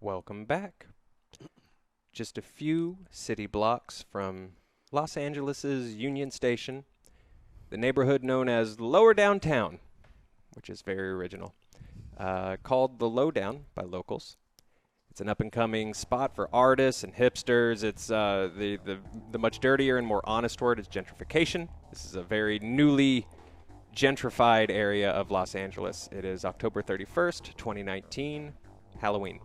Welcome back. Just a few city blocks from Los Angeles' Union Station, the neighborhood known as Lower Downtown, which is very original, called the Lowdown by locals. It's an up-and-coming spot for artists and hipsters. It's the much dirtier and more honest word is gentrification. This is a very newly gentrified area of Los Angeles. It is October 31st, 2019, Halloween.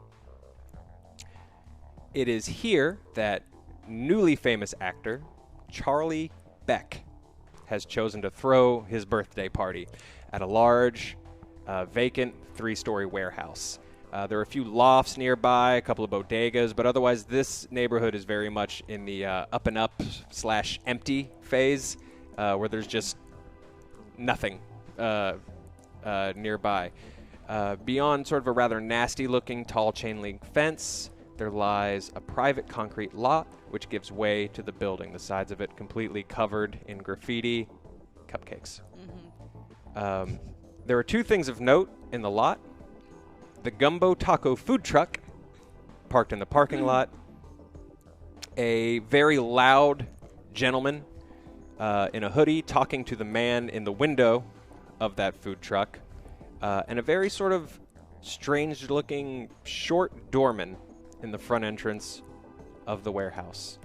It is here that newly famous actor Charlie Beck has chosen to throw his birthday party at a large, vacant 3-story warehouse. There are a few lofts nearby, a couple of bodegas, but otherwise this neighborhood is very much in the up-and-up/empty phase, where there's just nothing nearby. Beyond sort of a rather nasty-looking tall chain-link fence, there lies a private concrete lot, which gives way to the building, the sides of it completely covered in graffiti, cupcakes. Mm-hmm. There are two things of note in the lot. The Gumbo Taco food truck, parked in the parking lot. A very loud gentleman in a hoodie talking to the man in the window of that food truck. And a very sort of strange-looking short doorman in the front entrance of the warehouse.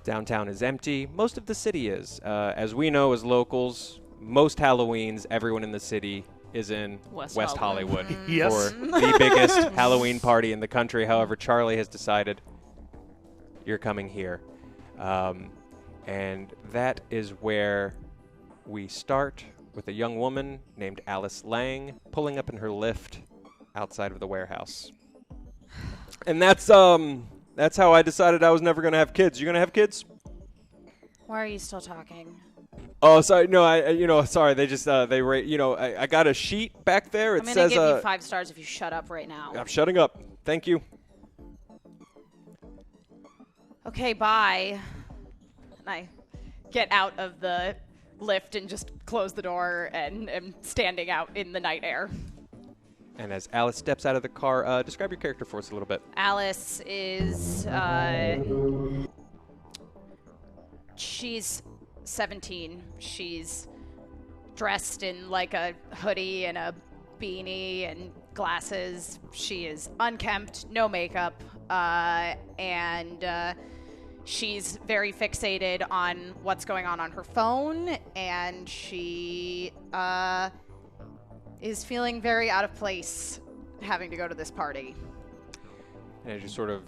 Downtown is empty. Most of the city is. As we know as locals, most Halloweens, everyone in the city is in West Hollywood Yes. for the biggest Halloween party in the country. However, Charlie has decided you're coming here. And that is where we start with a young woman named Alice Lang pulling up in her lift outside of the warehouse. And that's how I decided I was never going to have kids. You going to have kids? Why are you still talking? Oh, sorry. No, sorry. They just, I got a sheet back there. It I'm says, going to give you 5 stars if you shut up right now. I'm shutting up. Thank you. Okay, bye. And I get out of the lift and just close the door and am standing out in the night air. And as Alice steps out of the car, describe your character for us a little bit. Alice is, she's 17. She's dressed in like a hoodie and a beanie and glasses. She is unkempt, no makeup, and she's very fixated on what's going on her phone, and she is feeling very out of place having to go to this party. And as you sort of,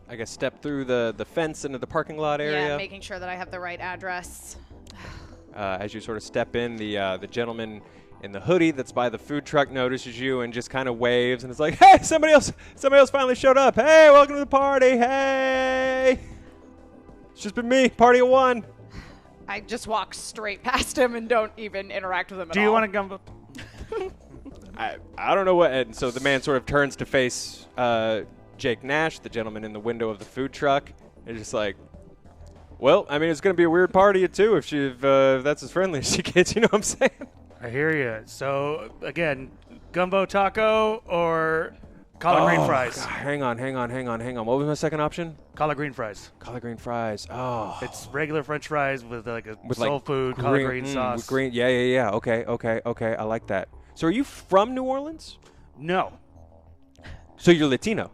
I guess, step through the fence into the parking lot area. Yeah, making sure that I have the right address. As you sort of step in, the gentleman in the hoodie that's by the food truck notices you and just kind of waves and is like, "Hey, somebody else finally showed up. Hey, welcome to the party. Hey, it's just been me. Party of one." I just walk straight past him and don't even interact with him at all. Do you want to gumbo? I don't know what. And so the man sort of turns to face Jake Nash, the gentleman in the window of the food truck, and just like, well, I mean, it's going to be a weird party too if that's as friendly as she gets. You know what I'm saying? I hear you. So, again, gumbo taco or collard green fries? God, hang on. What was my second option? Collard green fries. Collard green fries. Oh. It's regular French fries with like a With soul like food, collard green sauce. With green. Yeah. Okay. I like that. So are you from New Orleans? No. So you're Latino?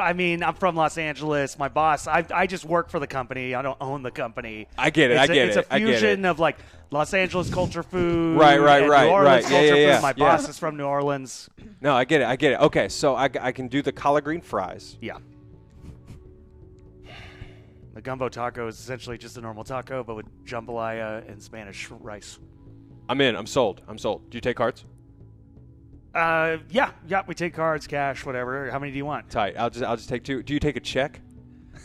I mean, I'm from Los Angeles. My boss, I just work for the company. I don't own the company. I get it. It's a fusion of like Los Angeles culture food. Right. New Orleans culture Yeah. food. My boss is from New Orleans. No, I get it. Okay, so I can do the collard green fries. Yeah. The gumbo taco is essentially just a normal taco, but with jambalaya and Spanish rice. I'm in. I'm sold. Do you take cards? Yeah, we take cards, cash, whatever. How many do you want? Tight. I'll just take 2. Do you take a check?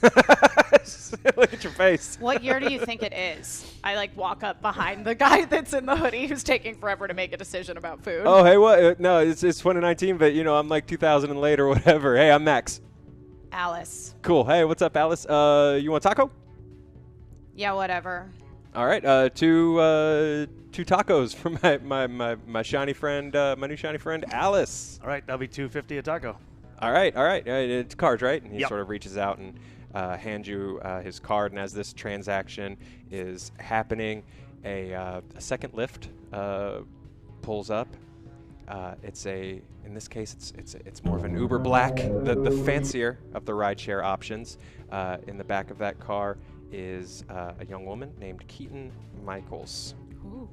Look at your face. What year do you think it is? I like walk up behind the guy that's in the hoodie who's taking forever to make a decision about food. Oh, hey, what? No, it's 2019, but I'm like 2000 and late or whatever. Hey, I'm Max. Alice. Cool. Hey, what's up, Alice? You want taco? Yeah, whatever. All right, two tacos for my shiny friend, my new shiny friend Alice. All right, that'll be $2.50 a taco. All right. It's cards, right? And he Yep. sort of reaches out and hands you his card. And as this transaction is happening, a second lift pulls up. In this case, it's more of an Uber Black, the fancier of the rideshare options. In the back of that car is a young woman named Keaton Michaels. Ooh.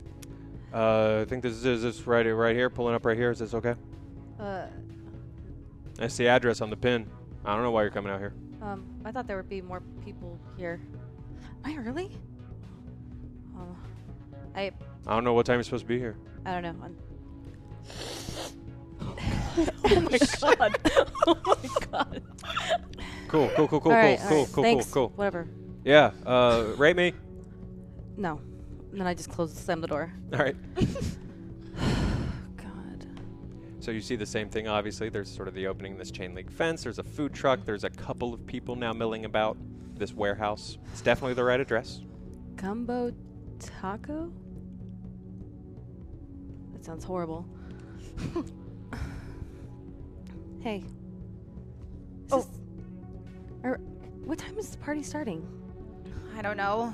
I think this is right here, pulling up right here. Is this okay? That's the address on the pin. I don't know why you're coming out here. I thought there would be more people here. Am I early? I don't know what time you're supposed to be here. don't know. Oh my god. Oh my god. Cool. All right. Thanks. Cool. Whatever. Yeah. Rate me. No. And then I just slammed the door. All right. God. So you see the same thing, obviously. There's sort of the opening in this chain link fence. There's a food truck. There's a couple of people now milling about this warehouse. It's definitely the right address. Gumbo taco? That sounds horrible. Hey. What time is the party starting? I don't know.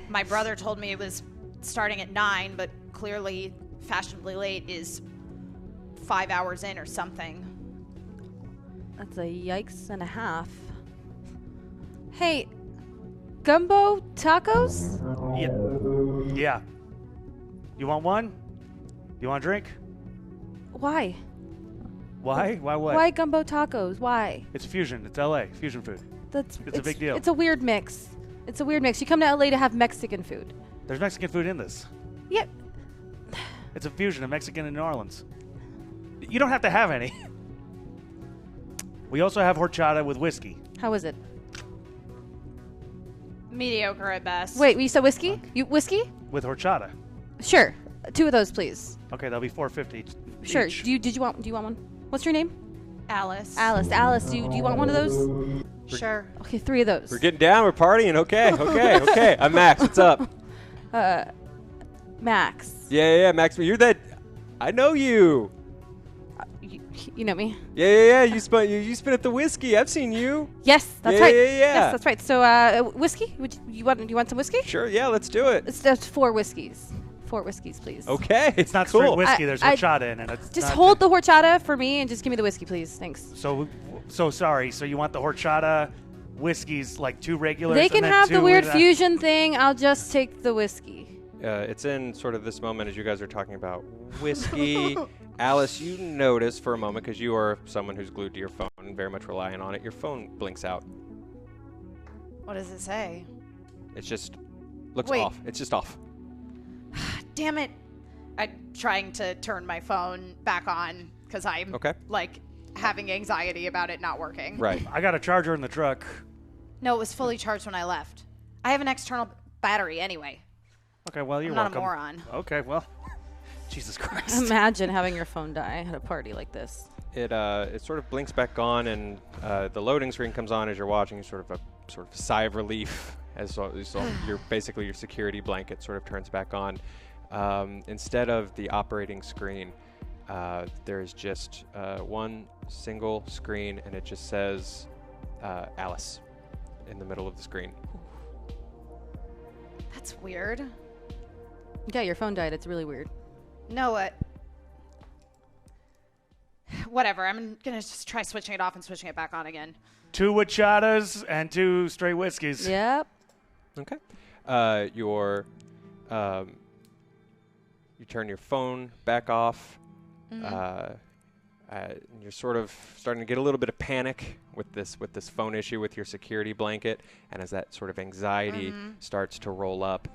My brother told me it was starting at 9, but clearly fashionably late is 5 hours in or something. That's a yikes and a half. Hey, gumbo tacos? Yeah. You want one? You want a drink? Why? Why? Why what? Why gumbo tacos? Why? It's fusion. It's LA. Fusion food. It's a big deal. It's a weird mix. It's a weird mix. You come to LA to have Mexican food. There's Mexican food in this. Yep. It's a fusion of Mexican and New Orleans. You don't have to have any. We also have horchata with whiskey. How is it? Mediocre at best. Wait, you said whiskey? You whiskey? With horchata. Sure. 2 of those, please. Okay, that'll be $4.50. Sure. Each. Do you want one? What's your name? Alice. Alice, do you want one of those? Sure. Okay, 3 of those. We're getting down. We're partying. Okay. I'm Max. What's up? Max. Yeah. Max, you're that. I know you. You know me. Yeah. You spin at the whiskey. I've seen you. Yes, that's right. Yeah. Yes, that's right. So, whiskey? You want some whiskey? Sure. Yeah. Let's do it. That's 4 whiskeys. 4 whiskeys, please. Okay. It's not cool. straight whiskey. There's horchata in it. It's Just not hold the horchata for me and just give me the whiskey, please. Thanks. So sorry. So you want the horchata, whiskeys, like 2 regulars? They can and then have 2 the weird with fusion thing. I'll just take the whiskey. It's in sort of this moment as you guys are talking about whiskey. Alice, you notice for a moment, because you are someone who's glued to your phone and very much relying on it, your phone blinks out. What does it say? It's just looks Wait. off. It's just off. Damn it. I'm trying to turn my phone back on because I'm like having anxiety about it not working. Right. I got a charger in the truck. No, it was fully charged when I left. I have an external battery anyway. Okay, well, you're I'm not welcome. a moron. Okay, well, Jesus Christ. Imagine having your phone die at a party like this. It sort of blinks back on, and the loading screen comes on as you're watching. Sort of a sigh of relief as your basically your security blanket sort of turns back on. Instead of the operating screen, there's just one single screen, and it just says Alice in the middle of the screen. That's weird. Yeah, your phone died. It's really weird. No, whatever. I'm going to just try switching it off and switching it back on again. 2 horchatas and 2 straight whiskeys. Yep. Okay. You turn your phone back off. You're sort of starting to get a little bit of panic with this phone issue with your security blanket, and as that sort of anxiety starts to roll up,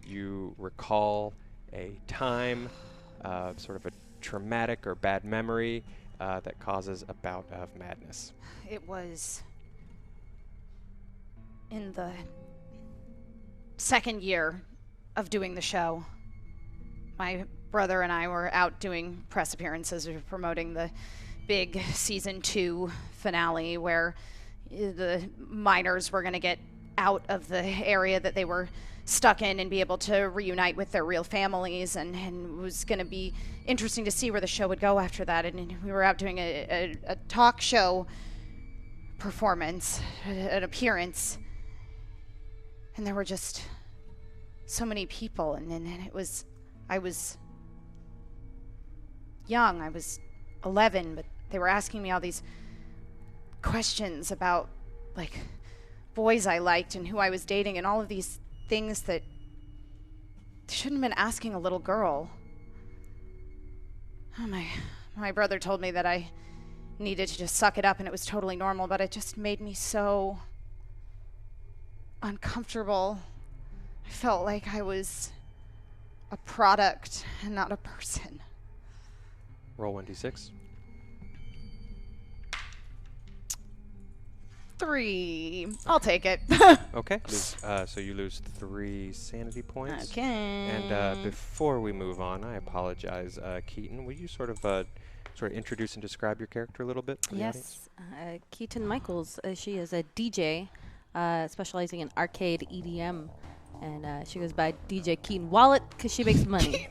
you recall a time, sort of a traumatic or bad memory that causes a bout of madness. It was in the second year of doing the show. My brother and I were out doing press appearances. We were promoting the big season 2 finale where the miners were going to get out of the area that they were stuck in and be able to reunite with their real families, and it was going to be interesting to see where the show would go after that. And we were out doing a talk show performance, an appearance, and there were just so many people, and I was young, I was 11, but they were asking me all these questions about, like, boys I liked and who I was dating and all of these things that they shouldn't have been asking a little girl. Oh, my brother told me that I needed to just suck it up and it was totally normal, but it just made me so uncomfortable. I felt like I was a product and not a person. Roll 1d6. 3. I'll take it. Okay. So you lose 3 sanity points. Okay. And before we move on, I apologize, Keaton. Will you sort of introduce and describe your character a little bit for the audience? Yes, Keaton Michaels. She is a DJ specializing in arcade EDM, and she goes by DJ Keaton Wallet because she makes money.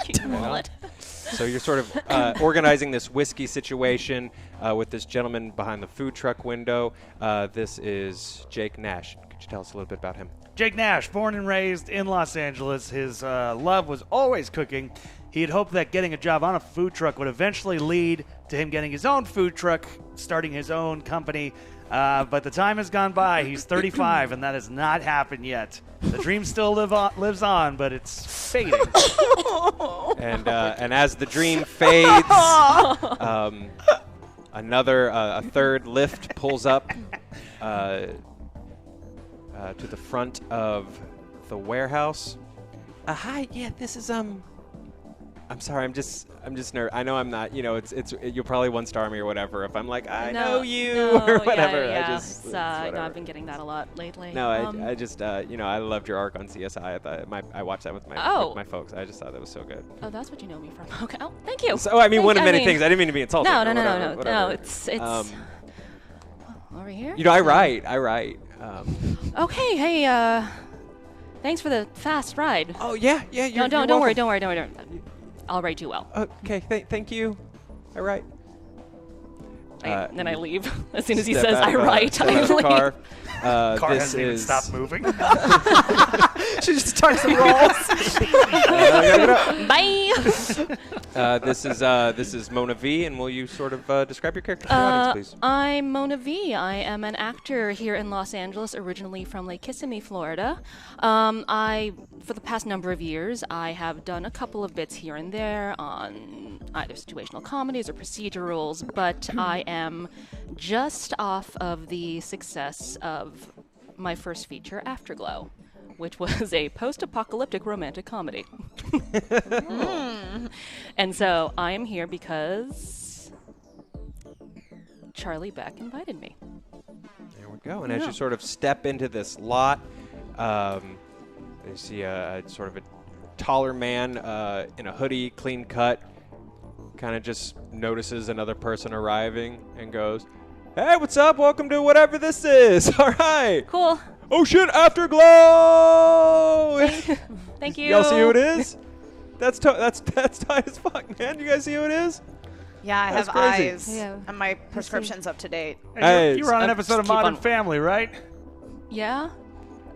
Keaton Wallet. So you're sort of organizing this whiskey situation with this gentleman behind the food truck window. This is Jake Nash. Could you tell us a little bit about him? Jake Nash, born and raised in Los Angeles. His love was always cooking. He had hoped that getting a job on a food truck would eventually lead to him getting his own food truck, starting his own company. But the time has gone by. He's 35, and that has not happened yet. The dream still lives on, but it's fading. And as the dream fades, a third lift pulls up to the front of the warehouse. Hi, yeah, this is I'm sorry, I'm just nervous. I know I'm not. You know, you'll probably 1-star me or whatever if I'm like I know you or whatever. Yeah. I've been getting that a lot lately. No, I just I loved your arc on CSI. I thought I watched that with my folks. I just thought that was so good. Oh, that's what you know me from. Okay. Oh, thank you. So I mean, one of many things. I didn't mean to be insulting. No. It's over here. You know, I write. Okay. Hey. Thanks for the fast ride. Oh yeah. Don't worry. I'll write you well. Okay, thank you. All right. Then I leave. As soon as he says I write, I leave. Car. Car hasn't even stopped moving. She just starts to roll. Bye. This is Mona V, and will you sort of describe your character to the audience, please? I'm Mona V. I am an actor here in Los Angeles, originally from Lake Kissimmee, Florida. For the past number of years, I have done a couple of bits here and there on either situational comedies or procedurals, but I am just off of the success of my first feature, Afterglow, which was a post-apocalyptic romantic comedy. And so I am here because Charlie Beck invited me. There we go. And as you sort of step into this lot, you see a sort of a taller man in a hoodie, clean cut, kind of just notices another person arriving and goes, "Hey, what's up? Welcome to whatever this is." All right. Cool. Oh shit! Afterglow. Thank you. Y'all see who it is? That's tight as fuck, man. You guys see who it is? Yeah, I That's have crazy. eyes, Yeah. and my prescription's up to date. Hey, you were on an episode of keep Modern on- Family, right? Yeah.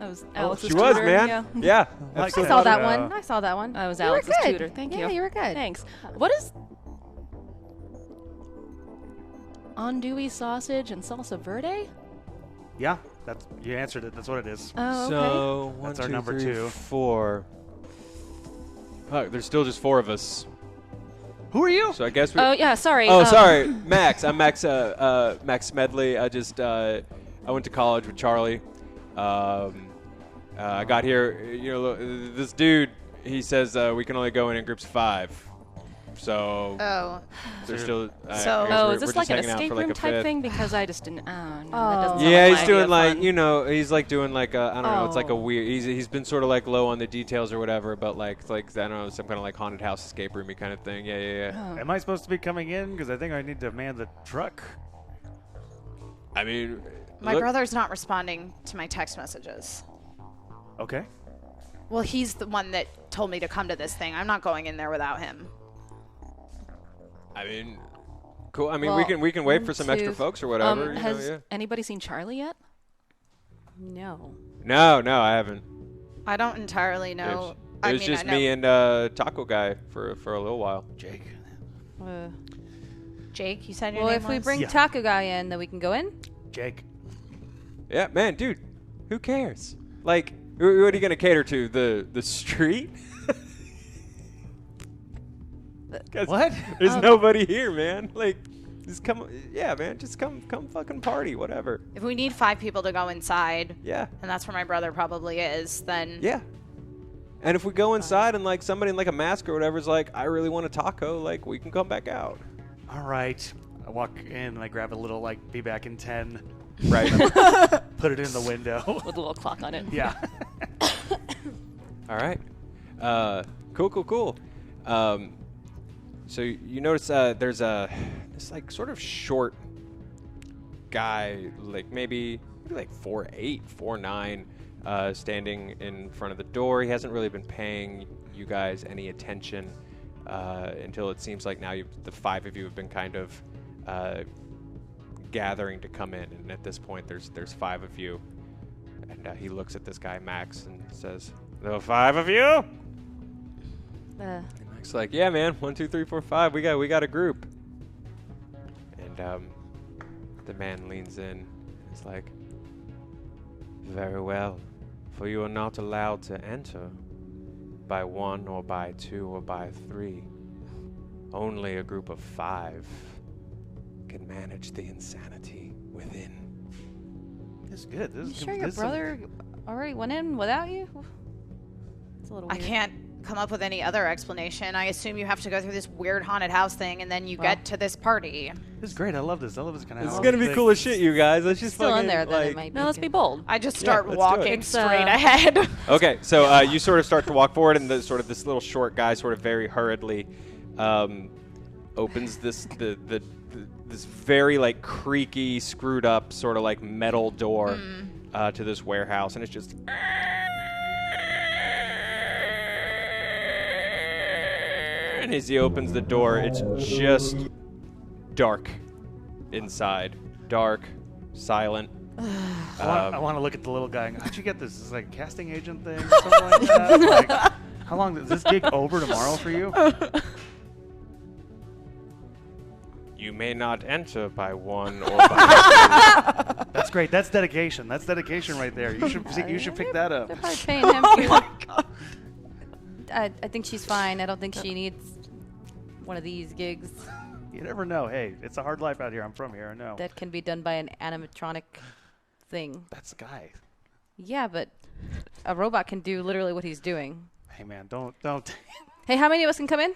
That was Alex's She was, tutor. man. Yeah. Yeah. Like episode I saw it. that one. I saw that one. I was You were Alex's good. tutor. Thank you. Yeah, you were good. Thanks. What is andouille sausage and salsa verde? Yeah, you answered it. That's what it is. Oh, okay. So one, That's our two, number three, 2. 4. Oh, there's still just 4 of us. Who are you? So I guess we. Oh yeah, sorry. Oh, sorry, Max. I'm Max. Max Smedley. I went to college with Charlie. I got here. You know, this dude. He says we can only go in groups of 5. So Oh, there's still. I So- guess Oh, we're is this just like an hanging out escape for like room a type fifth. thing? Because I just didn't. Oh, no, that Oh. doesn't sound Yeah, like he's my doing idea like of fun. he's like doing like I don't know. It's like a Oh. weird. He's been sort of like low on the details or whatever, but like I don't know, some kind of like haunted house escape roomy kind of thing. Yeah. Oh. Am I supposed to be coming in? Because I think I need to man the truck. I mean, My brother's not responding to my text messages. Okay. Well, he's the one that told me to come to this thing. I'm not going in there without him. I mean, cool. I mean, Well, we can wait for 1, some extra 2. folks or whatever. Has anybody seen Charlie yet? No. No, I haven't. I don't entirely know. It was just I know me and Taco Guy for a little while. Jake. Jake, you said your Well, name if we was? bring Yeah. Taco Guy in, then we can go in. Jake. Yeah, man, dude, who cares? Like, what are you gonna cater to? The street? 'Cause What? There's nobody here, man. Like, just come. Yeah, man, just come fucking party, whatever. If we need 5 people to go inside, Yeah. and that's where my brother probably is, then Yeah. And if we go inside and like somebody in like a mask or whatever is like, I really want a taco, like we can come back out. All right. I walk in and I grab a little, like, be back in 10. Right. Put it in the window. With a little clock on it. Yeah. All right. Cool. So you notice there's this like sort of short guy, like maybe like 4'8", 4'9", standing in front of the door. He hasn't really been paying you guys any attention until it seems like now the 5 of you have been kind of gathering to come in, and at this point there's 5 of you, and he looks at this guy Max and says, "The 5 of you?" It's like, yeah, man, 1, 2, 3, 4, 5. We got a group. And the man leans in. And is like, very well, for you are not allowed to enter by 1 or by 2 or by 3. Only a group of 5 can manage the insanity within. This is good. This You is sure good. your This is brother already went in without you? It's a little I weird. can't come up with any other explanation. I assume you have to go through this weird haunted house thing, and then you get to this party. This is great. I love this. I love this kind of This is house gonna be thing. cool as shit, you guys. Let's just Still fucking, in there, then like, it might be. No, let's be good. bold. I just start let's do it. walking It's, straight ahead. Okay, so you sort of start to walk forward, and this little short guy sort of very hurriedly opens this very like creaky, screwed up sort of like metal door to this warehouse, and it's just. And as he opens the door, it's just dark inside, dark, silent. I want to look at the little guy and go, how'd you get this? Is this like a casting agent thing or something like that? Like, how long is this gig over tomorrow for you? You may not enter by 1 or by That's great. That's dedication. That's dedication right there. You should pick that up. They're probably paying him. Oh my God. I think she's fine. I don't think she needs one of these gigs You never know. Hey, it's a hard life out here. I'm from here. I know. that can be done by an animatronic thing. That's the guy. Yeah, but a robot can do literally what he's doing. Hey man, don't. Hey, how many of us can come in?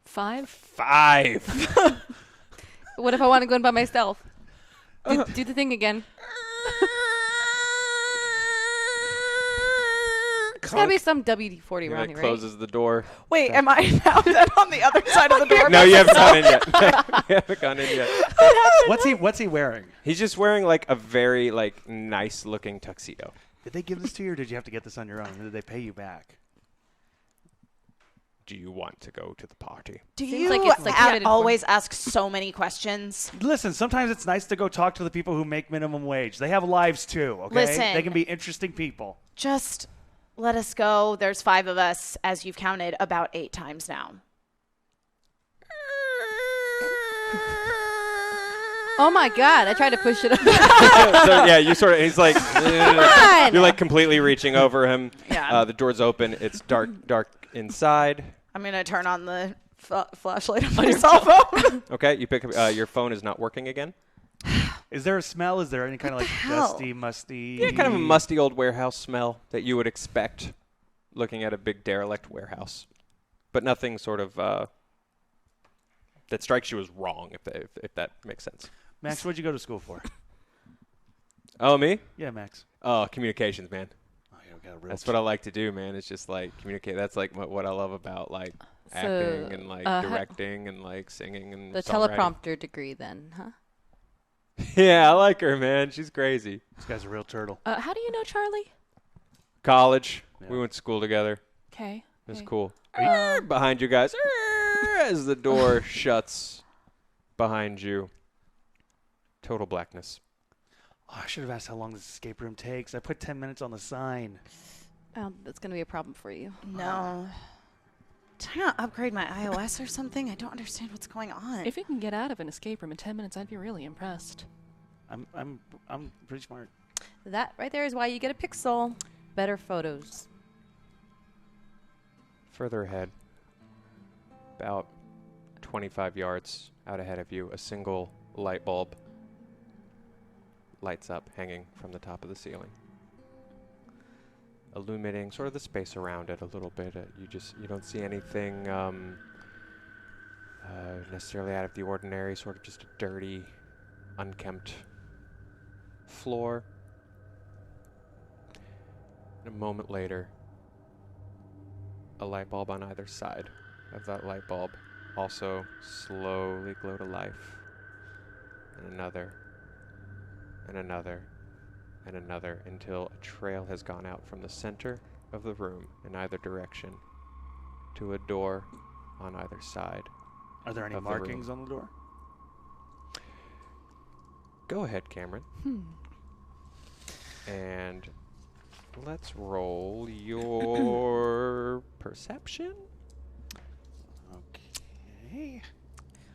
5? 5. What if I want to go in by myself? Do the thing again. There's gotta be some WD-40 He around like here, right? closes the door. Wait, am I now then on the other side of the door? No, you haven't gone in yet. You haven't gone in yet. What's he wearing? He's just wearing like a very like nice looking tuxedo. Did they give this to you, or did you have to get this on your own? Or did they pay you back? Do you want to go to the party? Do Seems you like it's, like, fitted for- always ask so many questions? Listen, sometimes it's nice to go talk to the people who make minimum wage. They have lives too, okay? Listen. They can be interesting people. Just let us go. There's 5 of us, as you've counted about 8 times now. Oh my God! I tried to push it up. So yeah, you sort of. He's like. on! You're like completely reaching over him. Yeah. The door's open. It's dark inside. I'm going to turn on the flashlight on my cell phone. Okay, you pick up. Your phone is not working again. Is there a smell? Is there any kind of like hell? dusty, musty? Yeah, kind of a musty old warehouse smell that you would expect looking at a big derelict warehouse, but nothing sort of that strikes you as wrong, if that makes sense. Max, what'd you go to school for? Oh, me? Yeah, Max. Oh, communications, man. Oh, you got a real That's what I like to do, man. It's just like communicate. That's like what I love about like So, acting and like uh, directing and like singing and The songwriting. teleprompter degree, then, huh? Yeah, I like her, man. She's crazy. This guy's a real turtle. How do you know Charlie? College. Yeah. We went to school together. Okay. It was cool. Behind you guys. As the door shuts behind you. Total blackness. Oh, I should have asked how long this escape room takes. I put 10 minutes on the sign. That's going to be a problem for you. No. Did I not upgrade my iOS or something? I don't understand what's going on. If you can get out of an escape room in 10 minutes, I'd be really impressed. I'm pretty smart. That right there is why you get a Pixel. Better photos. Further ahead, about 25 yards out ahead of you, a single light bulb lights up, hanging from the top of the ceiling, illuminating sort of the space around it a little bit. You don't see anything necessarily out of the ordinary, sort of just a dirty, unkempt floor. And a moment later, a light bulb on either side of that light bulb also slowly glow to life. And another, and another, and another, until a trail has gone out from the center of the room in either direction to a door on either side. Are there any of the markings room. on the door? Go ahead, Cameron. And let's roll your perception. Okay.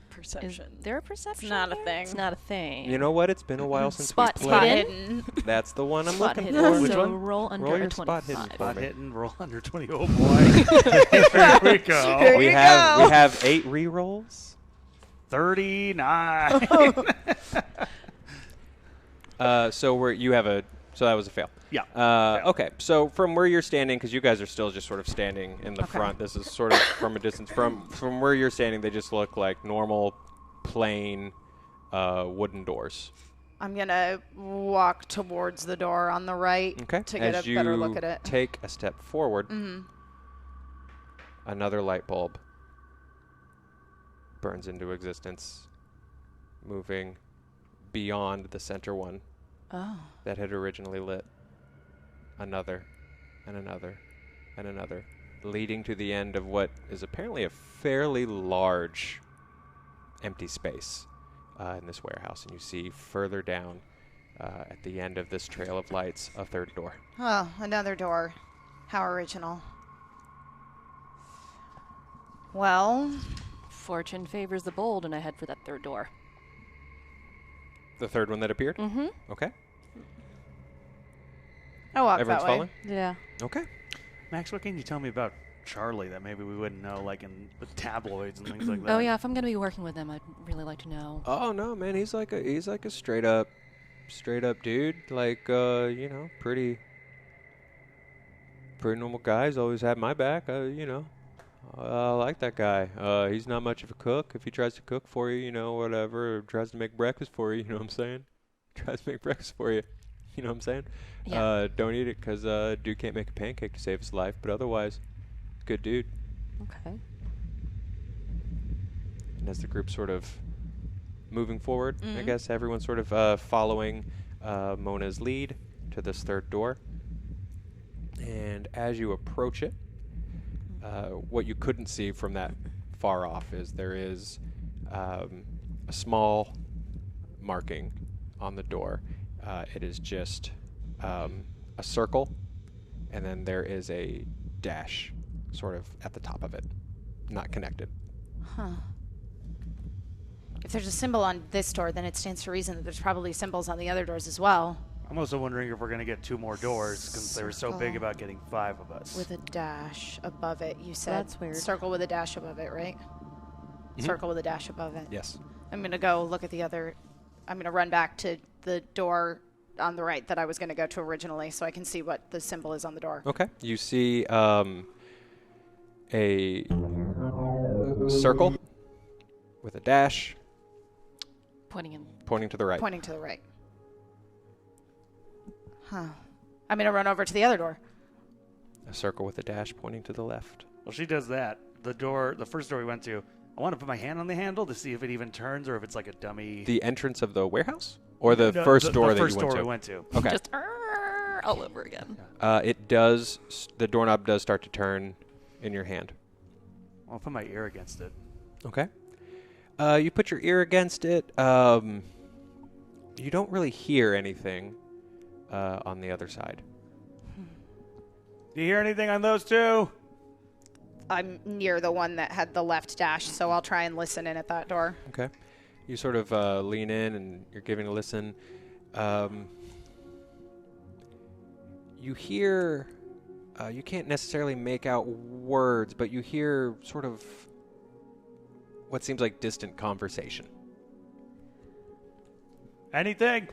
Perception. Is there a perception? It's not a here? thing. It's not a thing. You know what? It's been a while since Spot we played. hidden. That's the one I'm Spot looking hidden. for. Which so one? roll under Roll a your 25. spot hidden for Spot me. hitting, roll under 20. Oh boy. Here we go. Here We you have 8 re-rolls. 39. So that was a fail. Yeah. Okay, so from where you're standing, because you guys are still just sort of standing in the front, this is sort of from a distance. From where you're standing, they just look like normal, plain wooden doors. I'm going to walk towards the door on the right Okay. to get As a better you look at it. take a step forward, another light bulb burns into existence, moving beyond the center one that had originally lit. Another, and another, and another, leading to the end of what is apparently a fairly large empty space in this warehouse. And you see further down at the end of this trail of lights, a third door. Oh, another door. How original. Well, Fortune favors the bold, and I head for that third door. The third one that appeared? Mm-hmm. Okay. I walk Everyone's that way. following? Yeah. Okay. Max, what can you tell me about Charlie that maybe we wouldn't know, like in the tabloids and things like that? Oh yeah, if I'm gonna be working with them, I'd really like to know. Oh no, man, he's like a straight up dude. Like pretty normal guy. He's always had my back. I like that guy. He's not much of a cook. If he tries to cook for you, whatever, or tries to make breakfast for you, you know what I'm saying? Tries to make breakfast for you, you know what I'm saying? Yeah. Don't eat it because dude can't make a pancake to save his life. But otherwise, good dude. Okay. And as the group's sort of moving forward, I guess everyone's sort of following Mona's lead to this third door. And as you approach it, what you couldn't see from that far off is there is a small marking on the door. It is just a circle, and then there is a dash sort of at the top of it, not connected. Huh. If there's a symbol on this door, then it stands to reason that there's probably symbols on the other doors as well. I'm also wondering if we're going to get 2 more doors because they were so big Circle. about getting 5 of us. With a dash above it, you said. That's weird. Circle with a dash above it, right? Circle with a dash above it. Yes. I'm going to go look at the other. I'm going to run back to the door on the right that I was going to go to originally so I can see what the symbol is on the door. Okay. You see a circle with a dash Pointing in. pointing to the right. Pointing to the right. Huh. I'm going to run over to the other door. A circle with a dash pointing to the left. Well, she does that. The first door we went to, I want to put my hand on the handle to see if it even turns or if it's like a dummy. The entrance of the warehouse? Or the first door the that first you door went we to? went to. Okay. Just all over again. It does. The doorknob does start to turn in your hand. I'll put my ear against it. Okay. You put your ear against it. You don't really hear anything on the other side. Do you hear anything on those two? I'm near the one that had the left dash, so I'll try and listen in at that door. Okay. You sort of lean in and you're giving a listen. You hear, you can't necessarily make out words, but you hear sort of what seems like distant conversation. Anything?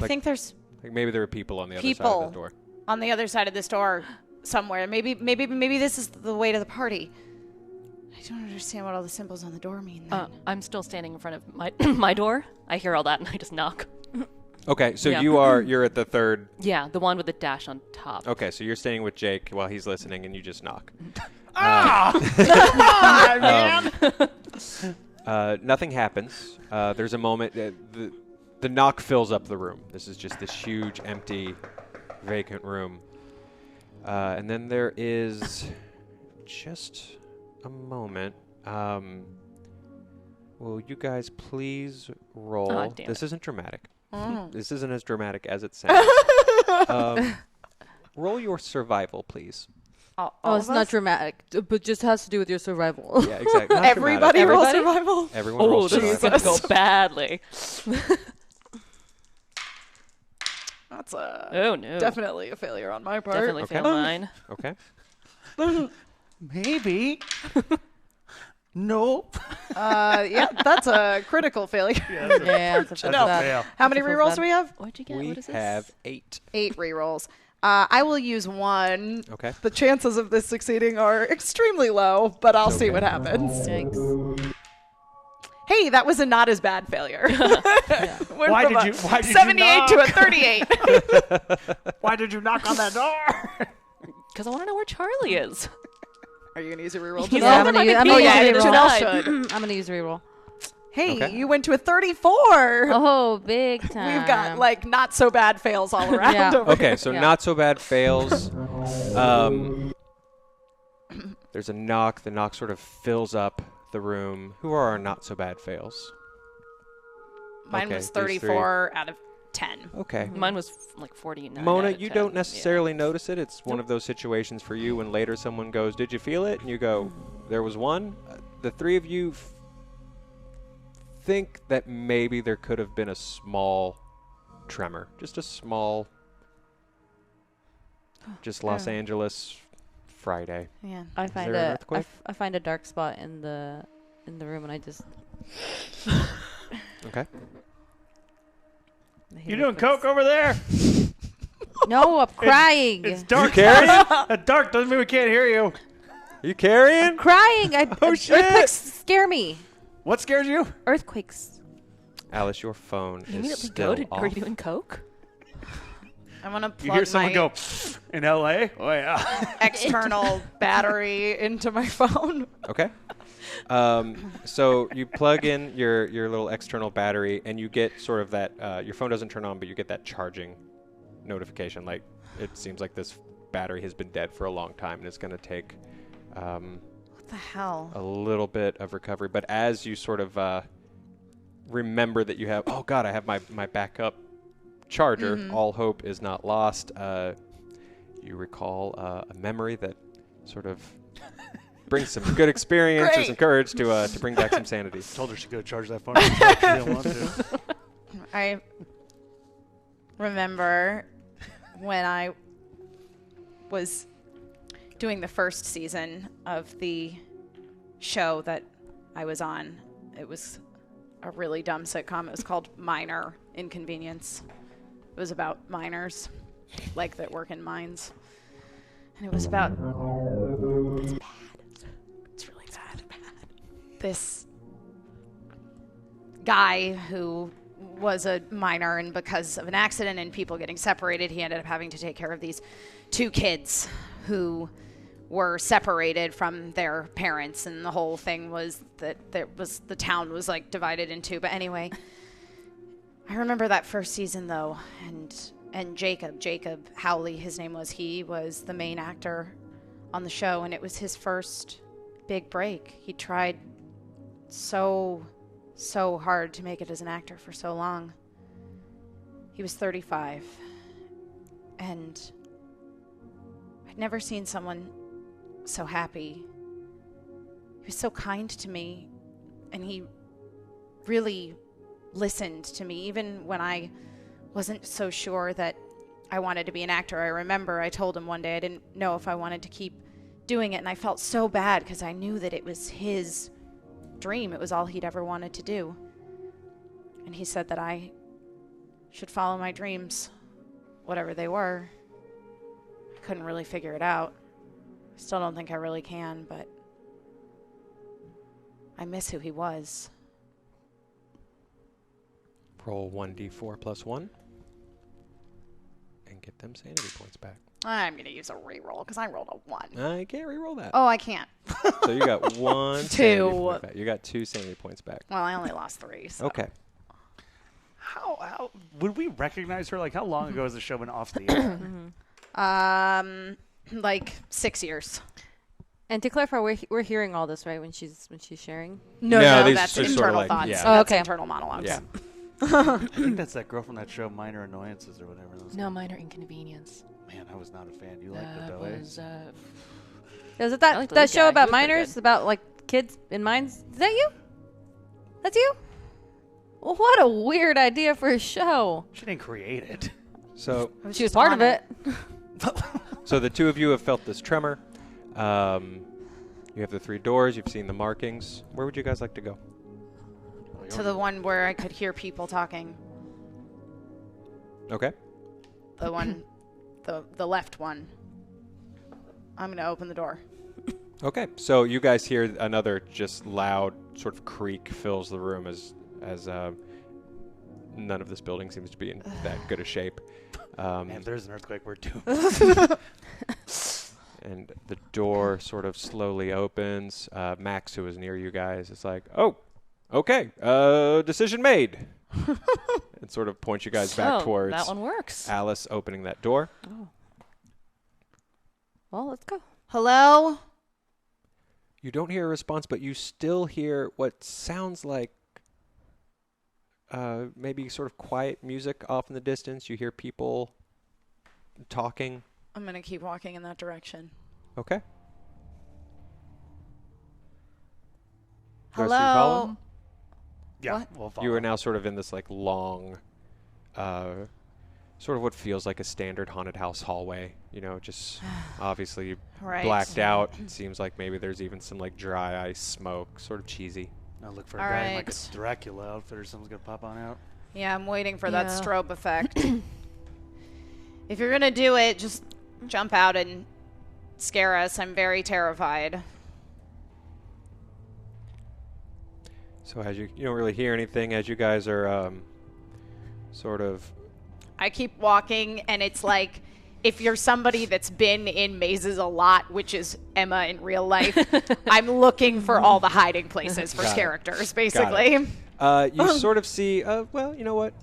I think there's Like maybe there are people on the other side people of the door. on the other side of this door somewhere. Maybe this is the way to the party. I don't understand what all the symbols on the door mean then. I'm still standing in front of my my door. I hear all that and I just knock. Okay, so Yeah. you're at the third. Yeah, the one with the dash on top. Okay, so you're staying with Jake while he's listening, and you just knock. Nothing happens. There's a moment. The knock fills up the room. This is just this huge, empty, vacant room. And then there is just a moment. Will you guys please roll? Oh, damn This it. isn't dramatic. This isn't as dramatic as it sounds. Roll your survival, please. Oh, it's not dramatic, but just has to do with your survival. Yeah, exactly. Not Everybody dramatic. roll Everybody? survival. Everyone Oh, rolls this is survival. going to go badly. That's Oh, no. definitely a failure on my part. Definitely Okay. fail mine. Okay. Maybe. Nope. Yeah, that's a critical failure. Yeah, that's That's a a bad. fail. How many That's a rerolls bad. do we have? What'd you get? We What is this? have 8. 8 rerolls. I will use one. Okay. The chances of this succeeding are extremely low, but I'll see what happens. Yikes. Hey, that was a not as bad failure. Went Why from did a you 78 to a 38. Why did you knock on that door? Because I want to know where Charlie is. Are you going to use a reroll? He's today? not I'm gonna gonna use- be I'm gonna paid use to reroll. die. I'm gonna use reroll. Hey, Okay. you went to a 34. Oh, big time. We've got like not so bad fails all around Yeah. over Okay, here. so Yeah. not so bad fails. There's a knock. The knock sort of fills up the room. Who are our not so bad fails? Mine Okay, was these 34 out of 10. Okay. Mine was like 49. Mona, out of you 10. don't Yeah. necessarily notice it. It's one of those situations for you when later someone goes, "Did you feel it?" And you go, "There was one." The three of you think that maybe there could have been a small tremor, just a small, just Los Angeles Friday. Yeah. I find there an a earthquake? I find a dark spot in the room, and I just. Okay. You doing coke over there? No, I'm crying. It's dark. carrying? Dark doesn't mean we can't hear you. You carrying? Crying. Oh, shit. Earthquakes scare me. What scares you? Earthquakes. Alice, your phone You is immediately still go to. off. Are you doing coke? I'm going to You hear plug someone my go in L.A.? Oh, yeah. external battery into my phone. Okay. So you plug in your little external battery, and you get sort of that. Your phone doesn't turn on, but you get that charging notification. Like it seems like this battery has been dead for a long time, and it's going to take What the hell? a little bit of recovery. But as you sort of remember that you have, oh God, I have my backup charger. All hope is not lost. You recall a memory that sort of brings some good experience or Great. some courage to bring back some sanity. Told her she could charge that phone. She didn't want to. I remember when I was doing the first season of the show that I was on. It was a really dumb sitcom. It was called Minor Inconvenience. It was about miners, like that work in mines. And it was about... It's bad. It's really bad. This guy who was a miner, and because of an accident and people getting separated, he ended up having to take care of these 2 kids who were separated from their parents, and the whole thing was that the town was like divided in two. But anyway, I remember that first season though, and Jacob Howley, his name was, he was the main actor on the show, and it was his first big break. He tried so hard to make it as an actor for so long. He was 35, and I'd never seen someone so happy. He was so kind to me, and he really listened to me even when I wasn't so sure that I wanted to be an actor. I remember I told him one day I didn't know if I wanted to keep doing it, and I felt so bad because I knew that it was his dream. It was all he'd ever wanted to do. And he said that I should follow my dreams, whatever they were. I couldn't really figure it out. I still don't think I really can, but I miss who he was. Roll 1d4 plus 1 and get them sanity points back. I'm going to use a reroll because I rolled a 1. I can't reroll that. Oh, I can't. So you got 1 sanity 2. point back. You got 2 sanity points back. Well, I only lost 3. So. Okay. How would we recognize her? Like, how long ago has the show been off the air? Like 6 years. And to clarify, we're hearing all this, right, when she's sharing? No, these that's are internal sort of like, thoughts. yeah. Oh, That's okay. internal monologues. Yeah. I think that's that girl from that show, Minor Annoyances or whatever. No minor inconvenience. Man, I was not a fan. You liked it, That though, eh? was Is it I that like the that lead show guy. about He was pretty minors, good. about like kids in mines? Is that you? That's you? Well, what a weird idea for a show. She didn't create it. So She was part of it. So the two of you have felt this tremor. You have the 3 doors. You've seen the markings. Where would you guys like to go? To the one where I could hear people talking. Okay. The one, the left one. I'm going to open the door. Okay. So you guys hear another just loud sort of creak fills the room as none of this building seems to be in that good a shape. Man, there's an earthquake. We're doomed. And the door sort of slowly opens. Max, who is near you guys, is like, "Oh, okay, decision made," and sort of points you guys back towards that one works. Alice opening that door. Well, let's go. Hello? You don't hear a response, but you still hear what sounds like maybe sort of quiet music off in the distance. You hear people talking. I'm going to keep walking in that direction. Okay. The rest of you follow? Hello? Yeah, What? we'll follow. You are now sort of in this like long, sort of what feels like a standard haunted house hallway. You know, just obviously Right. blacked out. It seems like maybe there's even some like dry ice smoke, sort of cheesy. Now look for a All guy in like right. a Dracula outfit or something's gonna pop on out. Yeah, I'm waiting for that Yeah. strobe effect. If you're going to do it, just jump out and scare us. I'm very terrified. So as you don't really hear anything as you guys are sort of I keep walking, and it's like if you're somebody that's been in mazes a lot, which is Emma in real life, I'm looking for all the hiding places for Got it. characters, Got basically. it. You sort of see. Well, you know what?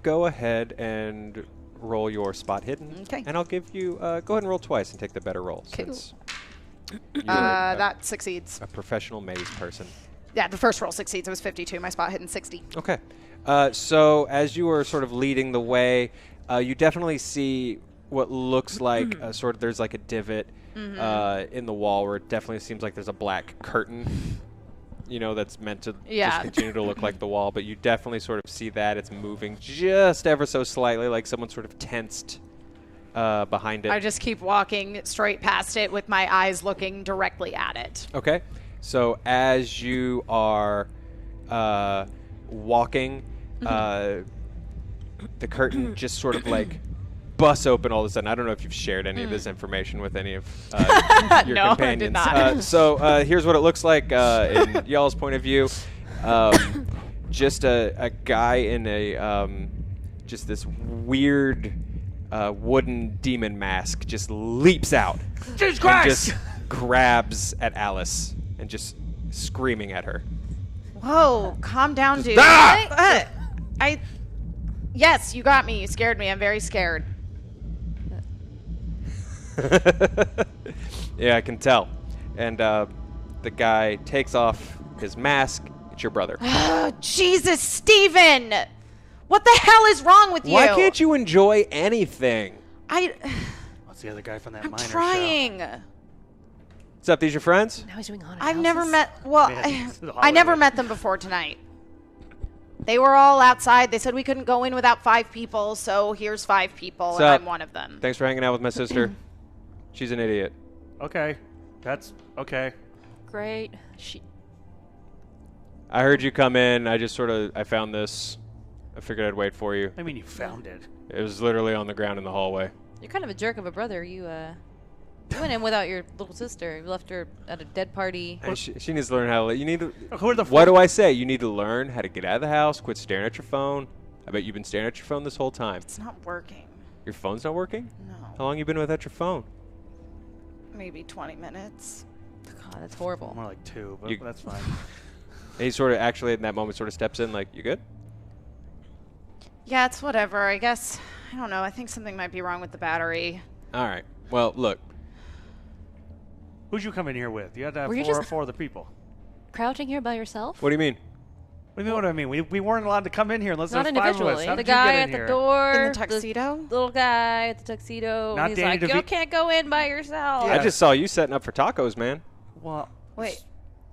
Go ahead and roll your spot hidden. Okay. And I'll give you. Go ahead and roll twice and take the better roll. Cool. Since you're That succeeds. a professional maze person. Yeah, the first roll succeeds. It was 52. My spot hidden 60. Okay. So as you are sort of leading the way, you definitely see what looks like sort of there's like a divot in the wall where it definitely seems like there's a black curtain, you know, that's meant to Yeah. just continue to look like the wall. But you definitely sort of see that it's moving just ever so slightly, like someone sort of tensed behind it. I just keep walking straight past it with my eyes looking directly at it. Okay. So as you are walking, the curtain just sort of like busts open all of a sudden. I don't know if you've shared any of this information with any of your No, I did companions. not. So here's what it looks like in y'all's point of view. Just a guy in a just this weird wooden demon mask just leaps out. Jesus And just grabs at Alice and just screaming at her. Whoa, calm down, dude. Yes, you got me. You scared me. I'm very scared. Yeah, I can tell. And the guy takes off his mask. It's your brother. Oh, Jesus, Steven! What the hell is wrong with you? Why can't you enjoy anything? What's the other guy from that I'm minor show? trying. What's up, these your friends? Now he's doing haunted I've houses. never met. Well, Man, this is I never Hollywood. met them before tonight. They were all outside. They said we couldn't go in without 5 people, so here's 5 people, What's and up? I'm one of them. Thanks for hanging out with my sister. She's an idiot. Okay. That's okay. Great. I heard you come in. I found this. I figured I'd wait for you. I mean, you found it. It was literally on the ground in the hallway. You're kind of a jerk of a brother. You went in without your little sister. You left her at a dead party. And she needs to learn how to. You need to. Who are the What do I say? You need to learn how to get out of the house. Quit staring at your phone. I bet you've been staring at your phone this whole time. It's not working. Your phone's not working? No. How long you been without your phone? Maybe 20 minutes. God, that's horrible. More like 2, but You- that's fine. And he sort of actually in that moment sort of steps in like, you good? Yeah, it's whatever. I guess. I don't know. I think something might be wrong with the battery. All right. Well, look. Who'd you come in here with? You had to have Were you 4 just- other people. Crouching here by yourself? What do you mean? What do you mean? What I mean? We weren't allowed to come in here unless Not there was 5 of us. individually. How The did you guy get at in the here? door. In the tuxedo? Little guy at the tuxedo. Not He's Danny like, you DeVito. can't go in by yourself. Yeah. I just saw you setting up for tacos, man. Well, Wait.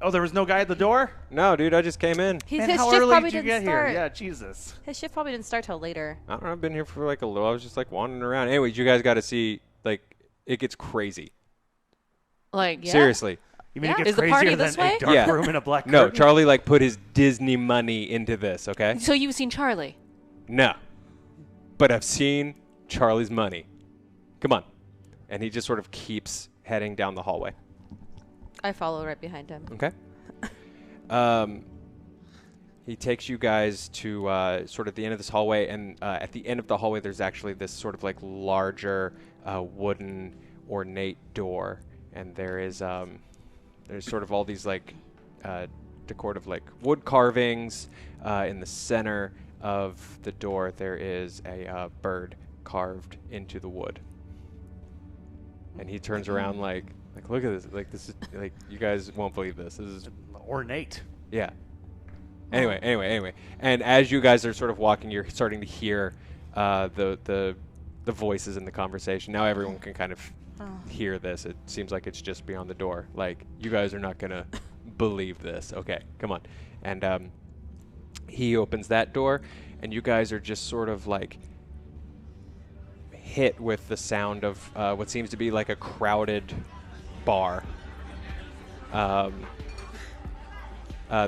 oh, there was no guy at the door? No, dude, I just came in. His Man, how shift early probably did you didn't get start. here? Yeah, Jesus. His shift probably didn't start till later. I don't know. I've been here for like a little. I was just like wandering around. Anyways, you guys got to see. Like, it gets crazy. Like, Yeah. Seriously. You mean Yeah. it gets Is the party crazier this than way? a dark Yeah. room in a black No, curtain? Charlie like put his Disney money into this. Okay. So you've seen Charlie? No. But I've seen Charlie's money. Come on. And he just sort of keeps heading down the hallway. I follow right behind him. Okay. He takes you guys to sort of the end of this hallway, and at the end of the hallway, there's actually this sort of like larger wooden ornate door, and there's sort of all these like decorative like wood carvings. In the center of the door, there is a bird carved into the wood, and he turns around like look at this, like this is like you guys won't believe this. This is Ornate. yeah. Anyway. And as you guys are sort of walking, you're starting to hear the voices in the conversation. Now everyone can kind of hear this. It seems like it's just beyond the door. Like, you guys are not going to believe this. Okay, come on. And he opens that door, and you guys are just sort of like hit with the sound of what seems to be like a crowded bar.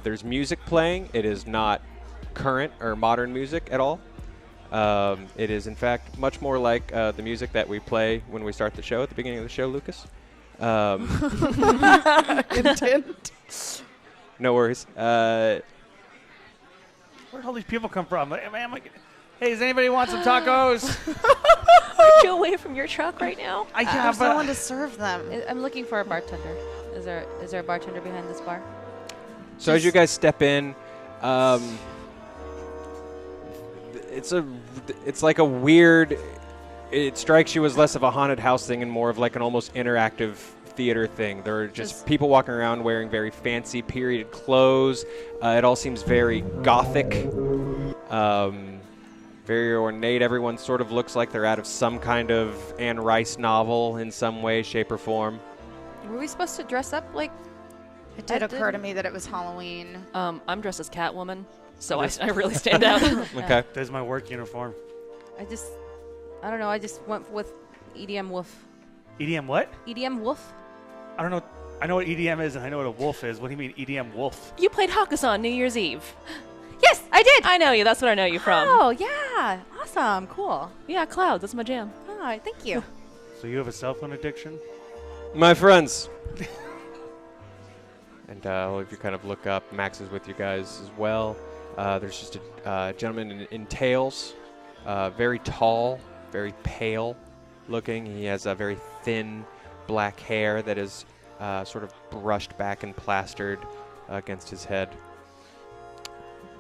There's music playing. It is not current or modern music at all. It is, in fact, much more like the music that we play when we start the show at the beginning of the show, Lucas. No worries. Where'd all these people come from? Hey, does anybody want some tacos? Aren't you away from your truck right now? There's no one to serve them. I'm looking for a bartender. Is there a bartender behind this bar? So as you guys step in, it's like a weird. It strikes you as less of a haunted house thing and more of like an almost interactive theater thing. There are just people walking around wearing very fancy period clothes. It all seems very gothic, very ornate. Everyone sort of looks like they're out of some kind of Anne Rice novel in some way, shape, or form. Were we supposed to dress up like? It did occur to me that it was Halloween. I'm dressed as Catwoman, so I really stand out. Okay. There's my work uniform. I don't know. I just went with EDM Wolf. EDM what? EDM Wolf? I don't know. I know what EDM is, and I know what a wolf is. What do you mean EDM wolf? You played Hakusan on New Year's Eve. Yes, I did. I know you. That's what I know you from. Oh, yeah. Awesome. Cool. Yeah, Clouds. That's my jam. All right. Thank you. So you have a cell phone addiction? My friends. And all of you kind of look up. Max is with you guys as well. There's just a gentleman in tails, very tall, very pale looking. He has a very thin black hair that is sort of brushed back and plastered against his head.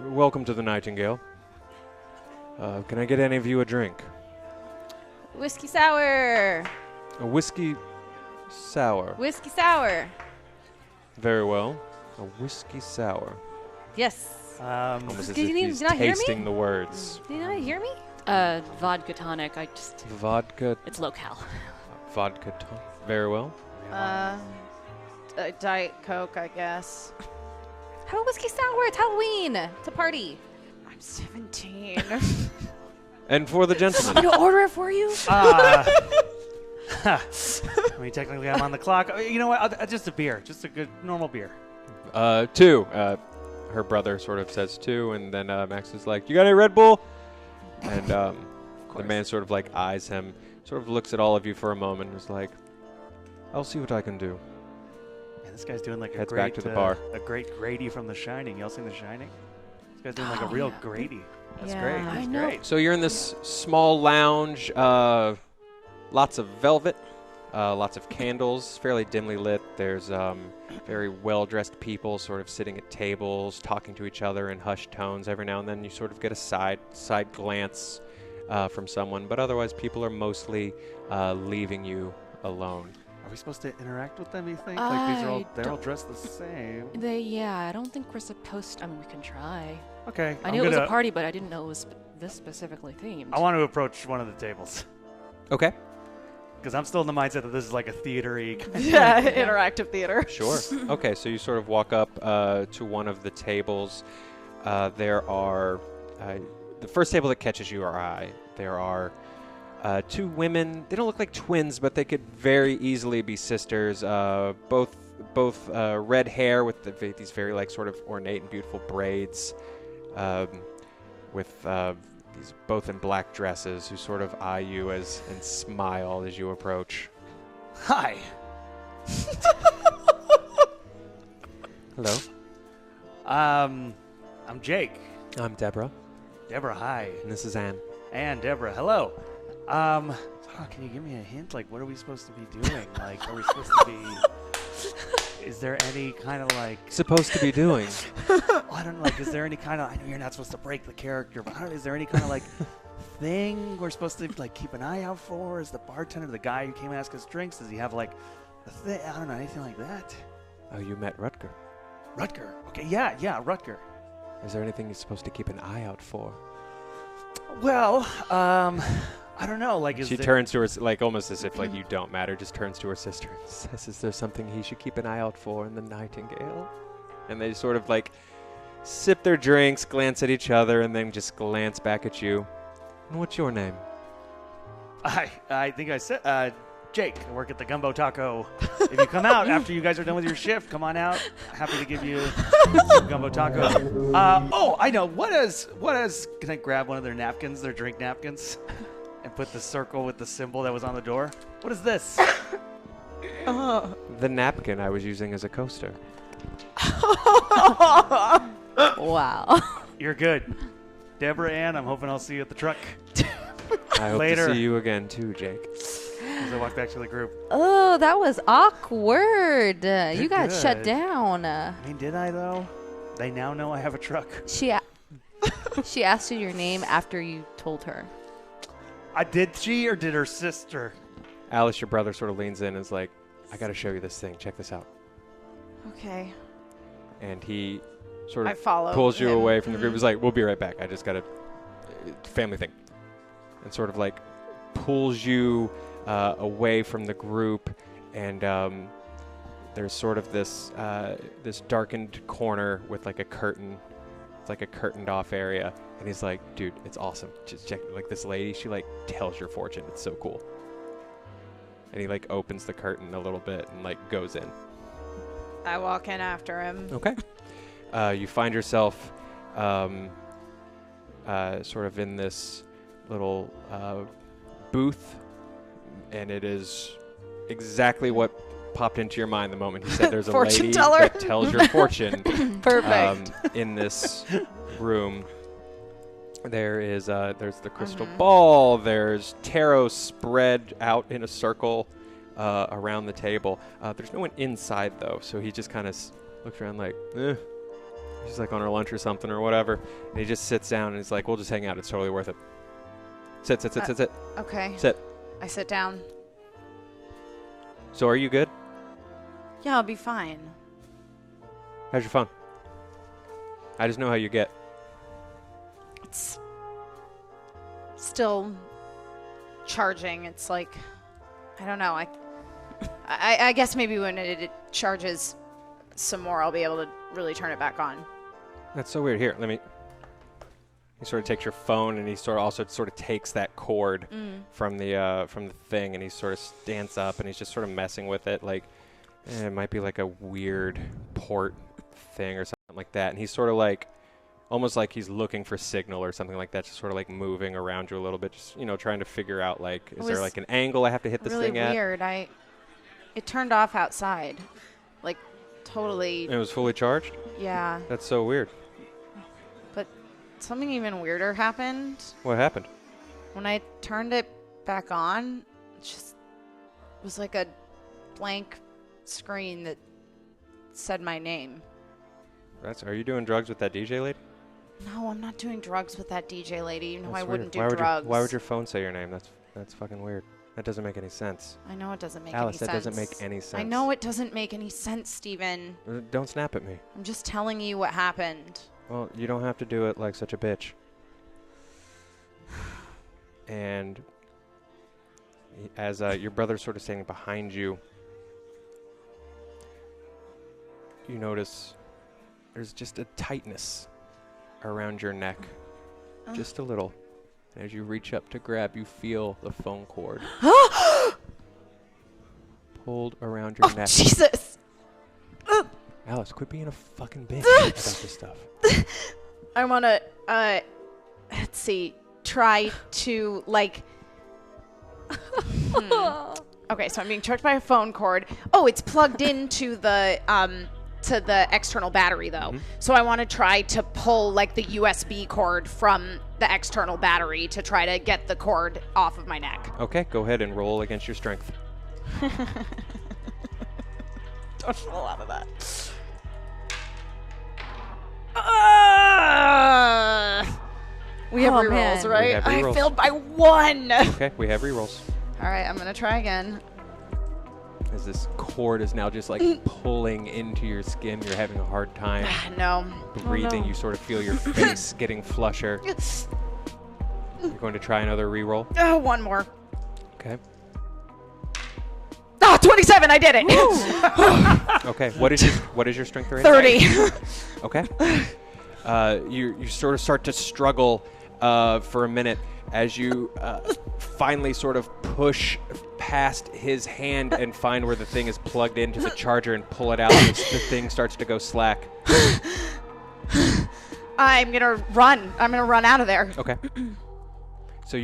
Welcome to the Nightingale. Can I get any of you a drink? Whiskey sour. A whiskey sour. Whiskey sour. Very well. A whiskey sour. Yes. Almost as if Did you he's not hear me? tasting the words. Did you not hear me? Vodka tonic. Vodka. It's locale. Vodka. Very well. Diet Coke, I guess. Have a whiskey sour. It's Halloween. It's a party. I'm 17. And for the I'm gentleman. gonna order it for you. I mean, technically, I'm on the clock. You know what? Just a beer. Just a good, normal beer. 2. Her brother sort of says 2, and then Max is like, "You got any Red Bull?" And the man sort of like eyes him, sort of looks at all of you for a moment, and is like, "I'll see what I can do." Man, this guy's doing like Heads back to the bar. A great Grady from The Shining. Y'all seen The Shining? This guy's doing like a real Grady. That's Yeah. great. I That's know. great. So you're in this small lounge, lots of velvet, lots of candles, fairly dimly lit. There's very well-dressed people sort of sitting at tables, talking to each other in hushed tones. Every now and then you sort of get a side glance from someone, but otherwise people are mostly leaving you alone. Are we supposed to interact with them, you think? Like they're all don't- dressed the same. I don't think we're supposed to. I mean, we can try. Okay. I knew it was a party, but I didn't know it was this specifically themed. I want to approach one of the tables. Okay. Because I'm still in the mindset that this is like a theater-y. Yeah, interactive theater. Sure. Okay, so you sort of walk up to one of the tables. There are the first table that catches your eye. There are 2 women. They don't look like twins, but they could very easily be sisters. Both red hair with these very like sort of ornate and beautiful braids. With these both in black dresses, who sort of eye you and smile as you approach. Hi. Hello. I'm Jake. I'm Deborah, Deborah, hi. and this is Anne. And Deborah, hello. Can you give me a hint? Like, what are we supposed to be doing? Like, are we supposed to be... Is there any kind of like... Supposed to be doing. I don't know, like, is there any kind of... I know you're not supposed to break the character, but I don't know, is there any kind of like thing we're supposed to like keep an eye out for? Is the bartender, the guy who came and asked us drinks, does he have like a thing? I don't know, anything like that? Oh, you met Rutger. Rutger. Okay, yeah, Rutger. Is there anything you're supposed to keep an eye out for? Well, I don't know, like, is She there... turns to her, like almost as if like you don't matter, just turns to her sister and says, "Is there something he should keep an eye out for in the Nightingale?" And they sort of like sip their drinks, glance at each other, and then just glance back at you. And what's your name? I think I said, Jake. I work at the Gumbo Taco. If you come out after you guys are done with your shift, come on out. Happy to give you some Gumbo Taco. I know. What is? Can I grab one of their napkins, their drink napkins, and put the circle with the symbol that was on the door? What is this? The napkin I was using as a coaster. Wow. You're good. Deborah Ann, I'm hoping I'll see you at the truck I hope Later. to see you again too, Jake. as I walk back to the group. Oh, that was awkward. You got shut good. down. I mean, did I, though? They now know I have a truck. She asked you your name after you told her. Did she or did her sister? Alice, your brother, sort of leans in and is like, "I got to show you this thing. Check this out." Okay. And he sort I of follow pulls you him. away from the group. He's like, "We'll be right back. I just got a family thing." And sort of like pulls you away from the group. And there's sort of this this darkened corner with like a curtain. It's like a curtained off area. And he's like, "Dude, it's awesome. Just check, like, this lady, she like tells your fortune. It's so cool." And he like opens the curtain a little bit and like goes in. I walk in after him. Okay. You find yourself sort of in this little booth, and it is exactly what popped into your mind the moment he said there's a Fortune lady teller. that tells your fortune. Perfect. In this room. There's the crystal ball. There's tarot spread out in a circle. around the table. There's no one inside, though, so he just kind of looks around like, She's like on her lunch or something or whatever. And he just sits down and he's like, we'll just hang out. It's totally worth it. Sit. Okay. Sit. I sit down. So are you good? Yeah, I'll be fine. How's your phone? I just know how you get. It's still charging. It's like, I don't know. I guess maybe when it charges some more, I'll be able to really turn it back on. That's so weird. Here, let me. He sort of takes your phone, and he sort of takes that cord from the thing, and he sort of stands up, and he's just sort of messing with it, like it might be like a weird port thing or something like that. And he's sort of like, almost like he's looking for signal or something like that, just sort of like moving around you a little bit, just trying to figure out like, is there like an angle I have to hit this thing at? Really weird. It turned off outside, like totally. It was fully charged? Yeah. That's so weird. But something even weirder happened. What happened? When I turned it back on, it just was like a blank screen that said my name. Are you doing drugs with that DJ lady? No, I'm not doing drugs with that DJ lady. You know That's I wouldn't weird. do drugs. Why would your phone say your name? That's fucking weird. That doesn't make any sense. I know it doesn't make Alice, any sense. that doesn't make any sense. I know it doesn't make any sense, Steven. Don't snap at me. I'm just telling you what happened. Well, you don't have to do it like such a bitch. And as your brother's sort of standing behind you, you notice there's just a tightness around your neck. Just a little. And as you reach up to grab, you feel the phone cord pulled around your neck. Jesus! Alice, quit being a fucking bitch about this stuff. I want to, let's see, try to, like... Okay, so I'm being choked by a phone cord. Oh, it's plugged into the, to the external battery, though. Mm-hmm. So I want to try to pull, like, the USB cord from the external battery to try to get the cord off of my neck. Okay, go ahead and roll against your strength. Don't roll out of that. We have rerolls, right? Have re-rolls. I failed by 1. Okay, we have rerolls. All right, I'm going to try again. As this cord is now just like pulling into your skin, you're having a hard time No. breathing. Oh, no. You sort of feel your face getting flusher. You're going to try another reroll. Oh, one more. Okay. Ah, 27, I did it. Okay, what is your strength rating? 30. Okay. You sort of start to struggle for a minute as you finally sort of push past his hand and find where the thing is plugged into the charger and pull it out. The thing starts to go slack. I'm going to run. I'm going to run out of there. Okay. So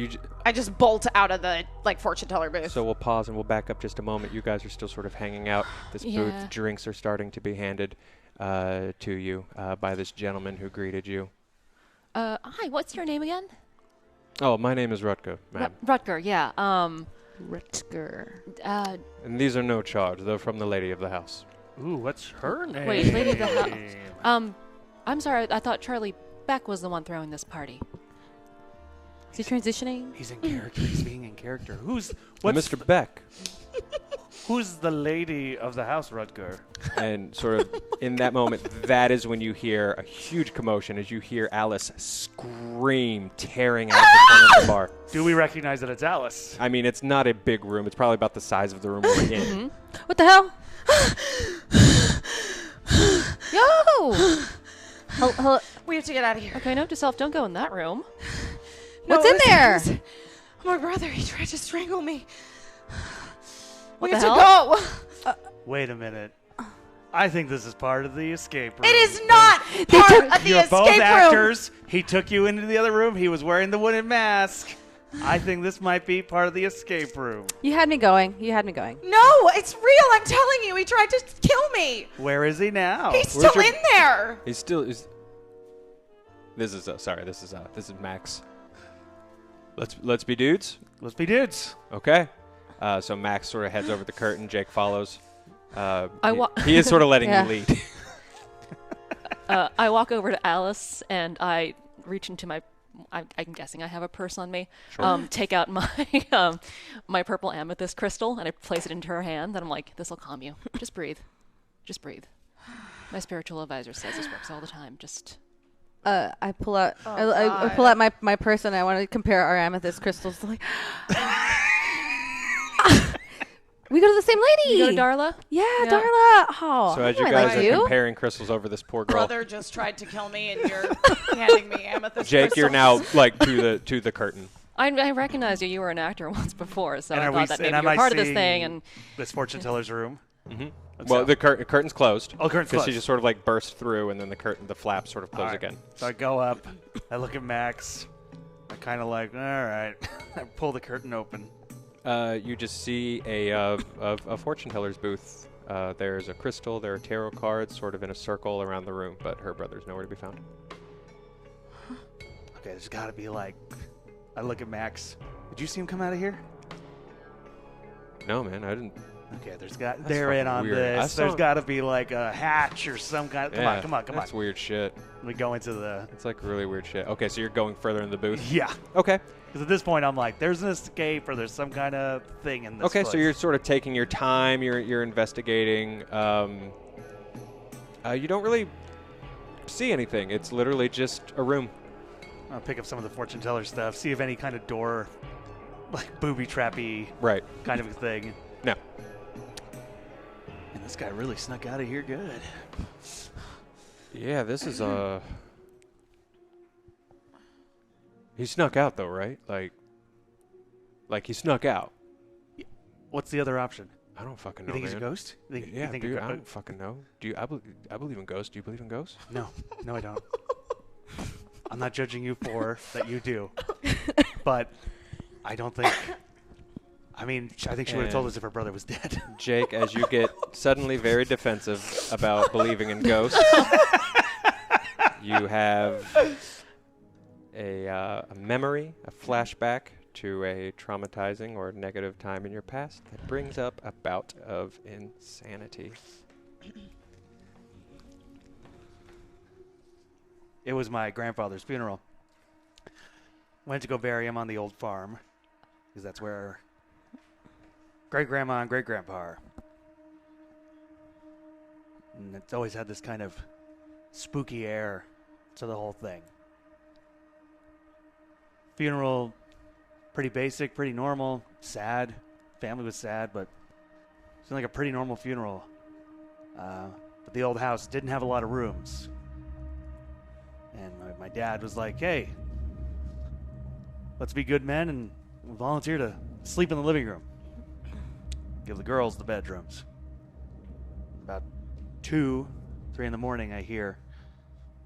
I just bolt out of the, like, fortune teller booth. So we'll pause and we'll back up just a moment. You guys are still sort of hanging out. This booth, drinks are starting to be handed to you by this gentleman who greeted you. Hi, what's your name again? Oh, my name is Rutger, ma'am. Rutger, yeah. Rutger. And these are no charge. They're from the lady of the house. Ooh, what's her name? Wait, lady of the house. I'm sorry. I thought Charlie Beck was the one throwing this party. Is he transitioning? He's in character. He's being in character. What's Mr. Beck. Who's the lady of the house, Rutger? And sort of in that moment, that is when you hear a huge commotion as you hear Alice scream, tearing out of the corner of the bar. Do we recognize that it's Alice? I mean, it's not a big room. It's probably about the size of the room we're in. What the hell? Yo! Hello. We have to get out of here. Okay, note to self, don't go in that room. What's in there? My brother, he tried to strangle me. We the have hell? to go. Wait a minute. I think this is part of the escape room. It is not part of the You're escape both room. actors. He took you into the other room. He was wearing the wooden mask. I think this might be part of the escape room. You had me going. No, it's real. I'm telling you. He tried to kill me. Where is he now? He's still in there. He's still is. This is This is Max. Let's be dudes. Let's be dudes. Okay. So Max sort of heads over the curtain. Jake follows. I he is sort of letting Yeah. you lead. I walk over to Alice and I reach into my. I'm guessing I have a purse on me. Sure. Take out my my purple amethyst crystal and I place it into her hand. And I'm like, "This will calm you. Just breathe. Just breathe." My spiritual advisor says this works all the time. Just. I pull out. Oh, I pull out my purse and I want to compare our amethyst crystals. Like, we go to the same lady. You go to Darla? Yeah, Yeah. Darla. Oh, So as you I guys like are you. comparing crystals over this poor girl, Brother just tried to kill me, and you're handing me amethyst. Jake, you're now crystals. like to the curtain. I recognize you. You were an actor once before, so And I are we thought that s- maybe and am you were I part of this seeing thing. And this fortune teller's room. Well, the curtain's closed. Oh, curtain's Because she closed. just sort of like burst through, and then the flaps sort of close All right. again. So I go up. I look at Max. I kind of like, all right. I pull the curtain open. You just see a fortune teller's booth. There's a crystal. There are tarot cards, sort of in a circle around the room, but her brother's nowhere to be found. Okay, there's got to be like. I look at Max. Did you see him come out of here? No, man, I didn't. Okay, there's got. That's They're in fucking on weird. I this. saw There's him. got to be like a hatch or some kind. Come on, come on. That's weird shit. We go into the. It's like really weird shit. Okay, so you're going further in the booth. Yeah. Okay. Because at this point, I'm like, there's an escape or there's some kind of thing in this. Okay, so place. you're sort of taking your time. You're investigating. You don't really see anything. It's literally just a room. I'll pick up some of the fortune teller stuff, see if any kind of door, like booby trappy Right. kind of a thing. No. And this guy really snuck out of here good. Yeah, this is He snuck out though, right? Like he snuck out. What's the other option? I don't fucking You know, think he's a man. ghost? You think, Yeah, you think dude, a I gho- don't fucking know. I believe in ghosts. Do you believe in ghosts? No, I don't. I'm not judging you for that you do. But I don't think. I mean, I think she would have told And- us if her brother was dead. Jake, as you get suddenly very defensive about believing in ghosts, you have a memory, a flashback to a traumatizing or negative time in your past that brings up a bout of insanity. It was my grandfather's funeral. Went to go bury him on the old farm, because that's where great-grandma and great-grandpa are. And it's always had this kind of spooky air to the whole thing. Funeral, pretty basic, pretty normal, sad. Family was sad, but it seemed like a pretty normal funeral. But the old house didn't have a lot of rooms. And my dad was like, hey, let's be good men and volunteer to sleep in the living room. Give the girls the bedrooms. About 2, 3 in the morning, I hear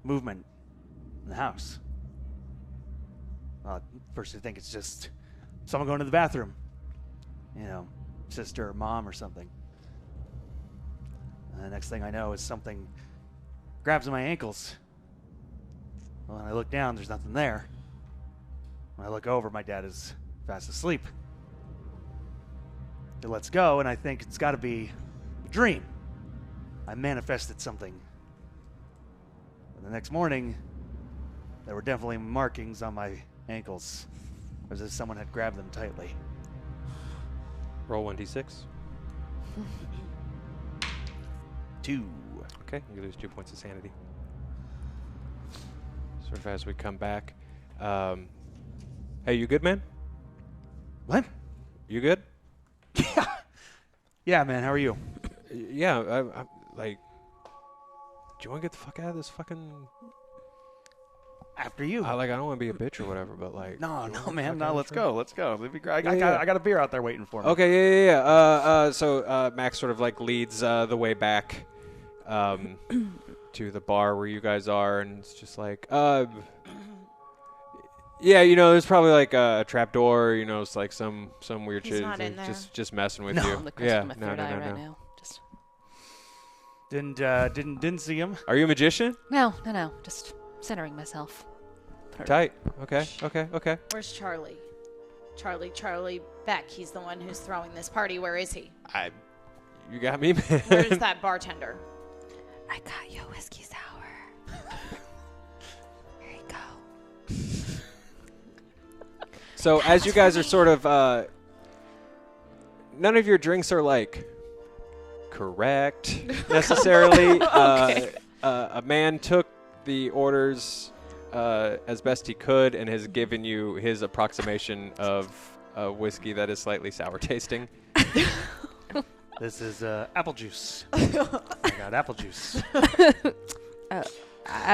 movement in the house. First I think it's just someone going to the bathroom. You know, sister or mom or something. And the next thing I know is something grabs my ankles. Well, when I look down, there's nothing there. When I look over, my dad is fast asleep. It lets go, and I think it's got to be a dream. I manifested something. But the next morning, there were definitely markings on my ankles, as if someone had grabbed them tightly. Roll 1d6. 2. Okay, you lose 2 points of sanity. Sort of as we come back. Hey, you good, man? What? You good? Yeah, man, how are you? Yeah, I like. Do you want to get the fuck out of this fucking? After you. I don't want to be a bitch or whatever, but like. No, do you no, wanna man, fuck no, out let's of go, let's go. It'd be great. Yeah. I got a beer out there waiting for me. Okay, yeah. So Max sort of like leads the way back to the bar where you guys are, and it's just like, yeah, you know, there's probably like a trap door, you know, it's like some weird He's shit. not in there. Just messing with No. you. I'm the crystal Yeah, in my no, third no, eye no, right no. now. Just Didn't see him. Are you a magician? no. Just centering myself. Tight. Okay. Where's Charlie? Charlie Beck. He's the one who's throwing this party. Where is he? You got me, man. Where's that bartender? I got you a whiskey sour. Here you go. So as you guys are sort of, none of your drinks are like correct necessarily. A man took the orders as best he could and has given you his approximation of a whiskey that is slightly sour tasting. This is apple juice. I got apple juice. I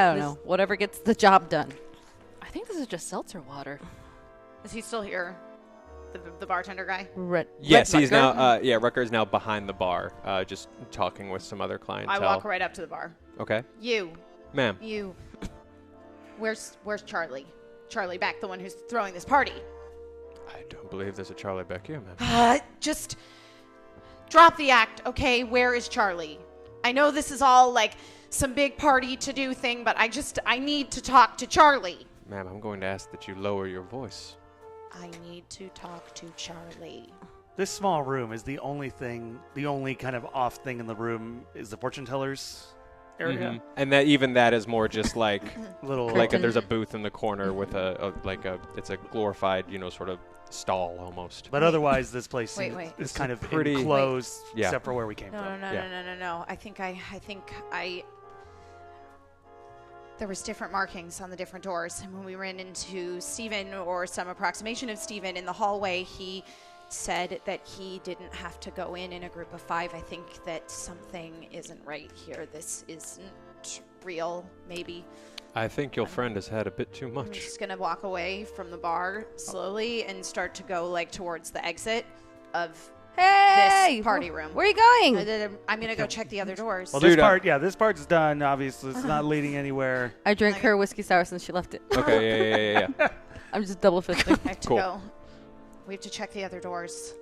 don't know. Whatever gets the job done. I think this is just seltzer water. Is he still here? The bartender guy? Yes, he's now. Rucker is now behind the bar, just talking with some other clientele. I walk right up to the bar. Okay. You. Ma'am. You. Where's Charlie? Charlie Beck, the one who's throwing this party. I don't believe there's a Charlie Beck here, ma'am. Just drop the act, okay? Where is Charlie? I know this is all like some big party to do thing, but I need to talk to Charlie. Ma'am, I'm going to ask that you lower your voice. I need to talk to Charlie. This small room is the only kind of off thing in the room is the fortune teller's area. Mhm. And that is more just like Little there's a booth in the corner with it's a glorified, sort of stall almost. But otherwise, this place Wait. is kind of pretty- enclosed, Yeah. except for where we came from. No. I think there was different markings on the different doors. And when we ran into Steven or some approximation of Steven in the hallway, he said that he didn't have to go in a group of 5. I think that something isn't right here. This isn't real, maybe. I think your friend has had a bit too I'm much. just going to walk away from the bar slowly and start to go like towards the exit of Hey! this party room. Where are you going? I'm going to go check the other doors. Well, Dude, this part's done. Obviously, it's not leading anywhere. I drank her whiskey sour since she left it. Okay, yeah. I'm just double fisting. I have to Cool. go. We have to check the other doors.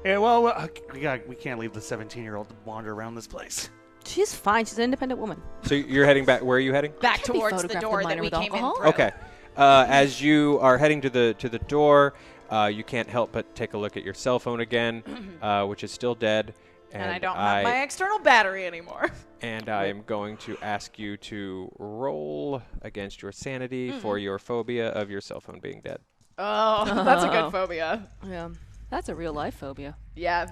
Yeah, well, we can't leave the 17-year-old to wander around this place. She's fine. She's an independent woman. So you're heading back. Where are you heading? Back Can't be towards the photographed door a that minor we with came alcohol? in through. Okay. As you are heading to the door, you can't help but take a look at your cell phone again, which is still dead. And I don't have my external battery anymore. And I am going to ask you to roll against your sanity for your phobia of your cell phone being dead. Oh, that's a good phobia. Yeah. That's a real life phobia. Yeah.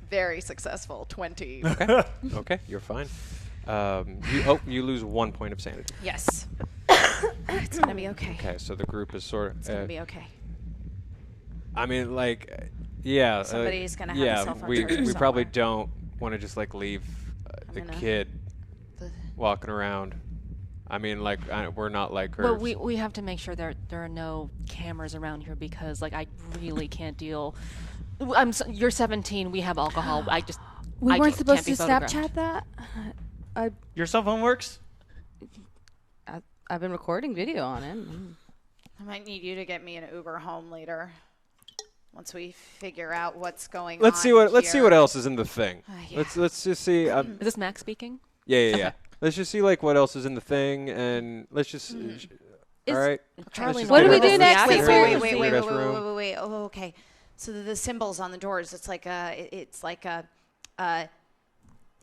Very successful. 20. Okay, you're fine. You lose 1 point of sanity. Yes. It's going to be okay. Okay, so the group is sort of. It's going to be okay. I mean, like, yeah. Somebody's gonna have a cell phone charger we probably somewhere. don't want to just like leave the gonna- kid walking around. I mean, like, we're not like her. But we have to make sure there are no cameras around here because, like, I really can't deal. You're 17. We have alcohol. We I weren't can't supposed be to photographed. Snapchat that. Your cell phone works? I've been recording video on it. I might need you to get me an Uber home later. Once we figure out what's going Let's on. see what else is in the thing. Yeah. Let's just see. Is this Max speaking? Yeah. Let's just see like what else is in the thing, and let's just. All right. Charlie, just What get do we it do over next? with. Wait, Weird ass room. wait. Oh, okay. So the symbols on the doors, it's like a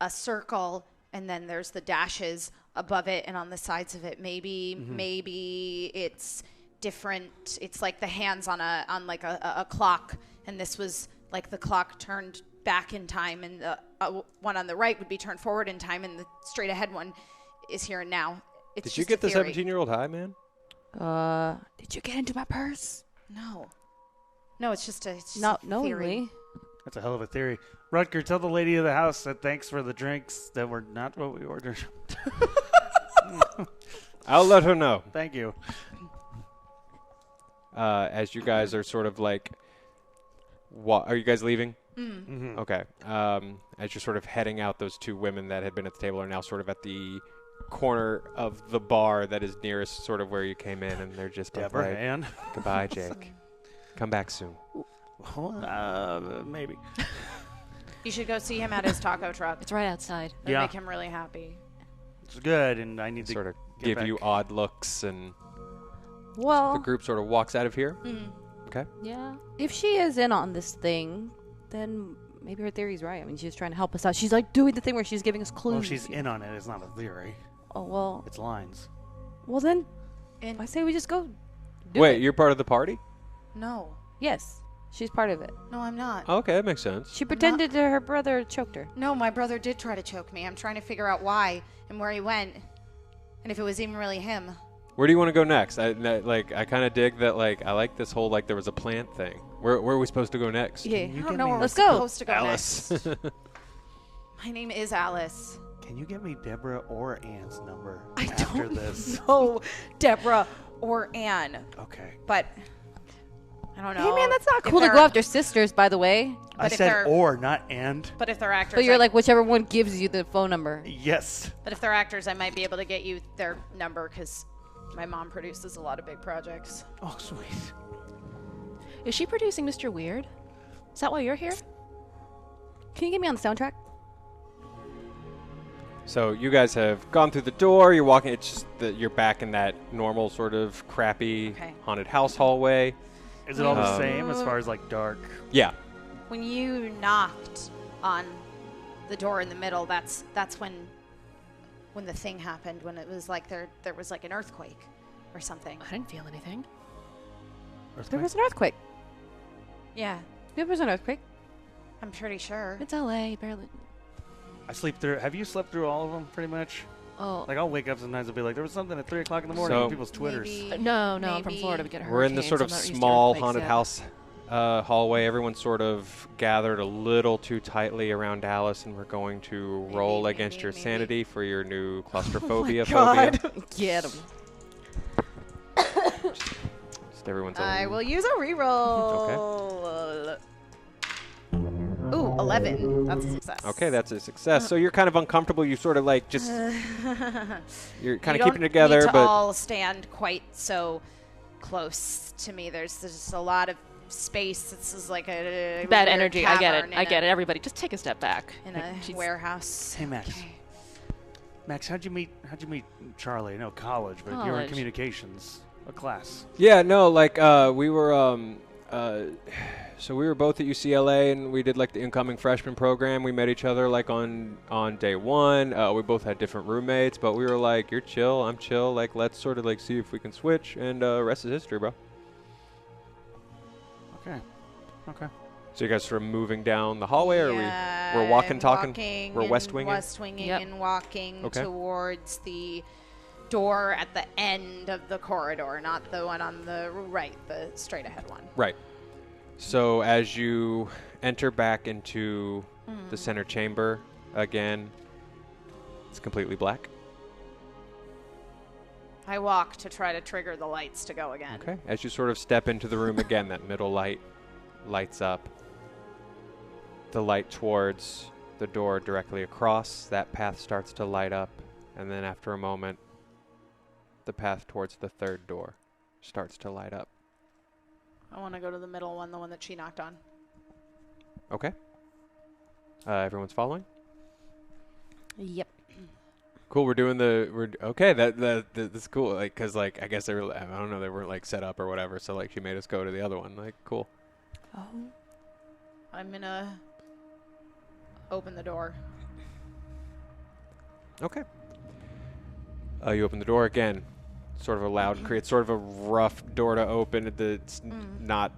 circle, and then there's the dashes above it, and on the sides of it, maybe it's different. It's like the hands on a clock, and this was like the clock turned back in time, and the one on the right would be turned forward in time, and the straight ahead one is here and now. It's Did you just get a the theory. 17-year-old high, man? Did you get into my purse? No, it's just a Not theory. knowingly. That's a hell of a theory. Rutger, tell the lady of the house that thanks for the drinks that were not what we ordered. I'll let her know. Thank you. As you guys are sort of like, are you guys leaving? Mm-hmm. Okay. As you're sort of heading out, those two women that had been at the table are now sort of at the corner of the bar that is nearest sort of where you came in, and they're just both Deborah like, and goodbye, Jake. Come back soon. maybe. You should go see him at his taco truck. It's right outside. It'll Yeah. make him really happy. It's good, and I need to Sort of get give back. you odd looks, and the Well, group sort of walks out of here. Okay. Yeah. If she is in on this thing, then maybe her theory's right. I mean, she's trying to help us out. She's like doing the thing where she's giving us clues. Well, she's in on it. It's not a theory. Oh, well. It's lines. Well, then, And I say we just go do Wait, it. you're part of the party? no, Yes. She's part of it. no, I'm not. Okay, that makes sense. She pretended to her brother choked her. No, my brother did try to choke me. I'm trying to figure out why and where he went, and if it was even really him. Where do you want to go next? I kind of dig that. Like, I like this whole like there was a plant thing. Where are we supposed to go next? Yeah. I You don't get know me- where Let's we're go. supposed to go Alice. next. My name is Alice. Can you get me Deborah or Ann's number I after don't this? know Deborah or Anne, Okay. but I don't know. Hey, man, that's not if cool to they're- go after sisters, by the way. I But if said they're- or, not and. But if they're actors, But you're like whichever one gives you the phone number. Yes. But if they're actors, I might be able to get you their number because my mom produces a lot of big projects. Oh, sweet. Is she producing Mr. Weird? Is that why you're here? Can you get me on the soundtrack? So you guys have gone through the door. You're walking. It's just that you're back in that normal sort of crappy Okay. haunted house hallway. Is it all the Um, same as far as like dark? Yeah. When you knocked on the door in the middle, that's when the thing happened. When it was like there was like an earthquake or something. I didn't feel anything. There was an earthquake. Yeah, There was an earthquake. I'm pretty sure. It's LA, barely. I sleep through. Have you slept through all of them pretty much? Oh, Like I'll wake up sometimes and be like, there was something at 3 o'clock in the morning So- on people's Twitters. Maybe- no, I'm from maybe- Florida. We get We're in this sort of hurricanes. I'm not used to small earthquakes haunted yet. house hallway. Everyone's sort of gathered a little too tightly around Alice, and we're going to roll against your maybe. sanity for your new claustrophobia phobia. Get him. Just everyone's I own- will use a reroll. Ooh, 11. That's a success. Okay, that's a success. So you're kind of uncomfortable. You sort of like just you're kind You of keeping don't it together, need to but all stand quite so close to me. There's just a lot of space. This is like a Bad weird energy. I get it. cavern I in get a- it. Everybody, just take a step back. In a She's- warehouse. Hey, Max. Okay. Max, how'd you meet Charlie? No, college, but you were in College. communications, a class. yeah, no, like we were so we were both at UCLA, and we did like the incoming freshman program. We met each other like on day one. We both had different roommates, but we were like, "You're chill, I'm chill. Like, let's sort of like see if we can switch." And rest is history, bro. Okay. Okay. So you guys sort of moving down the hallway, or Yeah, we're walking, talking, walking we're and west winging. West winging Yep. and walking Okay. towards the door at the end of the corridor, not the one on the right, the straight ahead one. Right. So as you enter back into the center chamber again, it's completely black. I walk to try to trigger the lights to go again. Okay. As you sort of step into the room again, that middle light lights up. The light towards the door directly across, that path starts to light up. And then after a moment, the path towards the third door starts to light up. I want to go to the middle one, the one that she knocked on. Okay. Everyone's following? Yep. Cool. We're okay. That's cool. Like, cause like I guess I don't know, they weren't like set up or whatever. So like she made us go to the other one. Like, cool. Oh. I'm gonna open the door. Okay. You open the door again. Sort of a loud, creates sort of a rough door to open. It's not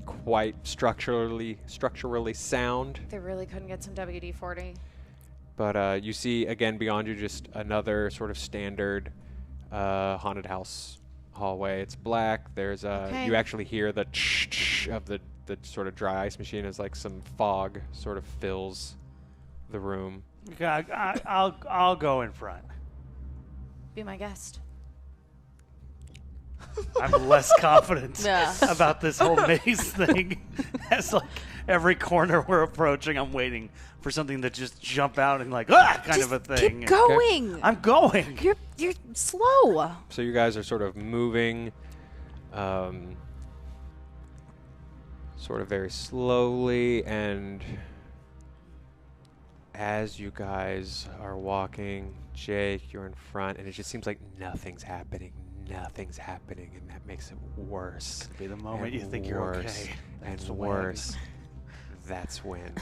quite structurally sound. They really couldn't get some WD-40. But you see again beyond you just another sort of standard haunted house hallway. It's black. There's Okay. you actually hear the of the sort of dry ice machine as like some fog sort of fills the room. Okay, I'll go in front. Be my guest. I'm less confident Yeah. about this whole maze thing. As like every corner we're approaching, I'm waiting for something to just jump out and like kind of a thing. Keep going. I'm going. You're slow. So you guys are sort of moving, sort of very slowly, and as you guys are walking, Jake, you're in front, and it just seems like nothing's happening. nothing's happening, and that makes it worse. Be the moment and you think you're worse okay. And That's when- worse. That's when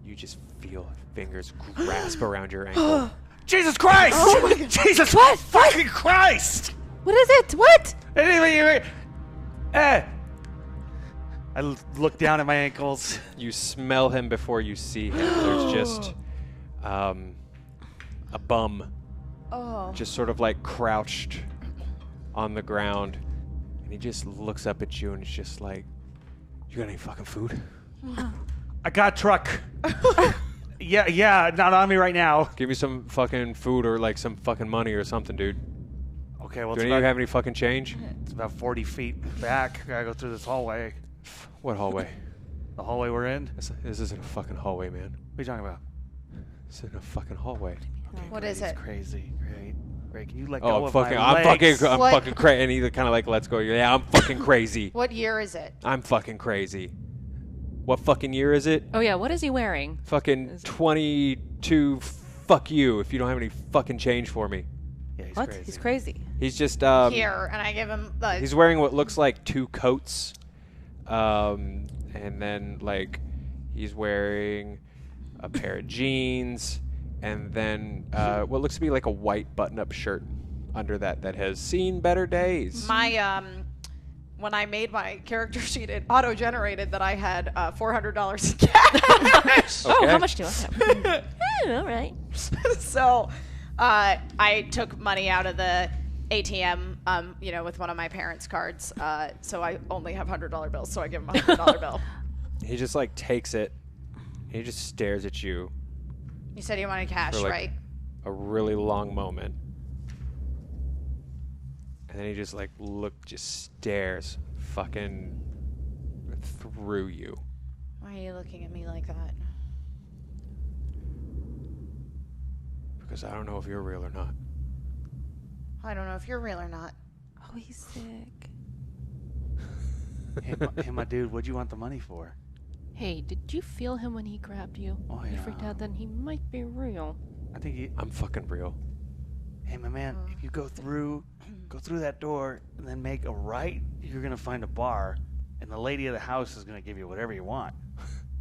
you just feel fingers grasp around your ankle. Jesus Christ! Oh my God. Jesus What? fucking Christ! What is it? What? I look down at my ankles. You smell him before you see him. There's just a bum just sort of like crouched on the ground, and he just looks up at you and is just like, you got any fucking food? I got truck. yeah, not on me right now. Give me some fucking food or like some fucking money or something, dude. Okay, well, Do any of you have any fucking change? it's about 40 feet back. I gotta go through this hallway. What hallway? The hallway we're in? This isn't a fucking hallway, man. What are you talking about? This isn't a fucking hallway. Okay, What great, is it's it? crazy. Great. Can you let Oh, go I'm of fucking, my I'm legs? fucking, I'm What? fucking crazy. And he kind of like lets go. Yeah, I'm fucking crazy. What year is it? I'm fucking crazy. What fucking year is it? Oh yeah, what is he wearing? Fucking 22. Fuck you if you don't have any fucking change for me. Yeah, he's What? crazy. He's crazy. He's just Here, and I give him the. he's wearing what looks like 2 coats, and then like he's wearing a pair of jeans, and then what looks to be like a white button-up shirt under that has seen better days. My when I made my character sheet, it auto-generated that I had $400 in cash. Oh, Okay. how much do I have? All right. So I took money out of the ATM, with one of my parents' cards. So I only have $100 bills. So I give him a $100 bill. He just like takes it. He just stares at you You said you wanted cash, For, like, right? a really long moment, and then he just like just stares fucking through you. Why are you looking at me like that? Because I don't know if you're real or not. I don't know if you're real or not. Oh, he's sick. Hey, my dude, what'd you want the money for? Hey, did you feel him when he grabbed you? Oh, You yeah. freaked out, then he might be real. I think you... I'm fucking real. Hey, my man, if you go through that door and then make a right, you're gonna find a bar, and the lady of the house is gonna give you whatever you want.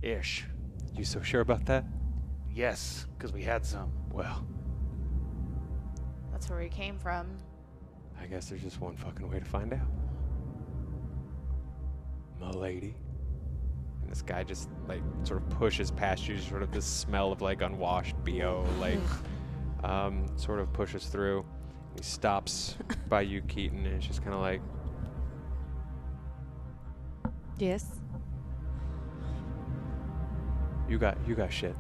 Ish. You so sure about that? Yes, because we had some. Well, That's where we came from. I guess there's just one fucking way to find out. M'lady. And this guy just like sort of pushes past you, sort of this smell of like unwashed BO, like sort of pushes through. He stops by you, Keaton, and it's just kind of like, Yes. you got shit.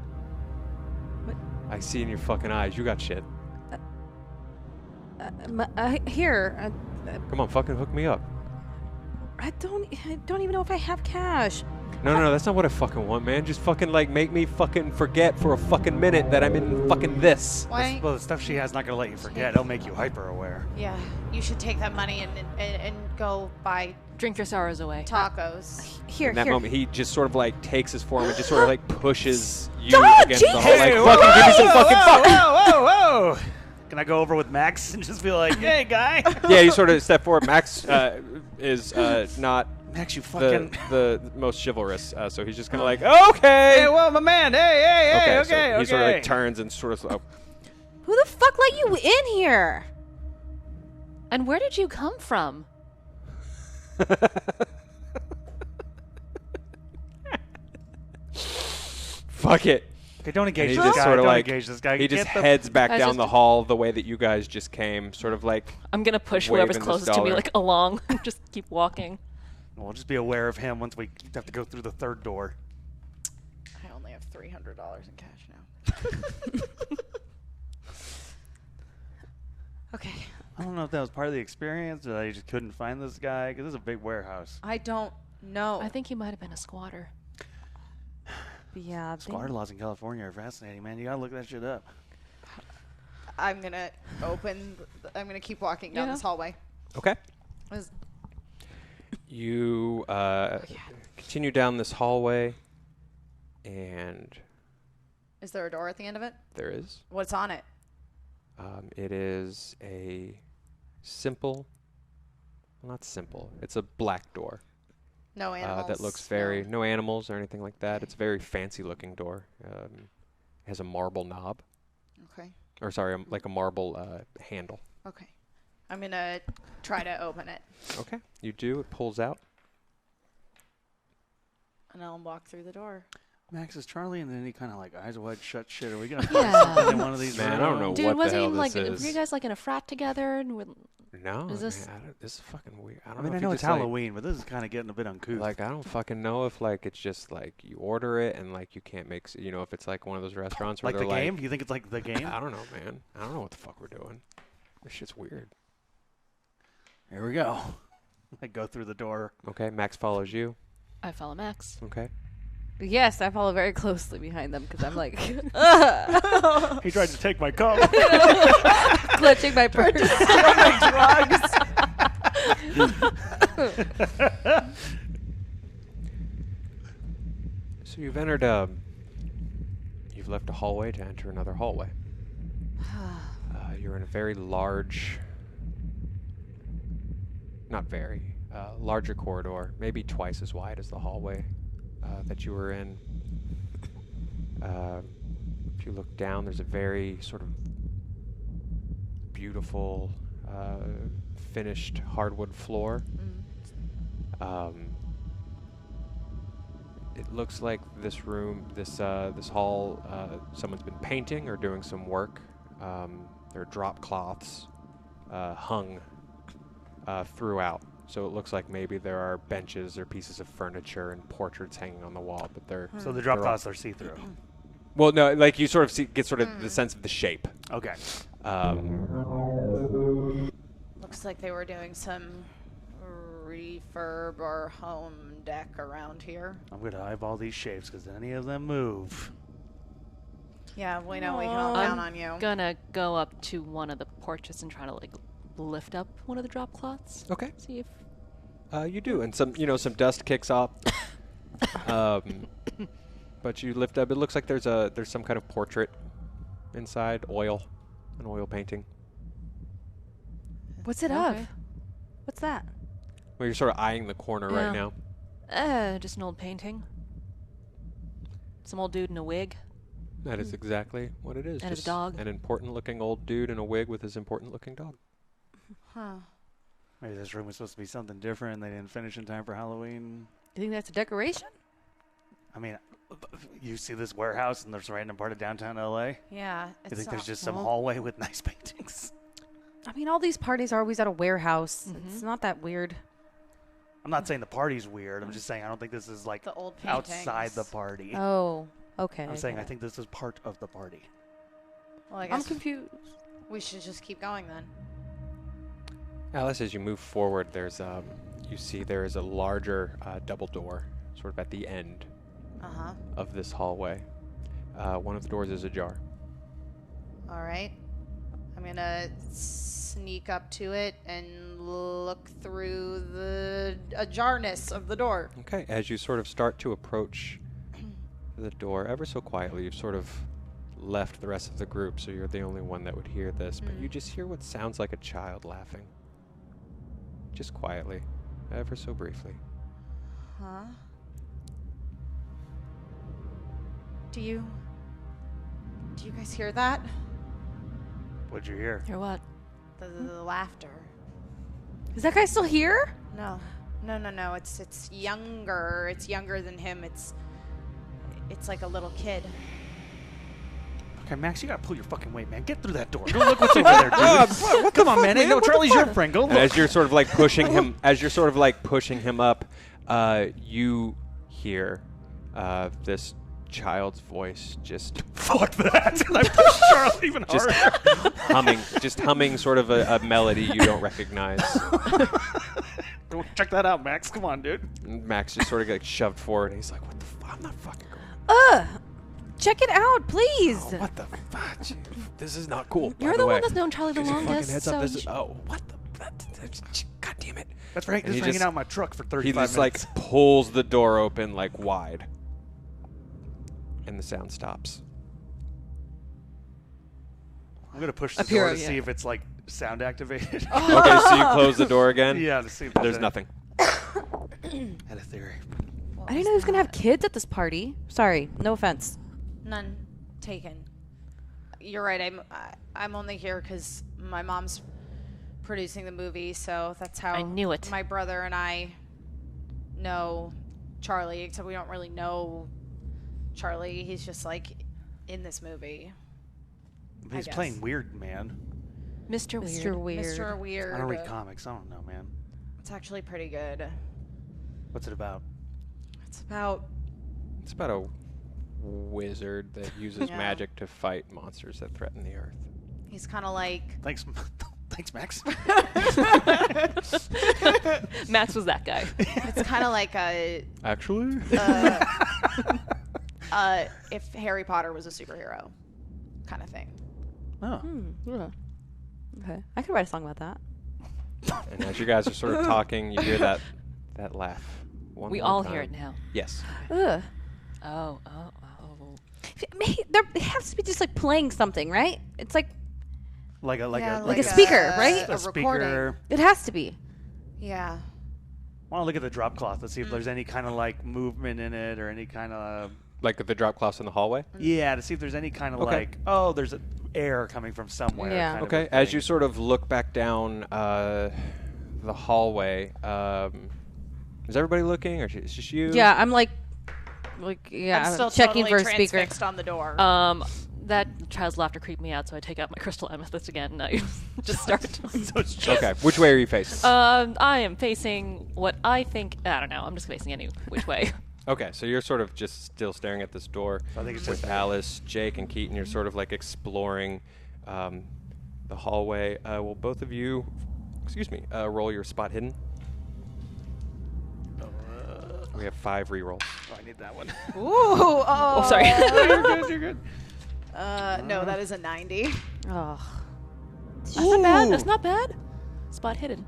What? I see in your fucking eyes, you got shit. Here. Come on, fucking hook me up. I don't even know if I have cash. No, that's not what I fucking want, man. Just fucking like make me fucking forget for a fucking minute that I'm in fucking this. Why? Well, the stuff she has not gonna let you forget. It'll make you hyper aware. Yeah, you should take that money and go buy Drink your sorrows away. tacos. Here, In that here. moment, he just sort of like takes his form and just sort of like pushes you Stop, against the Jesus! whole like, fucking give me some fucking fuck. Whoa! Can I go over with Max and just be like, hey, guy? Yeah, you sort of step forward. Max is not Max, you the, fucking... the most chivalrous, so he's just kind of like, okay. Hey, well, my man. Hey, So he sort of like turns and sort of, Who the fuck let you in here? And where did you come from? fuck it. Okay, don't And engage he this just guy. sort of Don't like, engage this guy. he just Get the- heads back I down just- the hall the way that you guys just came, sort of like, I'm gonna push whoever's Waving this closest to me dollar. like along. Just keep walking. We'll just be aware of him once we have to go through the third door. I only have $300 in cash now. Okay. I don't know if that was part of the experience or that you just couldn't find this guy, because this is a big warehouse. I don't know. I think he might have been a squatter. Yeah. Squatter laws in California are fascinating, man. You gotta look that shit up. I'm gonna I'm gonna keep walking down Yeah. this hallway. okay. Is- You continue down this hallway, and Is there a door at the end of it? there is. What's on it? It is a simple, well, not simple. It's a black door. No animals. That looks very, no animals or anything like that. It's a very fancy looking door. It has a marble knob. Okay. Or sorry, like a marble handle. Okay. I'm going to try to open it. Okay. You do. It pulls out. And I'll walk through the door. Max, is Charlie in any kind of like eyes wide shut shit? Are we going to find something in one of these Man, rooms? I don't know Dude, what was the it hell even like? this Were is. you guys like in a frat together? And No, Is this- man, this is fucking weird. I I don't mean, know I if know you it's just, like- Halloween, but this is kind of getting a bit uncouth. Like, I don't fucking know if, like, it's just, like, you order it and, like, you can't make, you know, if it's, like, one of those restaurants where like they're the game? You think it's like the game? I don't know, man. I don't know what the fuck we're doing. This shit's weird. Here we go. I go through the door. Okay, Max follows you. I follow Max. Okay. Yes, I follow very closely behind them because I'm like He tried to take my cup. clutching my purse. So you've entered you've left a hallway to enter another hallway. You're in a very large, not very, larger corridor, maybe twice as wide as the hallway that you were in. If you look down, there's a very sort of beautiful, finished hardwood floor. It looks like this room, this hall, someone's been painting or doing some work. There are drop cloths hung throughout. So it looks like maybe there are benches or pieces of furniture and portraits hanging on the wall, but they're So the drop they're all- cloths are see-through. Well, no, like you sort of get sort of the sense of the shape. Okay. Looks like they were doing some refurb or home deck around here. I'm going to eyeball these shapes because any of them move. Yeah, we know we can all count on you. Gonna go up to one of the portraits and try to like lift up one of the drop cloths. Okay. See if You do, and some some dust kicks off. But you lift up. It looks like there's some kind of portrait inside, an oil painting. What's it Okay. of? What's that? Well, you're sort of eyeing the corner right Yeah. now. just an old painting. Some old dude in a wig. That is exactly what it is. And his just dog. An important-looking old dude in a wig with his important-looking dog. Huh. Maybe this room was supposed to be something different and they didn't finish in time for Halloween. Do you think that's a decoration? I mean, you see this warehouse in this random part of downtown LA? Yeah. You think there's just some well- hallway with nice paintings? I mean, all these parties are always at a warehouse. It's not that weird. I'm not saying the party's weird. I'm just saying I don't think this is like the old paintings. outside the party. Oh, okay. I'm saying get I it. think this is part of the party. Well, I I'm guess confused. we should just keep going then. Alice, as you move forward, there's you see there is a larger double door, sort of at the end Uh-huh. of this hallway. One of the doors is ajar. All right. I'm going to sneak up to it and look through the ajarness of the door. Okay, as you sort of start to approach the door ever so quietly, you've sort of left the rest of the group, so you're the only one that would hear this, but you just hear what sounds like a child laughing. Just quietly, ever so briefly. Huh? Do you guys hear that? What'd you hear? Hear what? The laughter. Is that guy still here? No. It's younger. It's younger than him. It's like a little kid. Okay, Max, you gotta pull your fucking weight, man. Get through that door. Go look what's over there, dude. Come on, man. Hey, no, Charlie's your friend. Go And look. as you're sort of like pushing him, up, you hear this child's voice just Fuck that. And I pushed Charlie even just harder. humming sort of a melody you don't recognize. Go check that out, Max. Come on, dude. And Max just sort of gets shoved forward, and he's like, "What the fuck? I'm not fucking going." Check it out, please. Oh, what the fuck? This is not cool. You're by the way. one that's known Charlie the Just a fucking longest. heads So up. This is, what the? God damn it! That's right. And Just he hanging just- out in my truck for 35 He just minutes. like pulls the door open like wide, and the sound stops. I'm gonna push the Up door here, to yeah. see if it's like sound activated. Okay, so you close the door again? Yeah, to see if There's any- nothing. Had a theory. I didn't know he was gonna have kids at this party. Sorry, no offense. None taken. You're right. I'm only here because my mom's producing the movie, so that's how I knew it. My brother and I know Charlie, except we don't really know Charlie. He's just like in this movie. He's guess. playing weird, man. Mr. Weird. Mr. Weird. Mr. Weird. I don't read comics. I don't know, man. It's actually pretty good. What's it about? It's about It's about a wizard that uses Yeah. magic to fight monsters that threaten the earth. he's kind of like Thanks, thanks, Max. Max was that guy. it's kind of like a Actually? if Harry Potter was a superhero kind of thing. Oh, Yeah. Okay. I could write a song about that. And as you guys are sort of talking, you hear that laugh. One We more all time. hear it now. Yes. Ugh. Oh. There has to be just like playing something, right? It's like like a like a speaker, right? a A recording. speaker. it has to be. Yeah. I want to look at the drop cloth. Let's see if there's any kind of like movement in it or any kind of Like the drop cloths in the hallway? yeah, to see if there's any kind of Okay. like there's air coming from somewhere. Yeah. kind of Okay. a As thing. you sort of look back down the hallway, is everybody looking, or is it just you? Yeah, I'm yeah, I'm still checking totally for a speaker. transfixed on the door. That child's laughter creeped me out, so I take out my crystal amethyst again and I just start. So it's just Okay. Which way are you facing? I am facing what I think. I don't know. I'm just facing any which way. Okay, so you're sort of just still staring at this door I think it's with just Alice, Jake, and Keaton. You're sort of like exploring the hallway. Will both of you, roll your spot hidden? We have 5 rerolls. I need that one. Ooh. Oh, sorry. You're good. You're good. No, that is a 90. Oh, That's not bad. That's not bad. Spot hidden.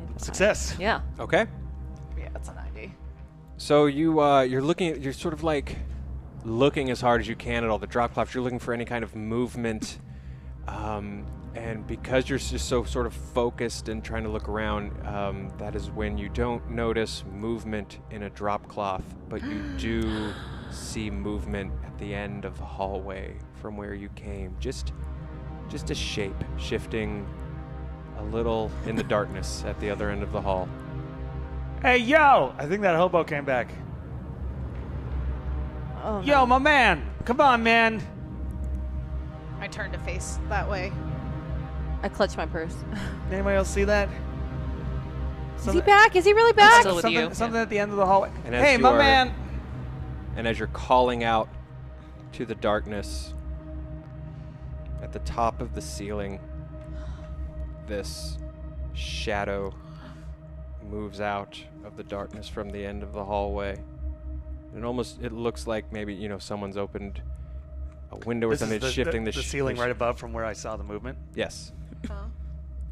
25. Success. Yeah. Okay. Yeah, that's a 90. So you're looking at, you're sort of like looking as hard as you can at all the drop cloths. You're looking for any kind of movement, and because you're just so sort of focused and trying to look around, that is when you don't notice movement in a drop cloth, but you do see movement at the end of the hallway from where you came. Just a shape shifting a little in the darkness at the other end of the hall. Hey, yo! I think that hobo came back. Oh, Yo, my man! Come on, man! I turn to face that way. I clutch my purse. Anybody else see that? Is he back? Is he really back? Still with something, you. something at the end of the hallway. And as Hey, you my are- man! And as you're calling out to the darkness, at the top of the ceiling, this shadow moves out of the darkness from the end of the hallway. And it looks like maybe, someone's opened a window or This something. is It's shifting the the ceiling right above from where I saw the movement. Yes. Huh?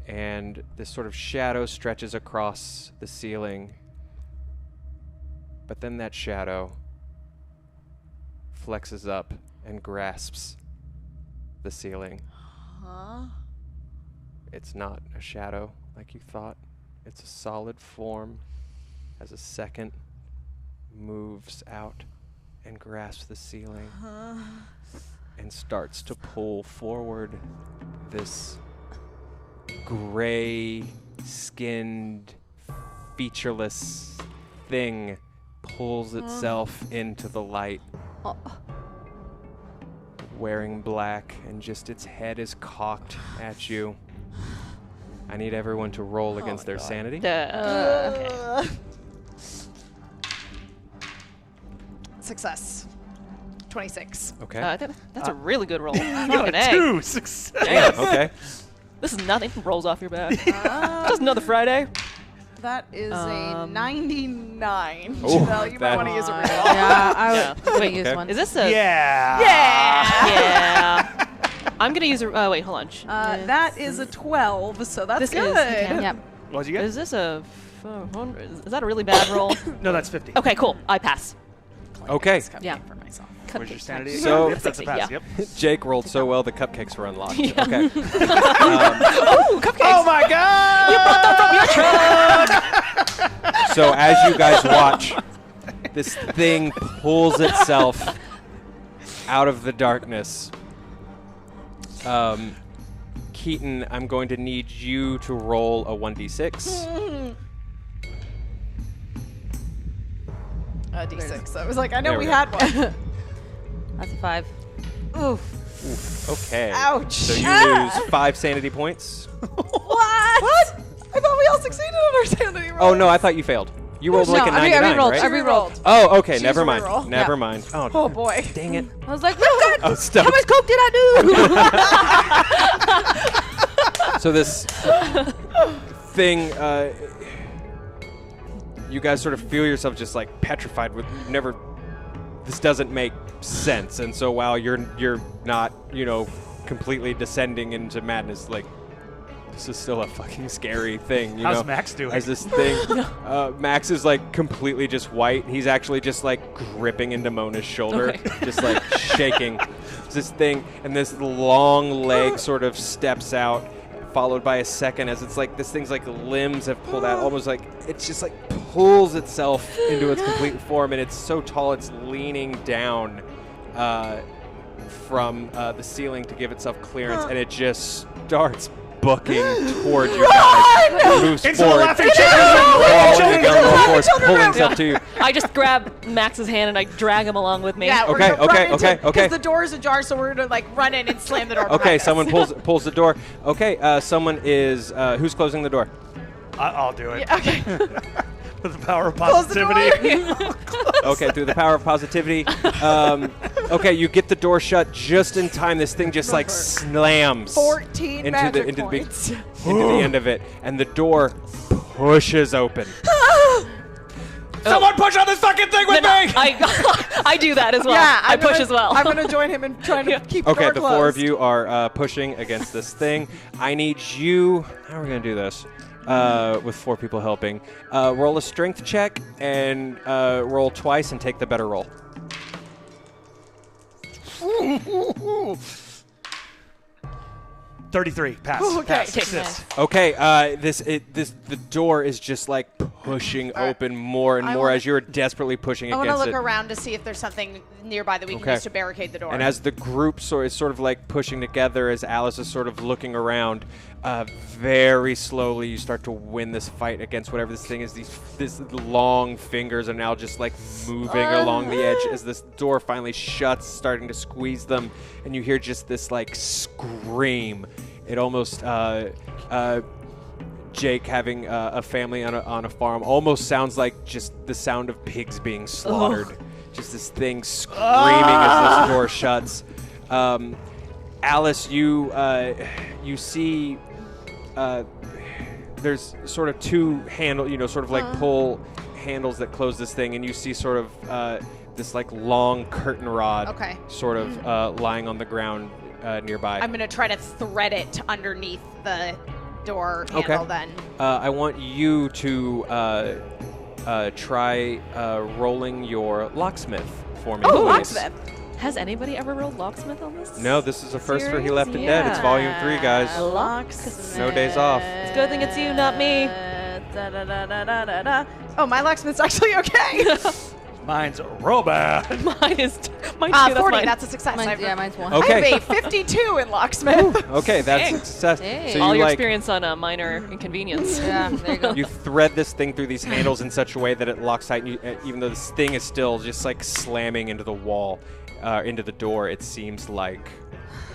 And this sort of shadow stretches across the ceiling. But then that shadow flexes up and grasps the ceiling. Huh? It's not a shadow like you thought. It's a solid form as a second moves out and grasps the ceiling and starts to pull forward this gray-skinned, featureless thing pulls itself into the light, wearing black, and just its head is cocked at you. I need everyone to roll against their sanity. Success. 26. Okay. That's a really good roll. You Fucking got A. 2 success. Damn. Okay. This is nothing. Rolls off your back. Just another Friday. That is a 99. Oh, No, you might that- want to use a reroll. Yeah, I Yeah. would Wait, use okay. one. Is this a? Yeah. Yeah. I'm gonna use a. Wait, hold on. That is a 12, so that's This is- good. okay. Yep. What'd you get? Is this a? 400? Is that a really bad roll? No, that's 50. Okay, cool. I pass. Okay. It's coming Yeah. for myself. Where's your sanity? So- Yep, that's a pass. Yeah. Yep. Jake rolled so well the cupcakes were unlocked. Yeah. Okay. Oh, cupcakes! Oh my God! You brought them from your truck! So as you guys watch, this thing pulls itself out of the darkness. Keaton, I'm going to need you to roll a 1d6. D6. I was like, I know There we we had one. That's a 5. Oof. Okay. Ouch. So you lose 5 sanity points. What? I thought we all succeeded on our sanity roll. Oh no, I thought you failed. You rolled like a 99, I re-rolled. right? I re-rolled. Oh, okay. She's Never a mind. reroll. Never Yeah. mind. Oh boy. Dang it. I was like, oh, God. Oh, stop. How much coke did I do? So this thing, you guys sort of feel yourself just like petrified with never. This doesn't make sense, and so while you're not, completely descending into madness, like this is still a fucking scary thing. How's Max doing? As this thing, Max is like completely just white. He's actually just like gripping into Mona's shoulder, just like shaking. It's this thing, and this long leg sort of steps out, followed by a second as it's like this thing's like limbs have pulled out, almost like it's just like pulls itself into its complete form, and it's so tall it's leaning down from the ceiling to give itself clearance, and it just starts booking towards you guys. It moves Into the forward, laughing children! crawling down the floor, pulling room. itself to you. I just grab Max's hand and I drag him along with me. Yeah, we're Okay, gonna run okay, into, okay, okay. Because the door is ajar, so we're gonna like run in and slam the door. Okay, behind us. someone pulls the door. Okay, someone is who's closing the door? I'll do it. Yeah, okay. With the power of Close the positivity. Okay, through the power of positivity. Okay, you get the door shut just in time. This thing just like slams 14 into magic the points. into the end of it, and the door pushes open. Someone push on this fucking thing with Then me! I do that as well. Yeah, I push as well. I'm gonna join him in trying to keep the Okay, door the closed. 4 of you are pushing against this thing. I need you. How are we gonna do this? With 4 people helping. Roll a strength check and roll twice and take the better roll. 33. Pass. Okay. Pass. Okay, Assist. Okay, the door is just like pushing open more and I more wanna- as you're desperately pushing I want to against look it. around to see if there's something nearby that we can Okay. use to barricade the door. And as the group is sort of like pushing together, as Alice is sort of looking around, very slowly you start to win this fight against whatever this thing is. These long fingers are now just like moving along the edge as this door finally shuts, starting to squeeze them, and you hear just this like scream. It almost Jake having a family on a farm almost sounds like just the sound of pigs being slaughtered. Just this thing screaming as this door shuts. Alice, you see there's sort of 2 sort of like pull handles that close this thing, and you see sort of this like long curtain rod sort of lying on the ground nearby. I'm gonna try to thread it underneath the door handle. Then. I want you to try rolling your locksmith for me, Oh, please. locksmith. Has anybody ever rolled locksmith on this? No, this is the first for He Series? Left It Dead. It's volume 3, guys. Locksmith. No days off. It's a good thing it's you, not me. Oh, my locksmith's actually okay. Mine's real bad. Mine is mine too. That's 40. mine. That's a success. Mine's, yeah, mine's 1. Okay. I have a 52 in locksmith. Okay, that's Dang. a success. Hey. So all you your like experience on a minor inconvenience. Yeah, there you go. you thread this thing through these handles in such a way that it locks tight, and even though this thing is still just like slamming into the wall, into the door, it seems like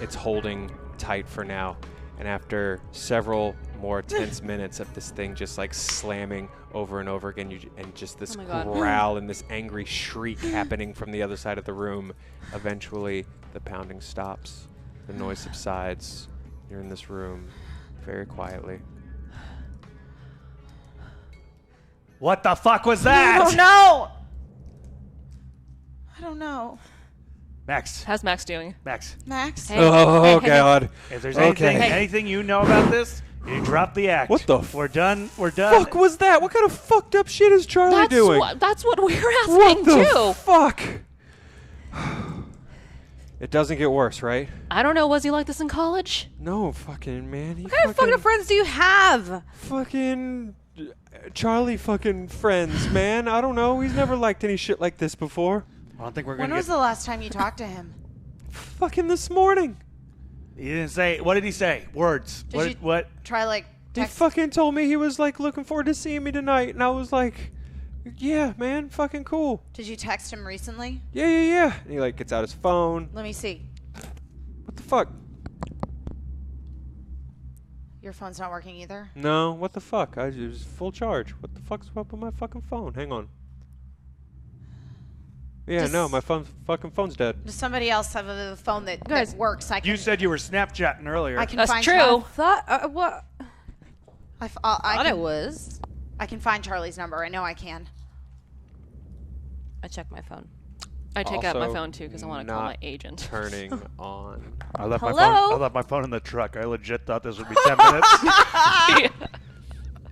it's holding tight for now. And after several more tense minutes of this thing just like slamming over and over again, and just this Oh my God. growl and this angry shriek happening from the other side of the room, eventually the pounding stops, the noise subsides. You're in this room very quietly. What the fuck was that? I don't know. I don't know. Max. How's Max doing? Max. Max? Hey. Oh, Hey, hey, hey. God. If there's Okay. anything you know about this, you drop the act. What the We're done. We're done. Fuck was that? What kind of fucked up shit is Charlie doing? That's what we're asking What the too. fuck? It doesn't get worse, right? I don't know. Was he like this in college? No, fucking man. What kind of fucking friends do you have? Fucking Charlie fucking friends, man. I don't know. He's never liked any shit like this before. I don't think we're When gonna was the last time you talked to him? Fucking this morning. He didn't say. What did he say? Words. Did you What? try like He text? fucking told me he was like looking forward to seeing me tonight, and I was like, yeah, man, fucking cool. Did you text him recently? Yeah. And he like gets out his phone. Let me see. What the fuck? Your phone's not working either. No, what the fuck? It was full charge. What the fuck's up with my fucking phone? Hang on. Yeah, no, my fucking phone's dead. Does somebody else have a phone that Guys, works? I can. You said you were Snapchatting earlier. I can That's find true. What? I Thought it was. I can find Charlie's number. I know I can. I checked my phone. I take out my Also phone too because I want to call my agent. Turning on. I left Hello? I left my phone in the truck. I legit thought this would be 10 minutes.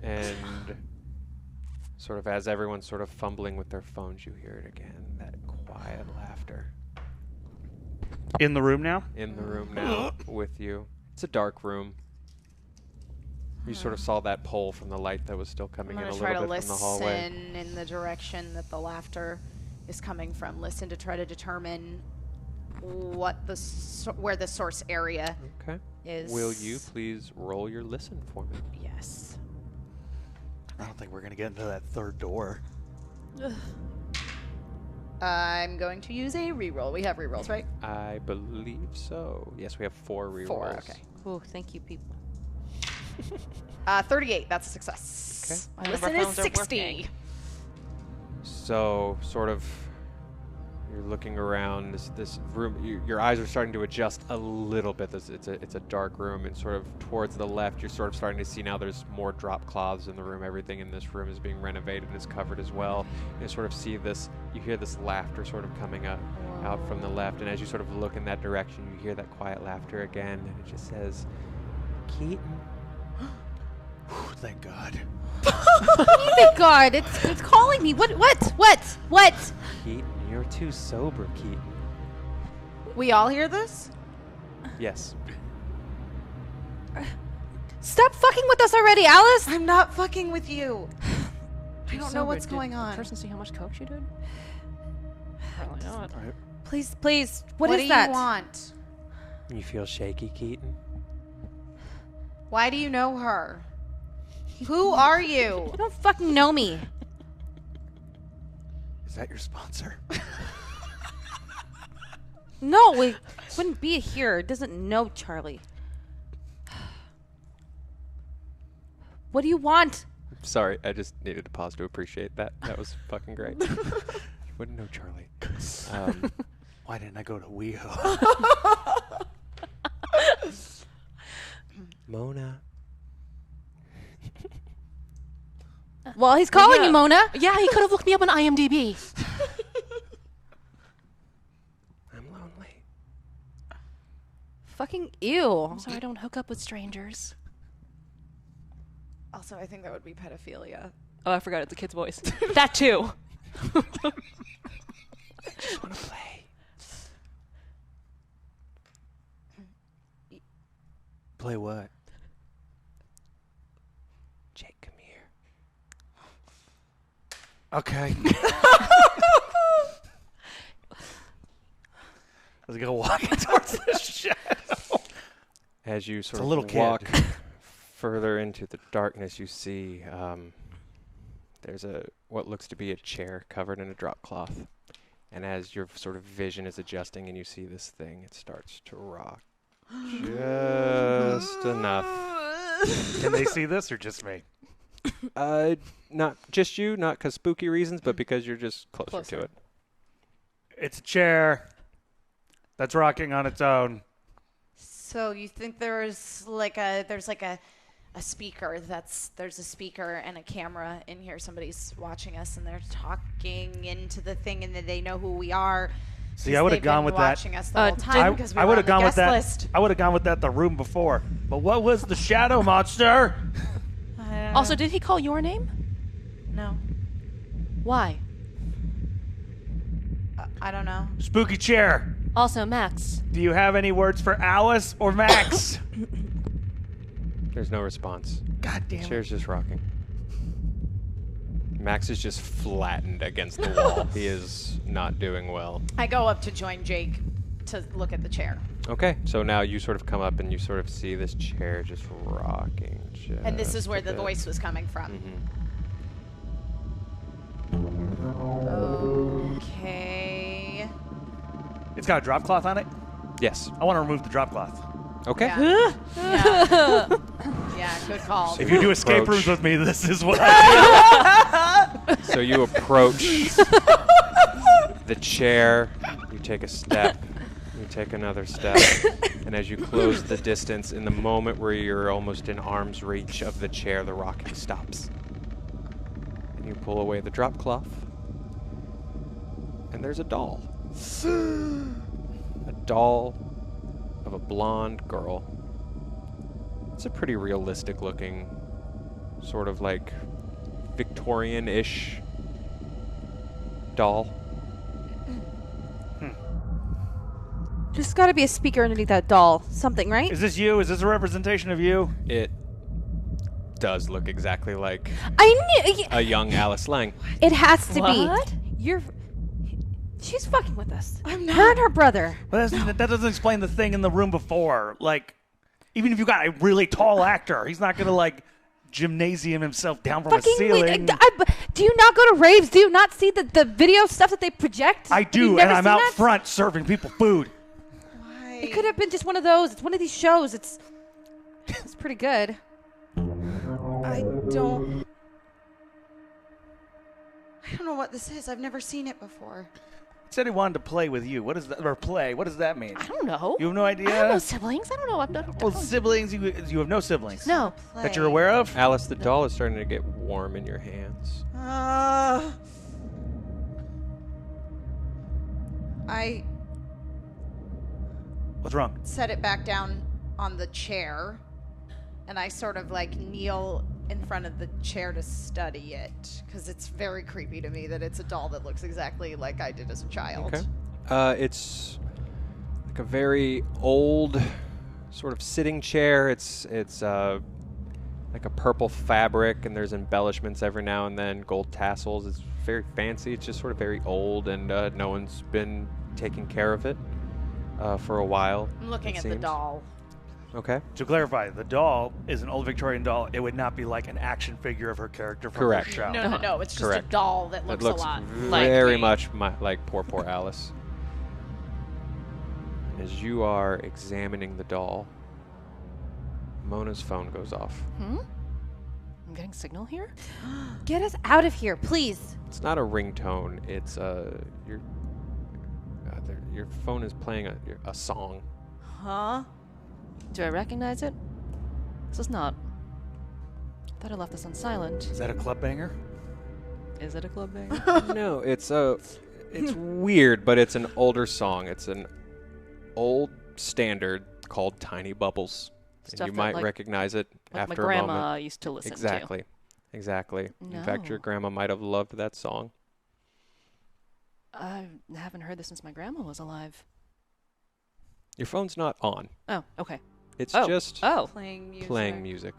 And sort of as everyone's sort of fumbling with their phones, you hear it again. That quiet laughter. In the room now? In the room now with you. It's a dark room. You sort of saw that pole from the light that was still coming I'm in a gonna try little to bit from the hallway. listen in the direction that the laughter is coming from. Listen to try to determine what where the source area Okay. is. Will you please roll your listen for me? Yes. I don't think we're going to get into that third door. I'm going to use a reroll. We have rerolls, right? I believe so. Yes, we have 4 rerolls. 4, okay. Oh, thank you, people. 38, that's a success. Okay. My listen is 60. So, sort of, you're looking around this room. Your eyes are starting to adjust a little bit. It's a dark room, and sort of towards the left, you're sort of starting to see now there's more drop cloths in the room. Everything in this room is being renovated and is covered as well. And you sort of see this. You hear this laughter sort of coming up out from the left, and as you sort of look in that direction, you hear that quiet laughter again, and it just says, "Keaton." Thank God. Thank God, it's calling me. What? Keaton, you're too sober, Keaton. We all hear this? Yes. Stop fucking with us already, Alice. I'm not fucking with you. I don't know what's going Did on. the person see how much coke she did? Probably not. Please. What do is that? you want? You feel shaky, Keaton? Why do you know her? Who are you? You don't fucking know me. Is that your sponsor? No, it wouldn't be here. It doesn't know Charlie. What do you want? Sorry, I just needed to pause to appreciate that. That was fucking great. You wouldn't know Charlie. Why didn't I go to WeHo? Mona. Well, he's calling you, Mona. Yeah, he could have looked me up on IMDb. I'm lonely. Fucking ew. I'm sorry, I don't hook up with strangers. Also, I think that would be pedophilia. Oh, I forgot it's a kid's voice. That too. I just want to play. Play what? Jake, come here. Okay. Let's go walking towards the shadow. As you sort a of little kid. walk further into the darkness, you see there's what looks to be a chair covered in a drop cloth. And as your sort of vision is adjusting and you see this thing, it starts to rock just enough. Can they see this or just me? Not just you, not because spooky reasons, but because you're just closer to it. It's a chair that's rocking on its own. So you think there's a speaker there's a speaker and a camera in here. Somebody's watching us and they're talking into the thing and then they know who we are. See, I would have gone with that. Watching us the whole time because we I were would on have the gone with guest that. list. I would have gone with that the room before. But what was the shadow monster? Also, did he call your name? No, Why? I don't know. Spooky chair. Also, Max. Do you have any words for Alice or Max? There's no response. God damn it. Chair's just rocking. Max is just flattened against the wall. He is not doing well. I go up to join Jake to look at the chair. Okay, so now you sort of come up and you sort of see this chair just rocking. And this is where just the a bit. voice was coming from. Okay. It's got a drop cloth on it. Yes. I want to remove the drop cloth. Okay. Yeah. Yeah. Yeah, good call. If you do escape Approach. rooms with me, this is what I So you approach the chair, you take a step, you take another step, and as you close the distance, in the moment where you're almost in arm's reach of the chair, the rocking stops. And you pull away the drop cloth, and there's a doll. A doll of a blonde girl. It's a pretty realistic looking, sort of like Victorian-ish doll. There's got to be a speaker underneath that doll. Something, right? Is this you? Is this a representation of you? It does look exactly like I knew. a young Alice Lang. It has to What? be. She's fucking with us. I'm not. Her and her brother. But that doesn't explain the thing in the room before. Like, even if you got a really tall actor, he's not gonna like gymnasium himself down from a ceiling. Do you not go to raves? Do you not see the video stuff that they project? I Have you do, never and I'm seen out that? front serving people food. It could have been just one of those. It's one of these shows. It's pretty good. I don't know what this is. I've never seen it before. He said he wanted to play with you. What is that? Or play? What does that mean? I don't know. You have no idea? I have no siblings. I don't know. I'm not. Well, siblings. You have no siblings. No. That you're aware of? Alice, the doll is starting to get warm in your hands. I What's wrong? set it back down on the chair, and I sort of like kneel in front of the chair to study it, because it's very creepy to me that it's a doll that looks exactly like I did as a child. Okay. It's like a very old sort of sitting chair. It's like a purple fabric, and there's embellishments every now and then, gold tassels. It's very fancy. It's just sort of very old, and no one's been taking care of it for a while. I'm looking it at the seems. doll. Okay. To clarify, the doll is an old Victorian doll. It would not be like an action figure of her character from Correct. the show. No. It's just Correct. a doll that It looks, looks a lot like very me. much like poor Alice. As you are examining the doll, Mona's phone goes off. I'm getting signal here. Get us out of here, please. It's not a ringtone. It's your phone is playing a song. Huh? Do I recognize it? This is not. I thought I left this on silent. Is that a club banger? Is it a club banger? No, it's weird, but it's an older song. It's an old standard called Tiny Bubbles. Stuff And you that, might like- recognize it Like my after a grandma moment. used to listen Exactly. In fact, your No. grandma might have loved that song. to. I haven't heard this since my grandma was alive. Your phone's not on. Oh, okay. It's Oh. just Oh. Playing music. playing music.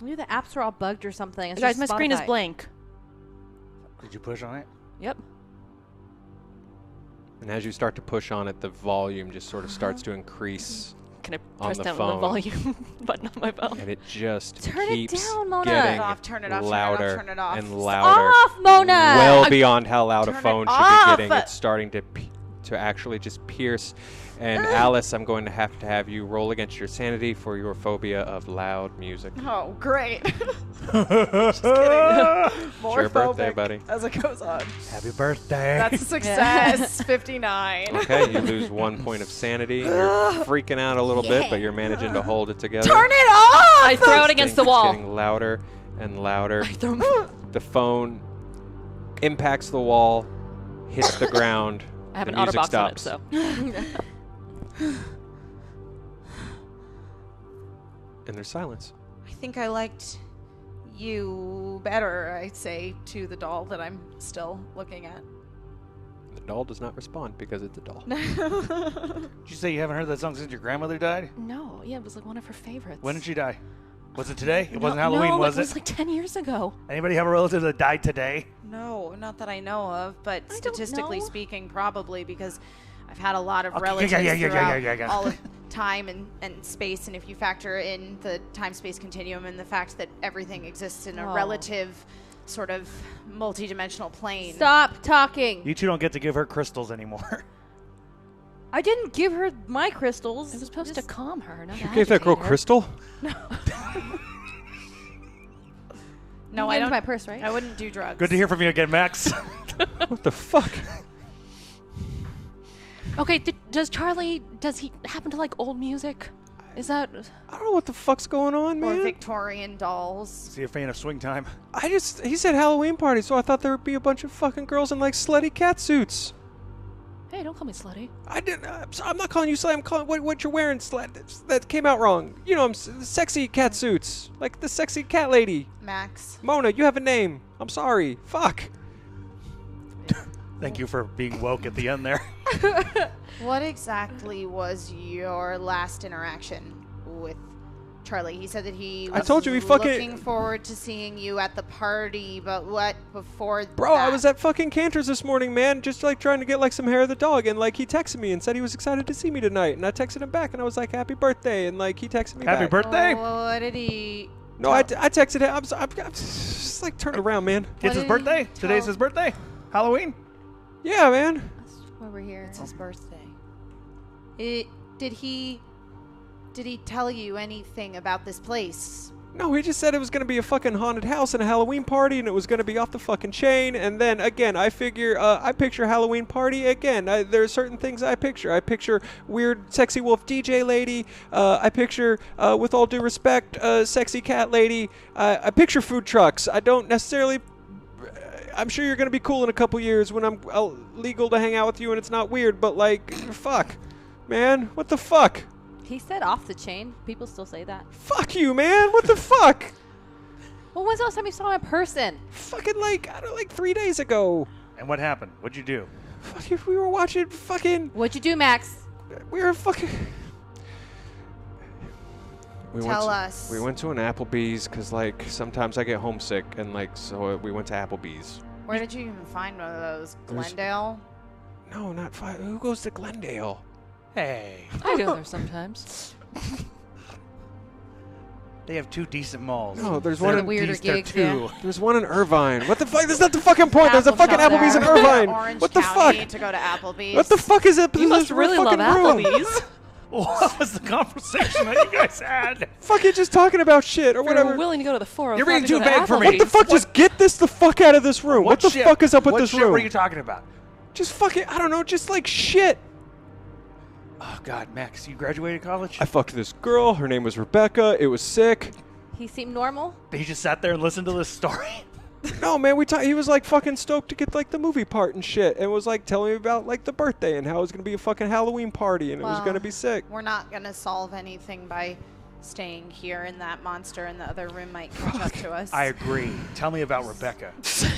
Maybe the apps are all bugged or something. It's Guys, just my screen is Spotify. blank. Did you push on it? Yep. And as you start to push on it, the volume just sort of starts to increase. Can I On press the down phone. the volume button on my phone? And it just Turn it keeps down, Mona. getting Turn it off, turn it off, louder turn it off. and louder. Off, Mona! Well beyond how loud a Turn it phone should off. be getting. It's starting to actually just pierce. And Alice, I'm going to have you roll against your sanity for your phobia of loud music. Oh, great. Just kidding. More It's your birthday, phobic buddy. as it goes on. Happy birthday. That's a success. 59. Okay, you lose 1 point of sanity. You're freaking out a little bit, but you're managing to hold it together. Turn it off! I throw it against the It's wall. getting louder and louder. Throw The phone impacts the wall, hits the ground. I have the an music OtterBox stops. on it, so. And there's silence. I think I liked you better, I say to the doll that I'm still looking at. The doll does not respond because it's a doll. Did you say you haven't heard that song since your grandmother died? No, yeah, it was like one of her favorites. When did she die? Was it today? It wasn't Halloween, no, was it? Was like 10 years ago. Anybody have a relative that died today? No, not that I know of, but I don't statistically know. speaking, probably because I've had a lot of Okay, relatives yeah. all of time and space, and if you factor in the time-space continuum and the fact that everything exists in a Oh. relative sort of multi-dimensional plane. Stop talking. You two don't get to give her crystals anymore. I didn't give her my crystals. It was supposed to calm her, not You gave that girl agitate her. crystal? No, You I gave don't. my purse, right? I wouldn't do drugs. Good to hear from you again, Max. What the fuck? Okay, does he happen to like old music? Is that... I don't know what the fuck's going on, Or man. Victorian dolls. See a fan of swing time. He said Halloween party, so I thought there would be a bunch of fucking girls in like slutty cat suits. Hey, don't call me slutty. I didn't. I'm not calling you slut. I'm calling what you're wearing slut. That came out wrong. You know, sexy cat suits, like the sexy cat lady. Max. Mona, you have a name. I'm sorry. Fuck. Thank you for being woke at the end there. What exactly was your last interaction with Charlie? He said that he was I told you he fucking- looking forward to seeing you at the party, but what before Bro, that? I was at fucking Cantor's this morning, man, just like trying to get like some hair of the dog, and like he texted me and said he was excited to see me tonight, and I texted him back and I was like, happy birthday, and like he texted me Happy back. birthday. Oh, what did he... No, I texted him. I'm just like turned around, man. It's What his did birthday. he Today's tell- his birthday. Halloween. Yeah, man. That's why we're here. It's his birthday. Did he tell you anything about this place? No, he just said it was going to be a fucking haunted house and a Halloween party, and it was going to be off the fucking chain. And then, again, I picture Halloween party. Again, there are certain things I picture. I picture weird, sexy wolf DJ lady. I picture, with all due respect, sexy cat lady. I picture food trucks. I don't necessarily... I'm sure you're going to be cool in a couple years when I'm legal to hang out with you and it's not weird, but, like, fuck. Man, what the fuck? He said off the chain. People still say that. Fuck you, man. What the fuck? Well, when's the last time you saw him in person? Fucking like 3 days ago. And what happened? What'd you do? Fucking, we were watching fucking. What'd you do, Max? We were fucking. Tell us. We went to an Applebee's because like sometimes I get homesick and like so we went to Applebee's. Where did you even find one of those? There's- Glendale? No, not five. Who goes to Glendale? Hey. I go there sometimes. They have two decent malls. No, there's They're one The in weirder they're gigs, two. yeah. There's one in Irvine. What the fuck? That's not the fucking point. There's a fucking Apple Applebee's in shop there. Irvine. Orange What the County fuck? to go to Applebee's. What the fuck is it? You must really love Applebee's. What was the conversation that you guys had? Fucking just talking about shit or We whatever. were willing to go to the 405 You're being to too go to vague for me. What the Applebee's. fuck? Just get this the fuck out of this room. What the shit? fuck is up with What this shit room? were you talking about? Just fucking, I don't know, just like shit. Oh God, Max, you graduated college? I fucked this girl. Her name was Rebecca. It was sick. He seemed normal. He just sat there and listened to this story. No, man, he was like fucking stoked to get like the movie part and shit, and was like telling me about like the birthday and how it was gonna be a fucking Halloween party and it was Well, gonna be sick. We're not going to solve anything by staying here, and that monster in the other room might catch up to us. I agree. Tell me about Rebecca. Just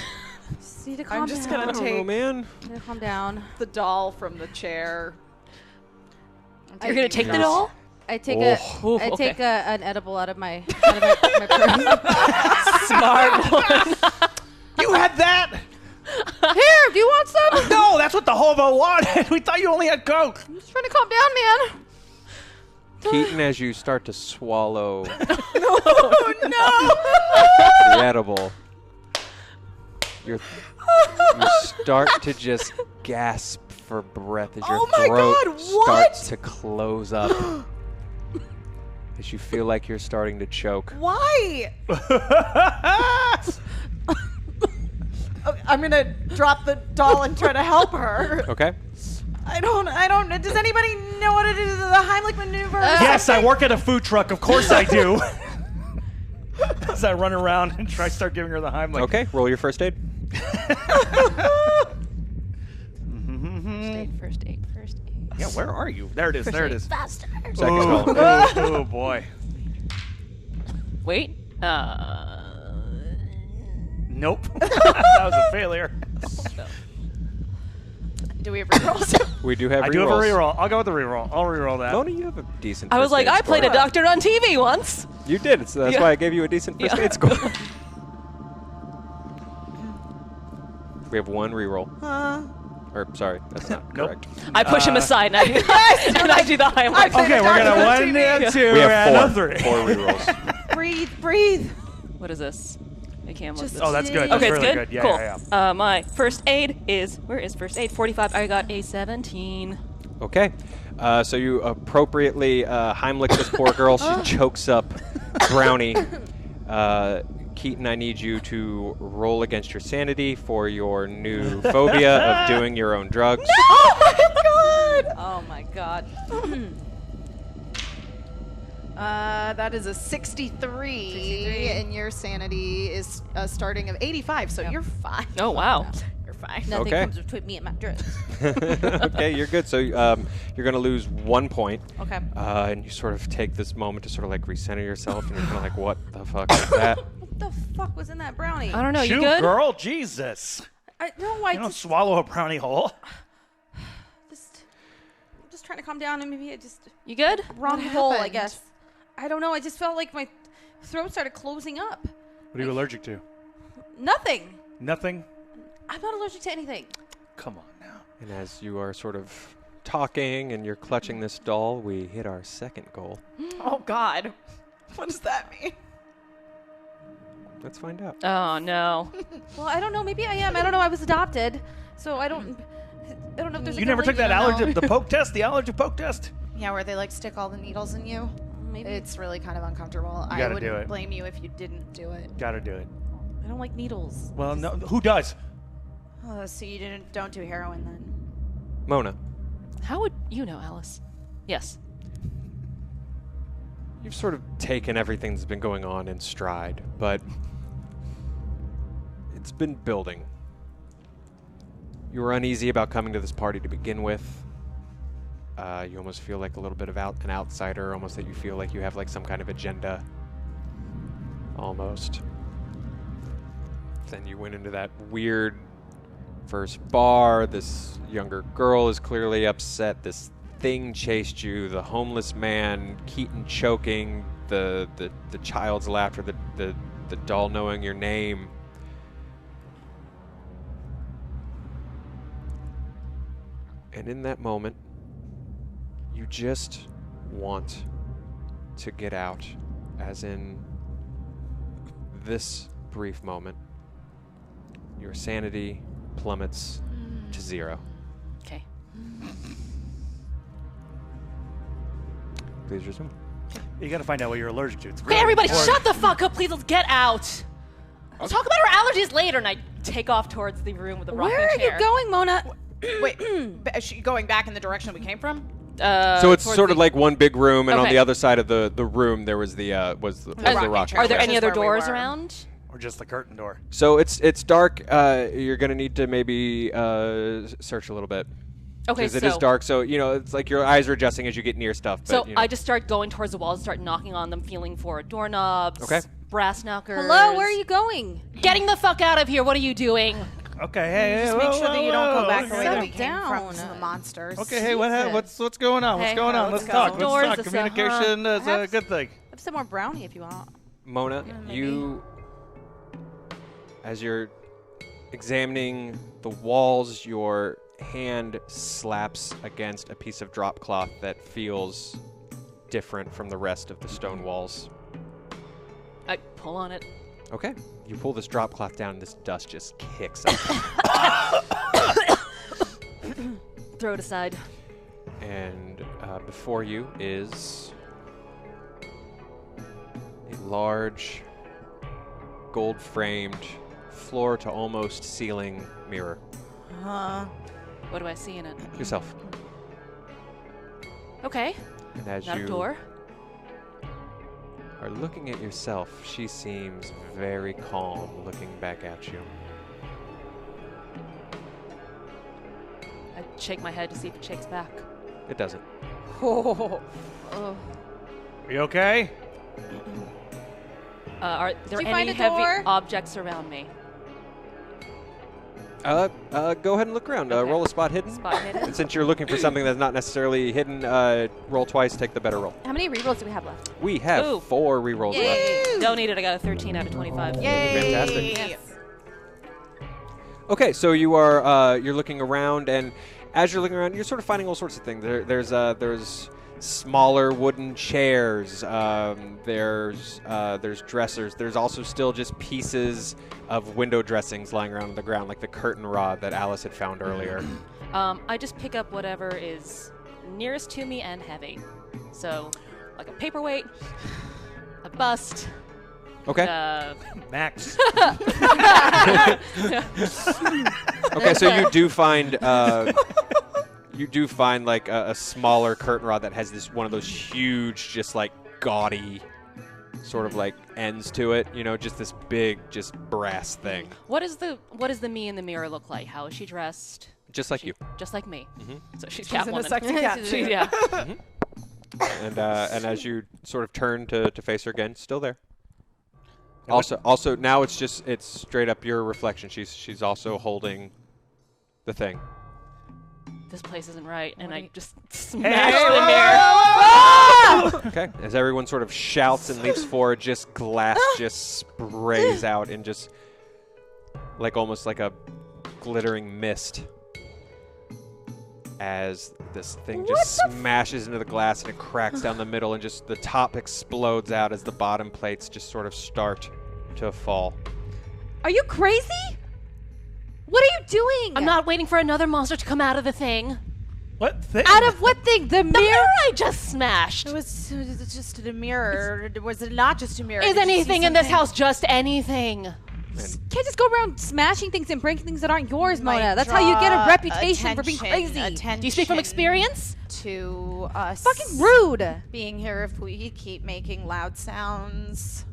need to calm just down. I don't know, man. Need to calm down. the doll from the chair. You're going to take the doll? I take Oh. I Okay. take an edible out of my my purse. Smart one. You had that? Here, do you want some? No, that's what the hobo wanted. We thought you only had Coke. I'm just trying to calm down, man. Keaton, as you start to swallow No! the edible, you start to just gasp for breath as your Oh my throat God, what? starts to close up. As you feel like you're starting to choke. Why? I'm going to drop the doll and try to help her. Okay? I don't, does anybody know what it is, the Heimlich maneuver? Yes, I work at a food truck. Of course I do. As I run around and start giving her the Heimlich. Okay, roll your first aid. First aid. Yeah, where are you? There it is. There it is. Faster. Second roll. Oh, boy. Wait. Nope. That was a failure. Do we have rerolls? We do have I rerolls. do have a reroll. I'll go with the reroll. I'll reroll that. Mona, you have a decent I was first like, aid I played score. a doctor on TV once. You did, so that's Yeah. why I gave you a decent first Yeah. aid score. We have one reroll. Or, sorry, that's not Nope. correct. I push him aside and I do the highlight. Okay, we're going to Doctor 1 on and 2 We have and four. a 3. Four rerolls. Breathe. What is this? I can't look Just- this. Oh, that's good. Okay, That's it's really good. good. Yeah, cool. yeah. My first aid is where is first aid? 45. I got a 17. Okay. So you appropriately Heimlich this poor girl. She chokes up Brownie. Keaton, I need you to roll against your sanity for your new phobia of doing your own drugs. Oh my god. That is a 63, and your sanity is starting of 85, so you're fine. Oh wow. You're fine. Nothing Okay. comes between me and my drugs. Okay, you're good. So you're going to lose 1 point. Okay. And you sort of take this moment to sort of like recenter yourself, and you're kind of like, what the fuck is that? What the fuck was in that brownie? I don't know. Shoot, You good? girl. Jesus. I don't You don't swallow a brownie whole. I'm just trying to calm down and maybe I just You good? wrong What hole, I happened? guess. I don't know. I just felt like my throat started closing up. What are you allergic to? Nothing. Nothing? I'm not allergic to anything. Come on now. And as you are sort of talking and you're clutching this doll, we hit our second goal. Oh, God. What does that mean? Let's find out. Oh no. Well, I don't know. Maybe I am. I don't know. I was adopted, so I don't know if there's. You never took that allergy, the poke test? The allergy poke test? Yeah, where they like stick all the needles in you. Maybe It's really kind of uncomfortable. You I gotta wouldn't do it. blame you if you didn't do it. Gotta do it. I don't like needles. Well, no. Who does? Oh, so you don't do heroin then? Mona, How would you know, Alice? Yes. you've sort of taken everything that's been going on in stride, but it's been building. You were uneasy about coming to this party to begin with. You almost feel like a little bit of an outsider, almost that you feel like you have like some kind of agenda. Almost. Then you went into that weird first bar. This younger girl is clearly upset. This thing chased you. The homeless man, Keaton choking, the child's laughter, the doll knowing your name. And in that moment, you just want to get out, as in this brief moment, your sanity plummets to 0. Okay. Please resume. You gotta find out what you're allergic to. It's Okay, really everybody, important. shut the fuck up, please. Let's get out. We'll talk about our allergies later. And I take off towards the room with the rocking Where are chair. you going, Mona? Wait, is she going back in the direction we came from? So it's towards sort of the- like one big room, and on Okay. the other side of the room there was the rocking rocking chair. Are there chair. any Which is other where we doors were. around? Or just the curtain door. So it's dark. You're gonna need to maybe search a little bit. Okay, Because it so is dark, so you know it's like your eyes are adjusting as you get near stuff. But, so you know. I just start going towards the walls, start knocking on them, feeling for doorknobs, Okay. brass knockers. Hello, where are you going? Getting the fuck out of here! What are you doing? Okay, hey, Just hey, make whoa, sure that you whoa, don't go whoa, back okay. the way that we Settle came from down. 'cause of the monsters. Okay, hey, Jesus. what's going on? What's Hey, going on? let's Let's go. talk. Doors, Let's talk. it's Communication is a Perhaps- good thing. I have some more brownie if you want. Mona, maybe. you, as you're examining the walls, your hand slaps against a piece of drop cloth that feels different from the rest of the stone walls. I pull on it. Okay, you pull this drop cloth down, and this dust just kicks up. Throw it aside. And before you is a large, gold-framed, floor to almost ceiling mirror. What do I see in it? Yourself. Okay. And as Not a you door. are looking at yourself, she seems very calm looking back at you. I shake my head to see if it shakes back. It doesn't. Oh. Are you okay? Are there you find any a heavy door? objects around me? Go ahead and look around. Okay. Roll a spot hidden. Spot hidden. And since you're looking for something that's not necessarily hidden, roll twice, take the better roll. How many rerolls do we have left? We have Ooh. 4 rerolls left. Don't need it. I got a 13 out of 25. Yay! Fantastic. Yes. Okay, so you're looking around, and as you're looking around, you're sort of finding all sorts of things. There's smaller wooden chairs. There's dressers. There's also still just pieces of window dressings lying around on the ground, like the curtain rod that Alice had found earlier. I just pick up whatever is nearest to me and heavy. So, like a paperweight, a bust. Okay. Max. Okay, so you do find like a smaller curtain rod that has this one of those huge, just like gaudy, sort of like ends to it. You know, just this big, just brass thing, What does the me in the mirror look like? How is she dressed? just like you. Just like me. So she's in a Catwoman. sexy cat. Yeah. And as you sort of turn to face her again, still there. Also now it's straight up your reflection. She's also holding the thing. This place isn't right, and I just Hey, smash the mirror. Okay. As everyone sort of shouts and leaps forward, just glass just sprays out in just like almost like a glittering mist. As this thing just smashes into the glass and it cracks down the middle, and just the top explodes out as the bottom plates just sort of start to fall. Are you crazy? What are you doing? I'm not waiting for another monster to come out of the thing. What thing? Out of what thing? The The mirror? mirror I just smashed. It was just a mirror. Was it not just a mirror? Is Did you see anything in this something? house just anything? Can't just go around smashing things and breaking things that aren't yours, Might Mona. That's how you get a draw reputation for being crazy. attention Do you speak from experience? To us Fucking rude. being here if we keep making loud sounds.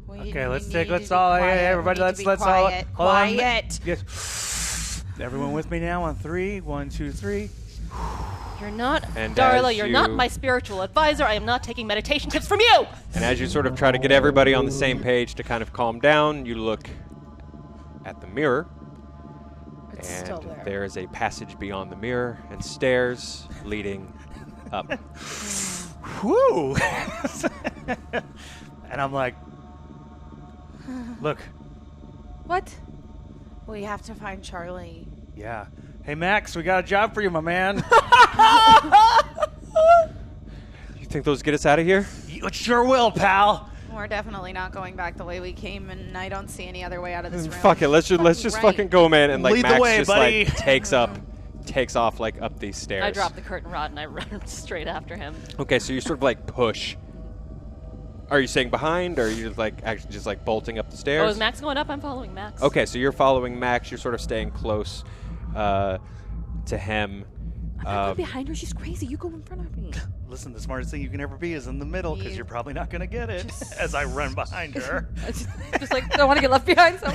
Okay, let's need to be all. quiet. Hey, everybody, We need to let's be all. quiet. Hold on. Quiet. Yes. Everyone with me now on 3. 1, 2, 3. You're not, And Darla, as you're not you- my spiritual advisor. I am not taking meditation tips from you. And as you sort of try to get everybody on the same page to kind of calm down, you look at the mirror. It's And still there. there is a passage beyond the mirror and stairs leading up. Whoo! And I'm like, look, What? We have to find Charlie. yeah. Hey, Max, we got a job for you, my man. You think those get us out of here? You sure will, pal. We're definitely not going back the way we came, and I don't see any other way out of this room. Fuck it, let's just right. fucking go, man. And like Lead the Max way, just buddy. like takes off like up these stairs. I drop the curtain rod and I run straight after him. Okay, so you sort of like push. Are you staying behind, or are you like actually just like bolting up the stairs? Oh, is Max going up? I'm following Max. Okay, so you're following Max. You're sort of staying close to him. I'm not going behind her. She's crazy. You go in front of me. Listen, the smartest thing you can ever be is in the middle, because You you're probably not going to get it. As I run behind her. just like, don't want to get left behind. So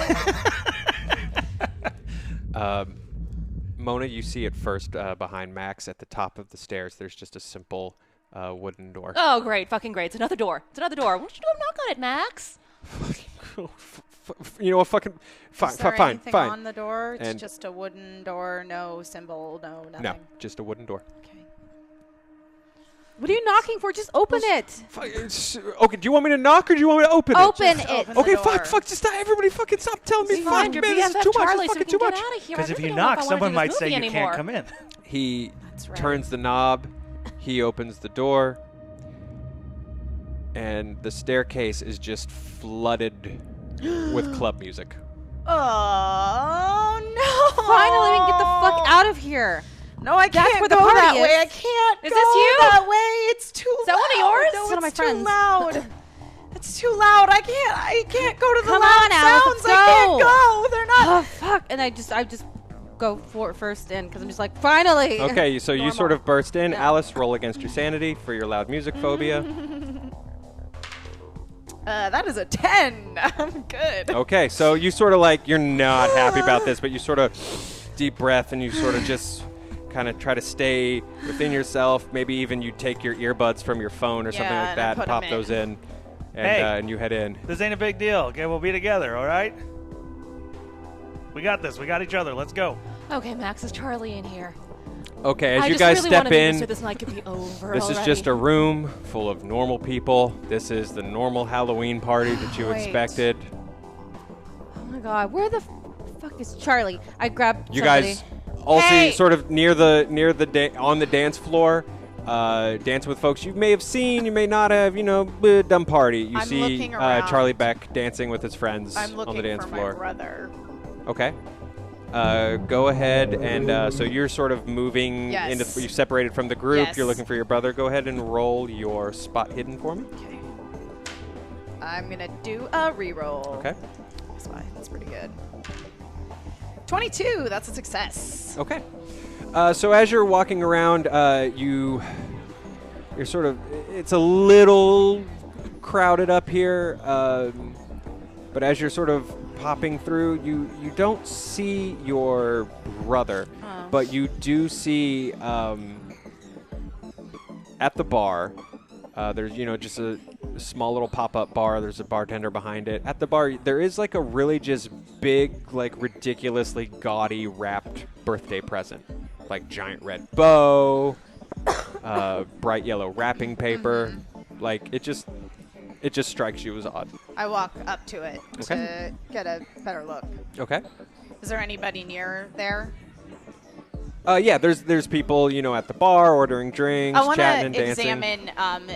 Mona, you see it first behind Max at the top of the stairs. There's just a simple wooden door. Oh, great. Fucking great. It's another door. It's another door. Why don't you go knock on it, Max? You know what? Fucking Is there fine. anything on the door? It's And- just a wooden door, no symbol, no nothing. No, just a wooden door. Okay. what are you knocking for? Just open it. Okay, do you want me to knock or do you want me to open it? Open Just it. open the Okay, door. fuck, just everybody fucking stop telling me. Fuck, Find man, your this is BFF too much. Charlie It's so we fucking can too get much. out of here. I Because if really you don't know knock, I wanna someone do might this say movie you anymore. can't come in. He That's right. turns the knob. He opens the door. And the staircase is just flooded with club music. Oh no! Finally, we can get the fuck out of here. No, I That's can't where the go party that is. way. I can't Is go this you? that way. It's too Is that one of yours? No, It's one of my it's too friends. loud. It's too loud. I can't go to the Come loud on, Alice, sounds. let's I can't go. go. They're not. Oh fuck! And I just go for it first in because I'm just like, finally. Okay, so you Normal. sort of burst in. Yeah. Alice, roll against your sanity for your loud music phobia. That is a 10. I'm good. Okay, so you sort of like, you're not happy about this, but you sort of deep breath and you sort of just kind of try to stay within yourself. Maybe even you take your earbuds from your phone or something Yeah, like and I that, put pop 'em those in, and, Hey. and you head in. This ain't a big deal. Okay, we'll be together, all right? We got this. We got each other. Let's go. Okay, Max, is Charlie in here? Okay, as I you just guys really step wanna be in, so this night could be over this is already. just a room full of normal people. This is the normal Halloween party that you Wait. expected. Oh my god, where the fuck is Charlie? I grabbed You somebody. guys all Hey! see sort of near the on the dance floor, dancing with folks you may have seen, you may not have, dumb party. You I'm see looking around. Charlie Beck dancing with his friends I'm on looking the dance for floor. my brother. Okay. Go ahead and so you're sort of moving Yes. you've separated from the group. Yes. You're looking for your brother. Go ahead and roll your spot hidden for me. Okay. I'm gonna do a reroll. Okay. That's fine. That's pretty good. 22. That's a success. Okay. So as you're walking around, you're sort of, it's a little crowded up here, but as you're sort of popping through, you don't see your brother, but you do see at the bar, there's, just a small little pop-up bar. There's a bartender behind it. At the bar, there is like a really just big, like ridiculously gaudy wrapped birthday present. Like giant red bow, bright yellow wrapping paper. Like it just strikes you as odd. I walk up to it Okay. to get a better look. Okay. Is there anybody near there? Yeah, there's people, at the bar ordering drinks, I want chatting and to dancing. examine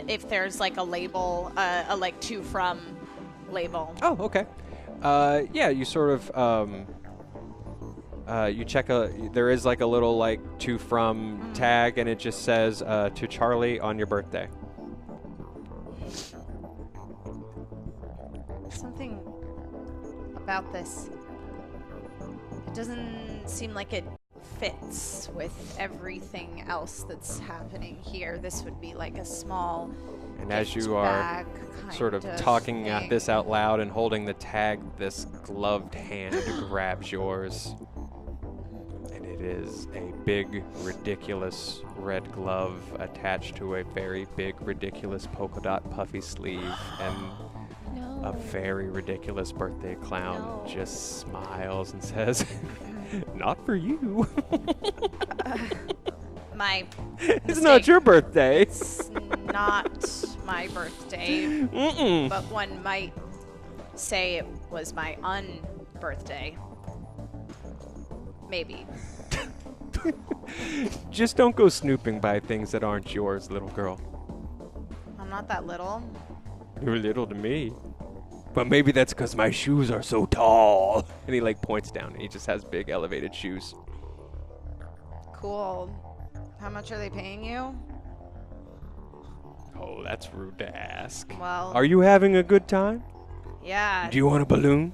if there's like a label, a like to from label. Oh, okay. Yeah, you sort of you check there is like a little like to from tag, and it just says to Charlie on your birthday. Something about this. It doesn't seem like it fits with everything else that's happening here. This would be like a small And as gift you are bag sort of kind talking thing. this out loud and holding the tag, this gloved hand grabs yours. And it is a big, ridiculous red glove attached to a very big, ridiculous polka dot puffy sleeve. And a very ridiculous birthday clown just smiles and says, "Not for you." My It's mistake. not your birthday. It's not my birthday, Mm-mm. but one might say it was my unbirthday. Maybe. Just don't go snooping by things that aren't yours, little girl. I'm not that little. You're little to me. But maybe that's because my shoes are so tall. And he like points down and he just has big elevated shoes. Cool. How much are they paying you? Oh, that's rude to ask. Well, Are you having a good time? yeah. Do you want a balloon?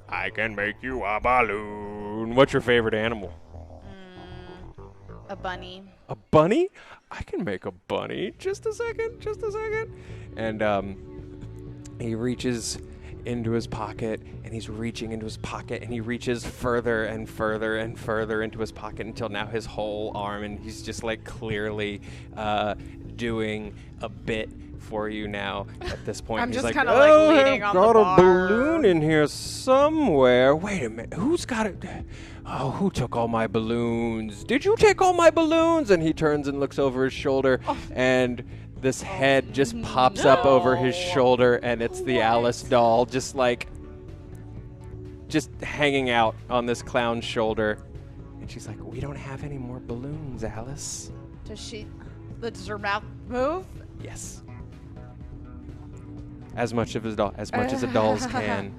I can make you a balloon. What's your favorite animal? A bunny. A bunny? I can make a bunny. Just a second. And he reaches into his pocket, and he's reaching into his pocket, and he reaches further and further and further into his pocket until now his whole arm, and he's just like clearly doing a bit for you now at this point. I'm He's just like, kinda, like, "Oh, leaning I've on the got a bar." balloon in here somewhere. Wait a minute. Who's got it? Oh, who took all my balloons? Did you take all my balloons? And he turns and looks over his shoulder, and this head just pops up over his shoulder, and it's the Alice doll, just hanging out on this clown's shoulder. And she's like, "We don't have any more balloons, Alice." Does her mouth move? Yes. As much as a doll's can.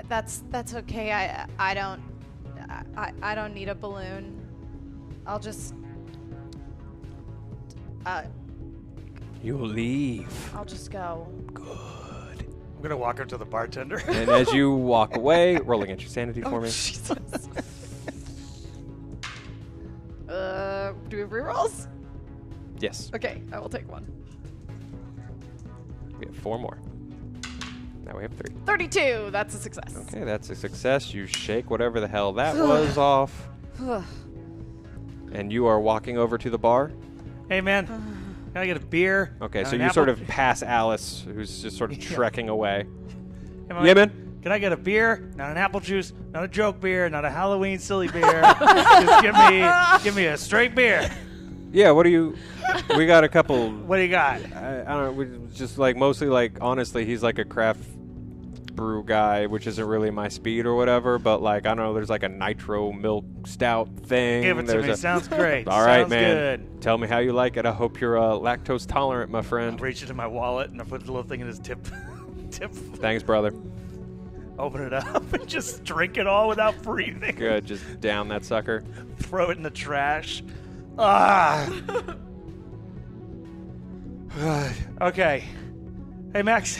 That's okay. I don't need a balloon. I'll just You'll leave. I'll just go. Good. I'm gonna walk up to the bartender. And as you walk away, roll against your sanity for me. Jesus. Do we have rerolls? Yes. Okay, I will take one. We have 4 more. Now we have 3. 32. That's a success. Okay, that's a success. You shake whatever the hell that was off. And you are walking over to the bar. Hey, man. Can I get a beer? Okay, so An you apple? sort of pass Alice, who's just sort of trekking away. Hey, Yeah, man. Can I get a beer? Not an apple juice, not a joke beer, not a Halloween silly beer. Just give me a straight beer. Yeah, what do you... We got a couple... What do you got? I don't know, we just like mostly like, honestly, he's like a craft brew guy, which isn't really my speed or whatever, but like, I don't know, there's like a nitro milk stout thing. Give it to me. Sounds great. All right, Sounds man. good. Tell me how you like it. I hope you're lactose tolerant, my friend. I reach into my wallet and I put the little thing in his tip. Thanks, brother. Open it up and just drink it all without breathing. Good, just down that sucker. Throw it in the trash. Ah. Okay. Hey, Max.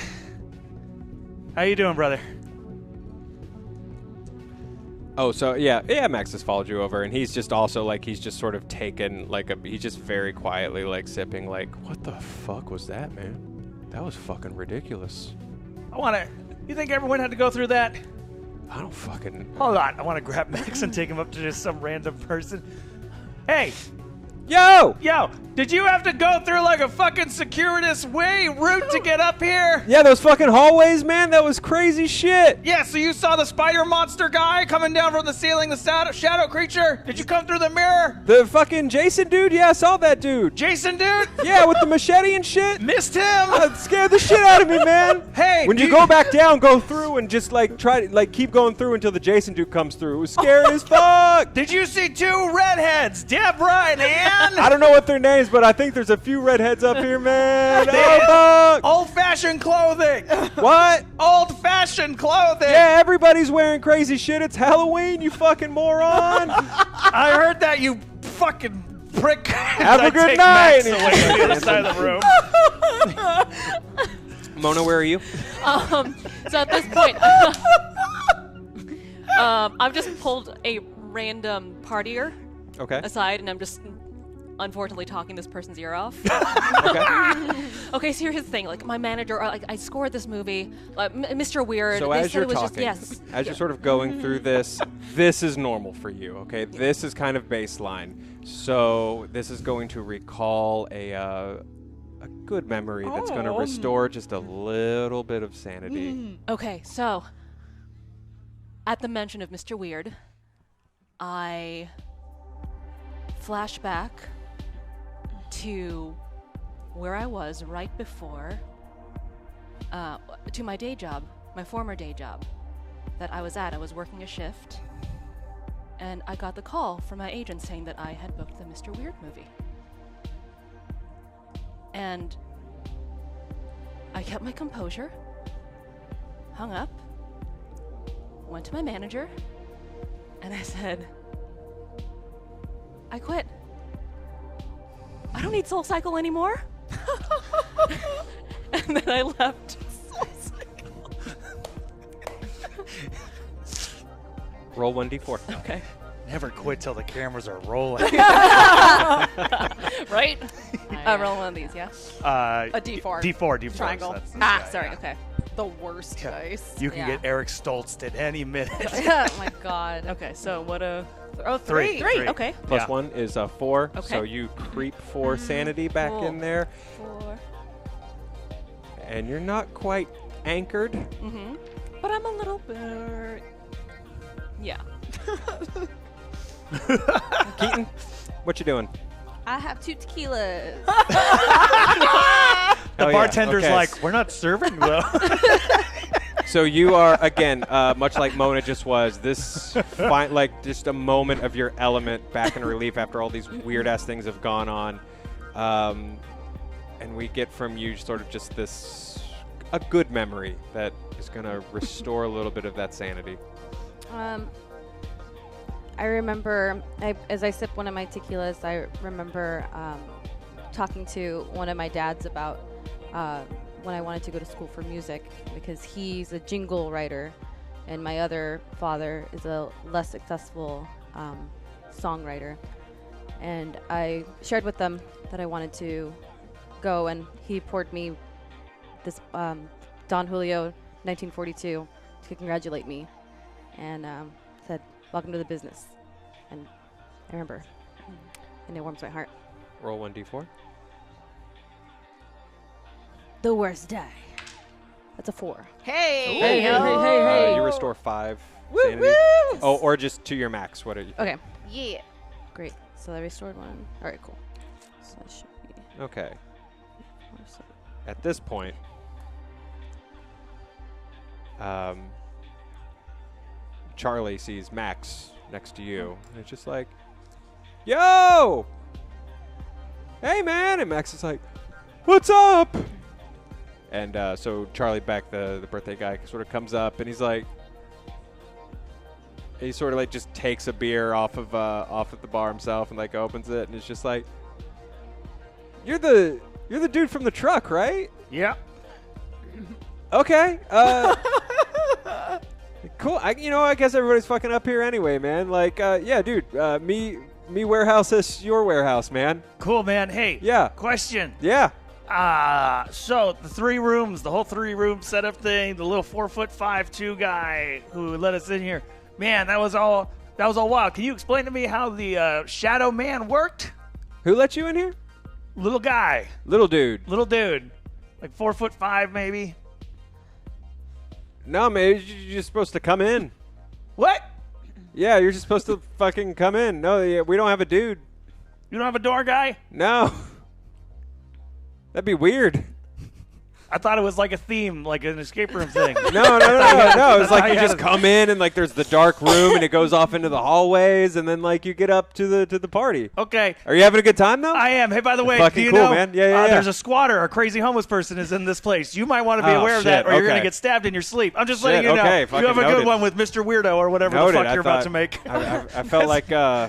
How you doing, brother? Oh, so yeah, Max has followed you over, and he's just also like, he's just sort of taken like he's just very quietly like sipping, like, what the fuck was that, man? That was fucking ridiculous. You think everyone had to go through that? I don't fucking... Hold on. I want to grab Max and take him up to just some random person. Hey! Yo! Yo! Did you have to go through like a fucking circuitous route to get up here? Yeah, those fucking hallways, man, that was crazy shit! Yeah, so you saw the spider monster guy coming down from the ceiling, the shadow creature? Did you come through the mirror? The fucking Jason dude? Yeah, I saw that dude. Jason dude? Yeah, with the machete and shit. Missed him! That scared the shit out of me, man. Hey, when you go back down, go through and just like try to like keep going through until the Jason dude comes through. It was scary as fuck. Did you see two redheads, Deborah and Ann? I don't know what their names, but I think there's a few redheads up here, man. Oh, fuck. Old-fashioned clothing. What? Old-fashioned clothing. Yeah, everybody's wearing crazy shit. It's Halloween, you fucking moron. I heard that, you fucking prick. Have a good night. Max away to the other side of the room. Mona, where are you? So at this point, I've just pulled a random partier Okay. aside, and I'm just unfortunately talking this person's ear off. Okay. Okay, so here's the thing. Like, my manager, I scored this movie, Mr. Weird. So they as said you're it was talking, just, yes. as you're sort of going through this is normal for you, okay? This is kind of baseline. So this is going to recall a good memory that's going to restore just a little bit of sanity. Okay, so at the mention of Mr. Weird, I flash back to where I was right before, to my day job, my former day job that I was at. I was working a shift, and I got the call from my agent saying that I had booked the Mr. Weird movie. And I kept my composure, hung up, went to my manager, and I said, I quit. I don't need Soul Cycle anymore. And then I left. Soul Cycle. Roll 1d4. Okay. Never quit till the cameras are rolling. Right? Roll one of these, yeah? A D4. D4. Triangle. That's this Ah, guy, sorry, yeah. okay. The worst dice. You can Yeah. get Eric Stoltz at any minute. Oh my god. Okay, so what a... Oh, Three. Three, okay. Plus Yeah. 1 is 4, Okay. so you creep 4 sanity back Cool. in there, 4. and you're not quite anchored. Mm-hmm. But I'm a little bit... Yeah. Keaton, what you doing? I have 2 tequilas. The Oh, yeah, bartender's okay. like, we're not serving though. So you are, again, much like Mona just was, this, like, just a moment of your element back in relief after all these weird-ass things have gone on. And we get from you sort of just a good memory that is going to restore a little bit of that sanity. I remember, as I sip one of my tequilas, I remember talking to one of my dads about when I wanted to go to school for music, because he's a jingle writer and my other father is a less successful songwriter. And I shared with them that I wanted to go, and he poured me this Don Julio 1942 to congratulate me, and said, "Welcome to the business." And I remember, and it warms my heart. Roll 1d4. The worst die. That's a 4. Hey, You restore 5 sanity. Oh, or just to your max. What are you? Okay. Yeah. Great. So I restored 1. All right, cool. So that should be. Okay. 4, 7. At this point, Charlie sees Max next to you, and it's just like, "Yo, hey man!" And Max is like, "What's up?" And so Charlie Beck, the birthday guy, sort of comes up, and he's like, he sort of like just takes a beer off of the bar himself, and like opens it, and it's just like, "You're the dude from the truck, right?" Yeah. Okay. Cool. I guess everybody's fucking up here anyway, man. Like, yeah, dude. Me warehouse is your warehouse, man. Cool, man. Hey. Yeah. Question. Yeah. So the 3 rooms, the whole 3-room setup thing, the little 4'5" guy who let us in here. Man, that was all wild. Can you explain to me how the shadow man worked? Who let you in here? Little guy. Little dude. Like 4'5" maybe. No, man. You're just supposed to come in. What? Yeah, you're just supposed to fucking come in. No, we don't have a dude. You don't have a door guy? No. That'd be weird. I thought it was like a theme, like an escape room thing. No. It's like you just come in and like there's the dark room and it goes off into the hallways and then like you get up to the party. Okay. Are you having a good time though? I am. Hey, by the way, fucking do you cool, know man. Yeah. there's a squatter, a crazy homeless person is in this place. You might want to be aware of that, or you're gonna get stabbed in your sleep. I'm just letting you know. Okay, you have a noted. good one with Mr. Weirdo or whatever the fuck you're about to make. I felt like.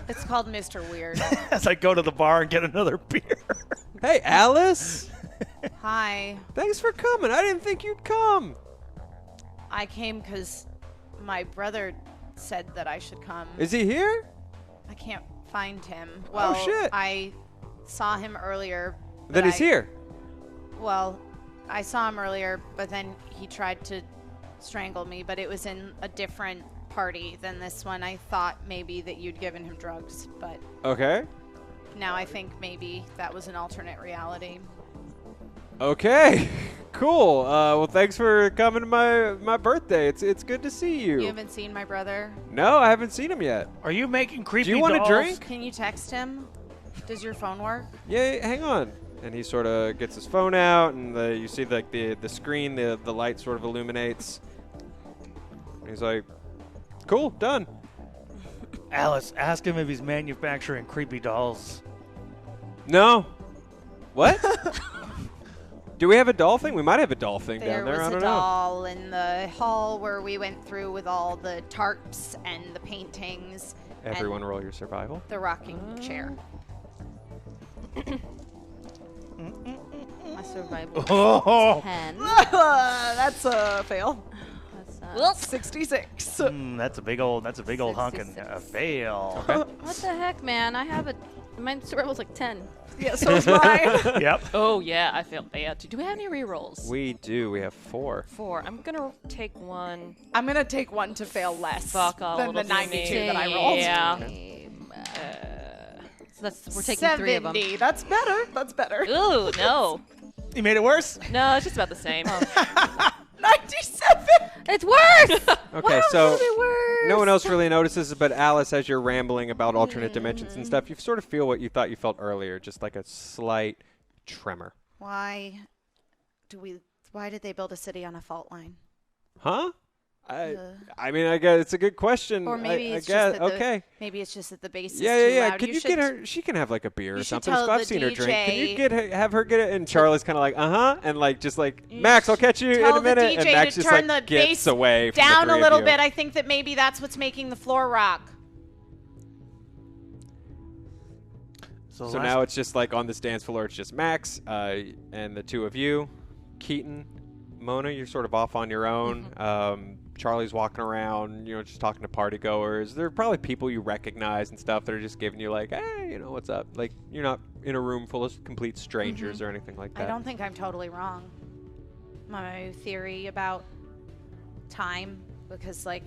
It's called Mr. Weird. As I go to the bar and get another beer. Hey, Alice. Hi. Thanks for coming. I didn't think you'd come. I came because my brother said that I should come. Is he here? I can't find him. Well, shit. I saw him earlier. Then he's here. Well, I saw him earlier, but then he tried to strangle me, but it was in a different party than this one. I thought maybe that you'd given him drugs, but Okay. now I think maybe that was an alternate reality. Okay. Cool. Well, thanks for coming to my birthday. It's good to see you. You haven't seen my brother? No, I haven't seen him yet. Are you making creepy Do you want a dolls? drink? Can you text him? Does your phone work? Yeah, hang on. And he sort of gets his phone out, and you see like the screen, the light sort of illuminates. And he's like, "Cool, done." Alice, ask him if he's manufacturing creepy dolls. No. What? Do we have a doll thing? We might have a doll thing down there. I There don't was a know. doll in the hall where we went through with all the tarps and the paintings. Everyone and roll your survival. the rocking chair. My survival Oh, 10. That's a fail. That's 66. that's a big old hunkin' 66. fail. what the heck, man? I have my survival's like 10. Yeah, so is mine. Yep. Oh, yeah, I failed bad. Do we have any rerolls? We do. We have 4. 4. I'm going to take one. I'm going to take one to fail less Fuck all, than the it'll be 92 me. that I rolled. Yeah. So we're taking 3 of them. 70. That's better. That's better. Ooh, no. You made it worse? No, it's just about the same. 97. It's worse! Okay, so It'll be worse. no one else really notices, but Alice, as you're rambling about alternate dimensions and stuff, you sort of feel what you thought you felt earlier, just like a slight tremor. Why did they build a city on a fault line? Huh? I mean, I guess it's a good question. Or maybe I it's guess. just that Okay. maybe it's just that the bass is Yeah. too loud. Can you get her? She can have like a beer or you should something. tell I've the seen her drink. Can you DJ have her get it? And Charlie's kind of like, and like just like Max, I'll catch you in Tell a minute. the DJ And Max to just turn like the gets bass away from down the a three little of you. bit. I think that maybe that's what's making the floor rock. So now it's just like on this dance floor, it's just Max and the two of you. Keaton, Mona, you're sort of off on your own. Charlie's walking around, just talking to party goers. There are probably people you recognize and stuff that are just giving you like, hey, what's up? Like, you're not in a room full of complete strangers or anything like that. I don't think I'm totally wrong. My theory about time, because like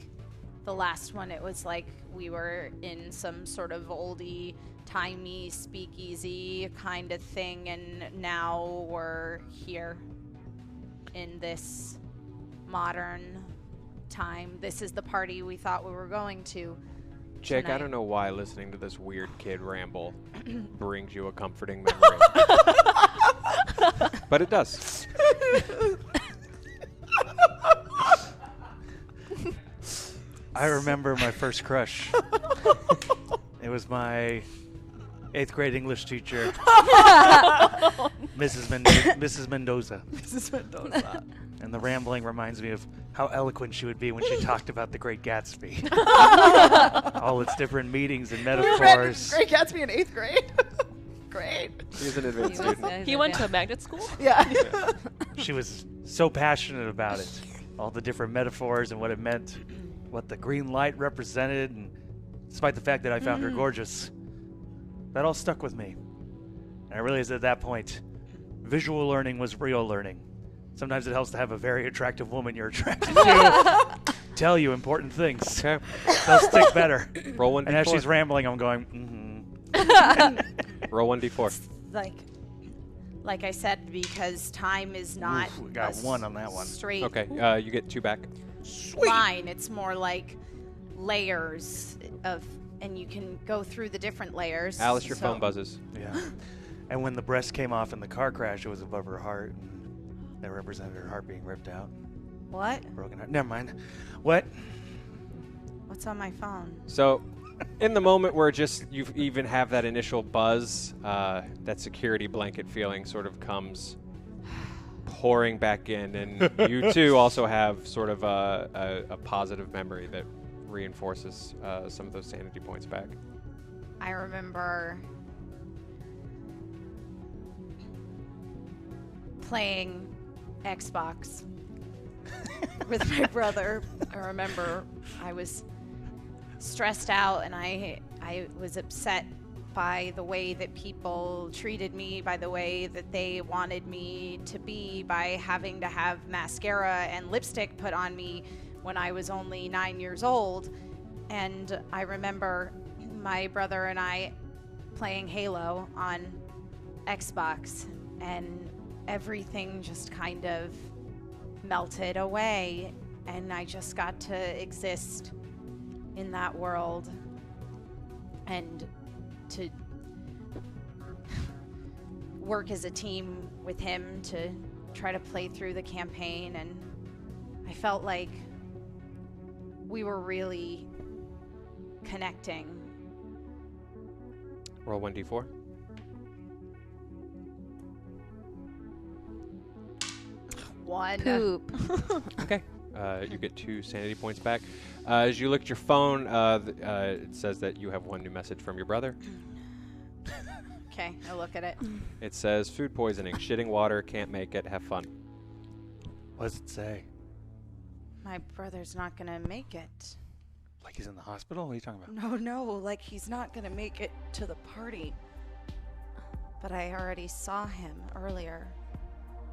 the last one, it was like we were in some sort of oldie, timey, speakeasy kind of thing, and now we're here in this modern time. This is the party we thought we were going to. Jake, I tonight. don't know why listening to this weird kid ramble brings you a comforting memory. But it does. I remember my first crush. It was my 8th grade English teacher, Mrs. Mendoza. Mrs. Mendoza. And the rambling reminds me of how eloquent she would be when she talked about the Great Gatsby. All its different meanings and You read metaphors. Great Gatsby in 8th grade? Great. He's an advanced student. He went to a magnet school? Yeah. She was so passionate about it. All the different metaphors and what it meant, what the green light represented, and despite the fact that I found her gorgeous, that all stuck with me. And I realized at that point, visual learning was real learning. Sometimes it helps to have a very attractive woman you're attracted to tell you important things. Okay. They'll stick better. Roll 1d4. And as she's rambling, I'm going, mm-hmm. Roll 1d4. Like I said, because time is not Oof, we got a 1 on that one. straight Okay, you get 2 back. line. It's more like layers of, and you can go through the different layers. Alice, your So- phone buzzes. Yeah. And when the breast came off in the car crash, it was above her heart. And that represented her heart being ripped out. What? Broken heart. Never mind. What? What's on my phone? So, in the moment where just you even have that initial buzz, that security blanket feeling sort of comes pouring back in, and you too also have sort of a positive memory that reinforces some of those sanity points back. I remember playing Xbox with my brother. I remember I was stressed out and I was upset by the way that people treated me, by the way that they wanted me to be, by having to have mascara and lipstick put on me when I was only 9 years old. And I remember my brother and I playing Hallow on Xbox, and everything just kind of melted away, and I just got to exist in that world and to work as a team with him to try to play through the campaign. And I felt like we were really connecting. Roll 1d4. One. Poop. Okay. You get 2 sanity points back. As you look at your phone, it says that you have 1 new message from your brother. Okay, I look at it. It says, food poisoning, shitting water, can't make it, have fun. What does it say? My brother's not gonna make it. Like he's in the hospital? What are you talking about? No, like he's not gonna make it to the party. But I already saw him earlier.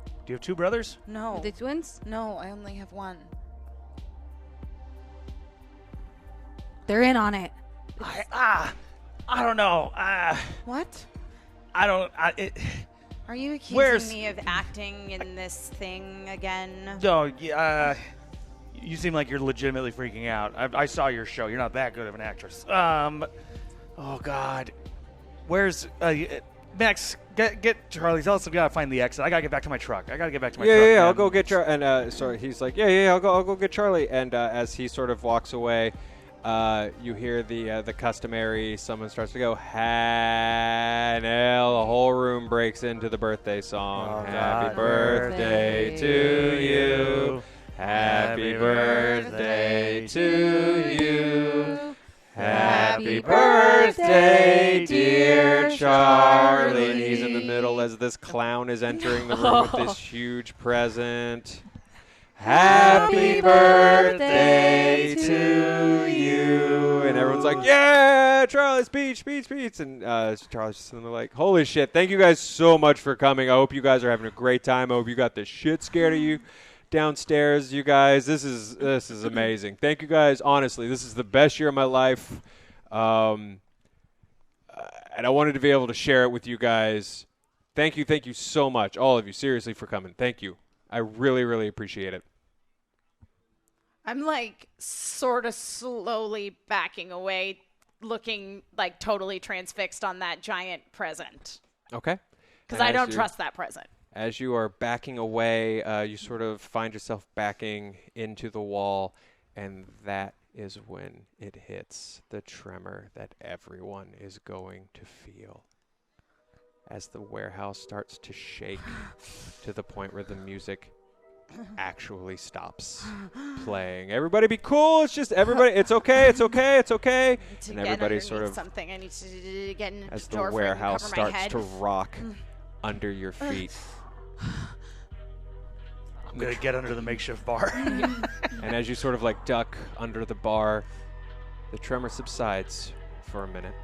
Do you have 2 brothers? No. Are they twins? No, I only have one. They're in on it. I don't know. What? I don't. Are you Where's- accusing me of acting in this thing again? No, you seem like you're legitimately freaking out. I saw your show. You're not that good of an actress. Oh God, where's Max? Get Charlie. Tell us we gotta find the exit. I gotta get back to my truck. Yeah, I'll go get Charlie. And so he's like, yeah, I'll go get Charlie. And as he sort of walks away, you hear the customary. Someone starts to go, Hannel. The whole room breaks into the birthday song. Oh, Happy God. birthday to you. Happy birthday to you. Happy birthday, dear Charlie. And he's in the middle as this clown is entering the room with this huge present. Happy birthday to you. And everyone's like, yeah, Charlie, speech. And Charlie's just sitting there like, holy shit, thank you guys so much for coming. I hope you guys are having a great time. I hope you got the shit scared of you downstairs, you guys. This is amazing. Thank you guys. Honestly, this is the best year of my life. And I wanted to be able to share it with you guys. Thank you so much, all of you, seriously, for coming. Thank you. I really, really appreciate it. I'm like sort of slowly backing away, looking like totally transfixed on that giant present. Okay. Because And I as don't you- trust that present. As you are backing away, you sort of find yourself backing into the wall, and that is when it hits the tremor that everyone is going to feel. As the warehouse starts to shake to the point where the music actually stops playing. Everybody be cool. It's just everybody. It's okay. It's okay. It's okay. To And get everybody underneath sort of, something. I need to get in as the door frame and warehouse cover my starts head. to rock under your feet. I'm going to get under the makeshift bar. And as you sort of like duck under the bar, the tremor subsides for a minute.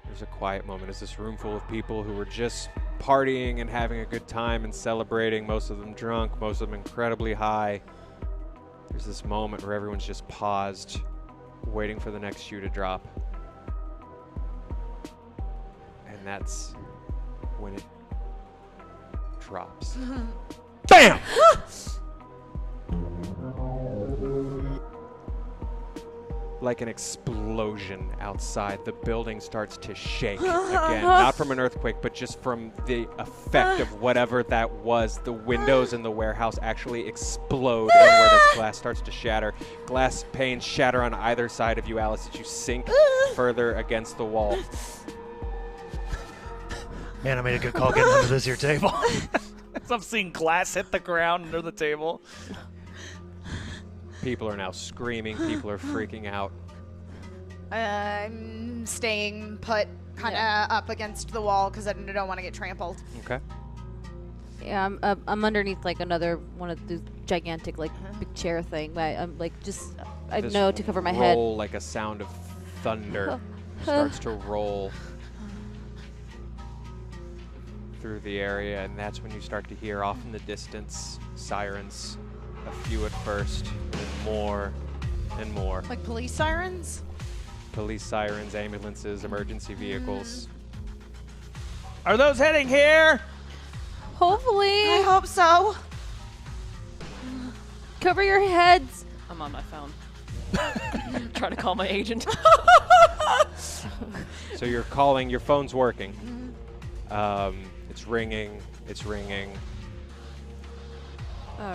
There's a quiet moment as this room full of people who were just partying and having a good time and celebrating, most of them drunk, most of them incredibly high. There's this moment where everyone's just paused, waiting for the next shoe to drop. And that's when it drops. BAM! Like an explosion outside, the building starts to shake again. Not from an earthquake, but just from the effect of whatever that was. The windows in the warehouse actually explode inward as glass starts to shatter. Glass panes shatter on either side of you, Alice, as you sink further against the wall. Man, I made a good call getting under this here table. I'm seeing glass hit the ground under the table. People are now screaming. People are freaking out. I'm staying put kind of up against the wall because I don't want to get trampled. Okay. Yeah, I'm underneath like another one of those gigantic like big chair thing. But I'm like I This know to cover my head. roll like a sound of thunder starts to roll through the area, and that's when you start to hear off in the distance sirens. A few at first, and then more and more. Like police sirens? Police sirens, ambulances, emergency vehicles. Are those heading here? Hopefully, I hope so. cover your heads. I'm on my phone. Trying to call my agent. So you're calling, your phone's working. It's ringing, it's ringing.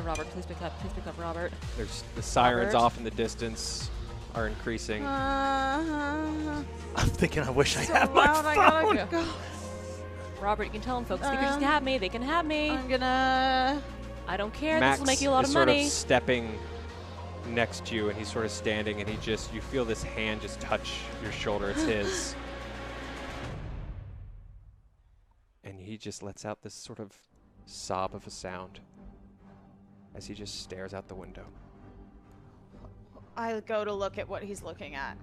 Robert, please pick up. Please pick up, Robert. There's the sirens Robert? off in the distance are increasing. I'm thinking I wish I So had my loud, I gotta phone. go. Robert, you can tell them folks. Speakers can have me. They can have me. I'm gonna... I don't care. Max This will make you a lot is of sort money. of stepping next to you, and he's sort of standing, and you feel this hand just touch your shoulder. It's his. And he just lets out this sort of sob of a sound as he just stares out the window. I go to look at what he's looking at.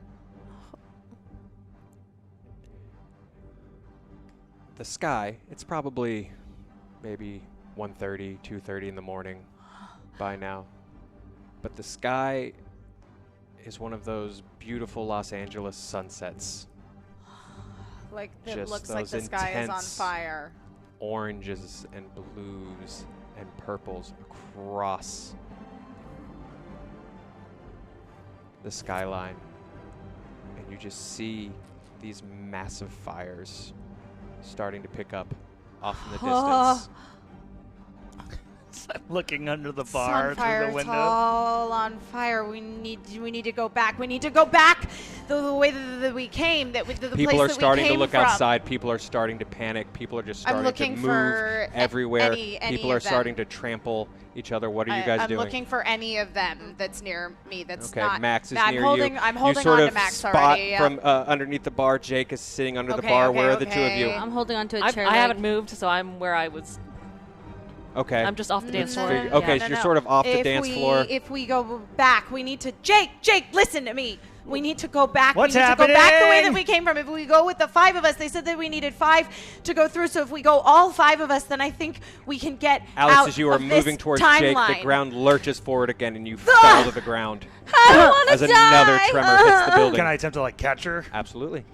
The sky, it's probably maybe 1:30, 2:30 in the morning by now. But the sky is one of those beautiful Los Angeles sunsets. Like, it Just looks like the those sky is on intense fire. Oranges and blues and purples across the skyline. And you just see these massive fires starting to pick up off in the distance. I'm looking under the It's bar on through fire. the It's window. all on fire. We need to go back. We need to go back the way that we came. The place People are that starting we to came look from. outside. People are starting to panic. People are just I'm starting looking to for move everywhere. any People are of them. starting to trample each other. What are you guys I'm doing? looking for any of them that's near me. That's Okay, not. Max is I'm near holding, you. I'm You holding sort on of to Max spot already. Yeah. from underneath the bar. Jake is sitting under the Okay, bar. okay, Where are the two of you? okay. I'm holding onto a I chair. haven't moved, so I'm where I was. Okay. I'm just off the dance floor. figure- okay, Yeah. so you're sort of off the dance floor. If we go back, we need to. Jake, listen to me. We need to go back. What's we need to go back the way that happening? we came from. If we go with the 5 of us, they said that we needed 5 to go through. So if we go all 5 of us, then I think we can get Alice, out as you are of moving this towards timeline. Jake, the ground lurches forward again, and you fall to the ground I don't want as to another die. tremor hits the building. Can I attempt to like catch her? Absolutely.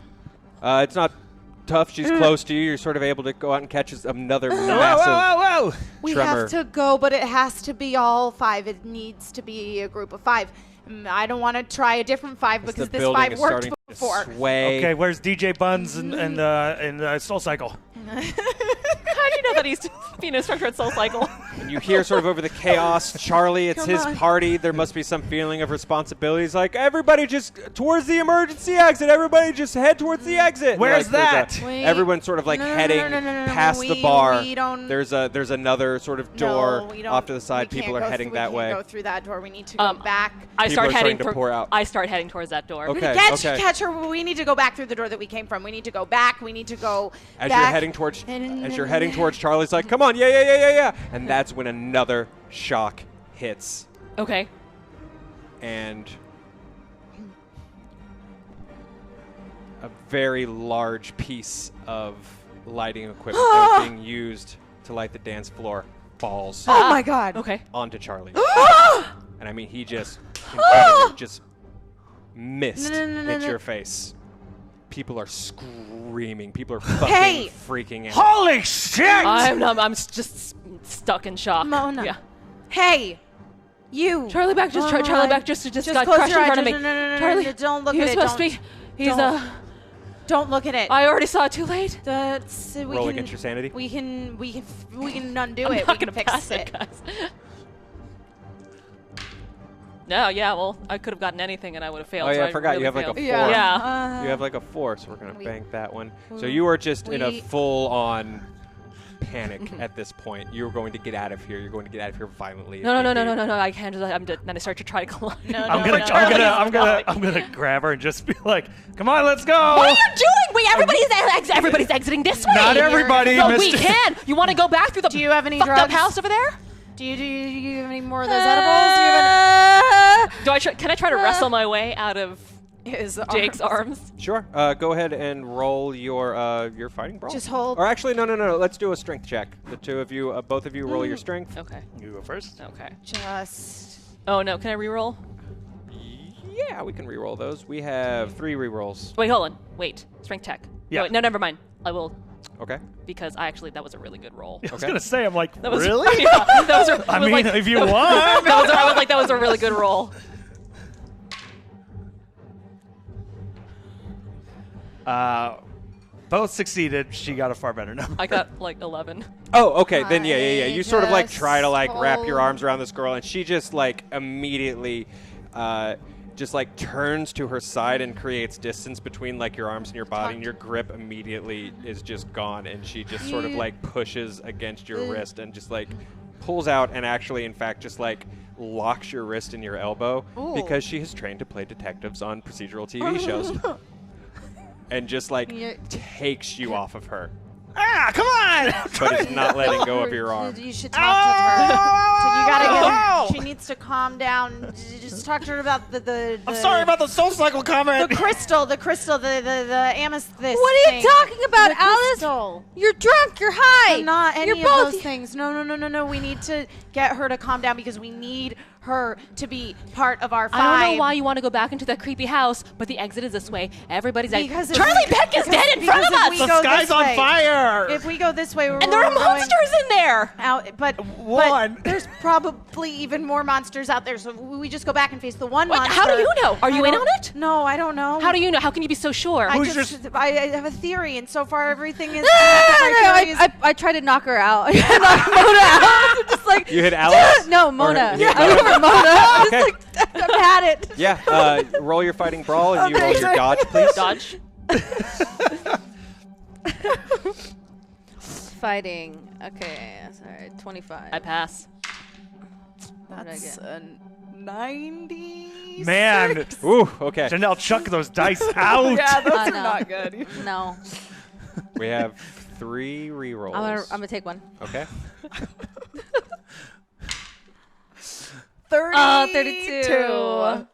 It's not tough. She's close to you. You're sort of able to go out and catch another massive Whoa! We tremor. have to go, but it has to be all 5. It needs to be a group of 5. I don't want to try a different 5 because this 5 worked before. Sway. Okay, where's DJ Buns and Soul Cycle? How do you know that he's being an instructor at Soul Cycle? And you hear sort of over the chaos, Charlie, it's his party. There must be some feeling of responsibility. He's like, everybody just towards the emergency exit. Everybody just head towards the exit. Where's that? Wait. Everyone's sort of like heading past the bar. We don't. There's another sort of door we don't, off to the side. we People are can't go heading we that can't way. Go through that door. We need to go back. I People start are heading starting to pour out. I start heading towards that door. Okay. Catch her. We need to go back through the door that we came from. We need to go back. We need to go As back. you're heading towards Charlie's like, come on, yeah. And that's when another shock hits. Okay. And a very large piece of lighting equipment that was being used to light the dance floor falls Oh my God. Okay. onto Charlie. And I mean, he just missed hit your face. People are screaming. People are fucking freaking out. Holy shit! I'm just stuck in shock. Mona. Yeah. Hey, you. Charlie back just got close crushed your in front eyes. of me. No, Charlie, don't look he at was it. supposed to be. He's Don't look at it. I already saw it too late. Roll against your sanity. We can undo I'm it. not We can gonna fix pass it. guys. No, yeah, well, I could have gotten anything and I would have failed. Oh, yeah, so I forgot. really You have like a failed. 4. Yeah. You have like a 4, so we're going to bank that one. So you are just in a full-on panic at this point. You're going to get out of here. You're going to get out of here violently. No, I can't just, then I start to try to climb. I'm gonna grab her and just be like, come on, let's go. What are you doing? Wait, everybody's exiting this way. Not everybody. No, we can. You want to go back through the Do you have any fucked up drugs? house over there? Do you have any more of those edibles? Do you have Can I try to wrestle my way out of his Jake's arms? Sure. Go ahead and roll your fighting brawl. Just hold. Or actually, no. Let's do a strength check. The two of you, both of you, roll your strength. Okay. You go first. Okay. Just. Oh no, can I reroll? Yeah, we can re-roll those. We have 3 re-rolls. Wait, hold on. Wait. Strength check. Yeah. No, never mind. I will, Okay. because that was a really good roll. I was Okay. gonna say, I'm like, That was really? Yeah, that was I mean, if you want. that was a really good roll. Both succeeded. She got a far better number. I got like 11. Oh, okay. Then yeah. I You sort of like just try to like wrap your hold- arms around this girl, and she just like immediately, just like turns to her side and creates distance between like your arms and your body, and your grip immediately is just gone, and she just sort of like pushes against your wrist and just like pulls out, and actually, in fact, just like locks your wrist in your elbow because she has trained to play detectives on procedural TV shows. And just like takes you off of her. Come on! But is not letting go of your arm. You should talk to her. So you gotta get. She needs to calm down. Just talk to her about the I'm sorry about the Soul Cycle comment. the crystal, the amethyst. What are you talking about, The Alice? crystal. You're drunk. You're high. Not any You're of both those things. No. We need to get her to calm down because we need her to be part of our 5. I don't know why you want to go back into that creepy house, but the exit is this way. Everybody's like, Because Charlie Peck is dead in front of because us! if The we go sky's this on way- fire! If we go this way, And there are monsters in there! out, but One. there's probably even more monsters out there. So we just go back and face the one Wait, monster. how do you know? Are you I in don't- on it? No, I don't know. How do you know? How can you be so sure? I Who's just I have a theory, and so far everything is. I tried to knock her out. Knock Mona out. Just like You hit Alice? No, Or- Mona. yeah, I went for Mona. Okay. Just like, I've had it. Yeah, roll your fighting brawl and you roll your dodge, please. Dodge. Fighting. Okay, sorry. 25. I pass. What did I That's get? a 90. Man, Ooh, okay. Janelle, chuck those dice out. Yeah, those I are know. not good. No. We have 3 rerolls. I'm gonna take one. Okay. 32.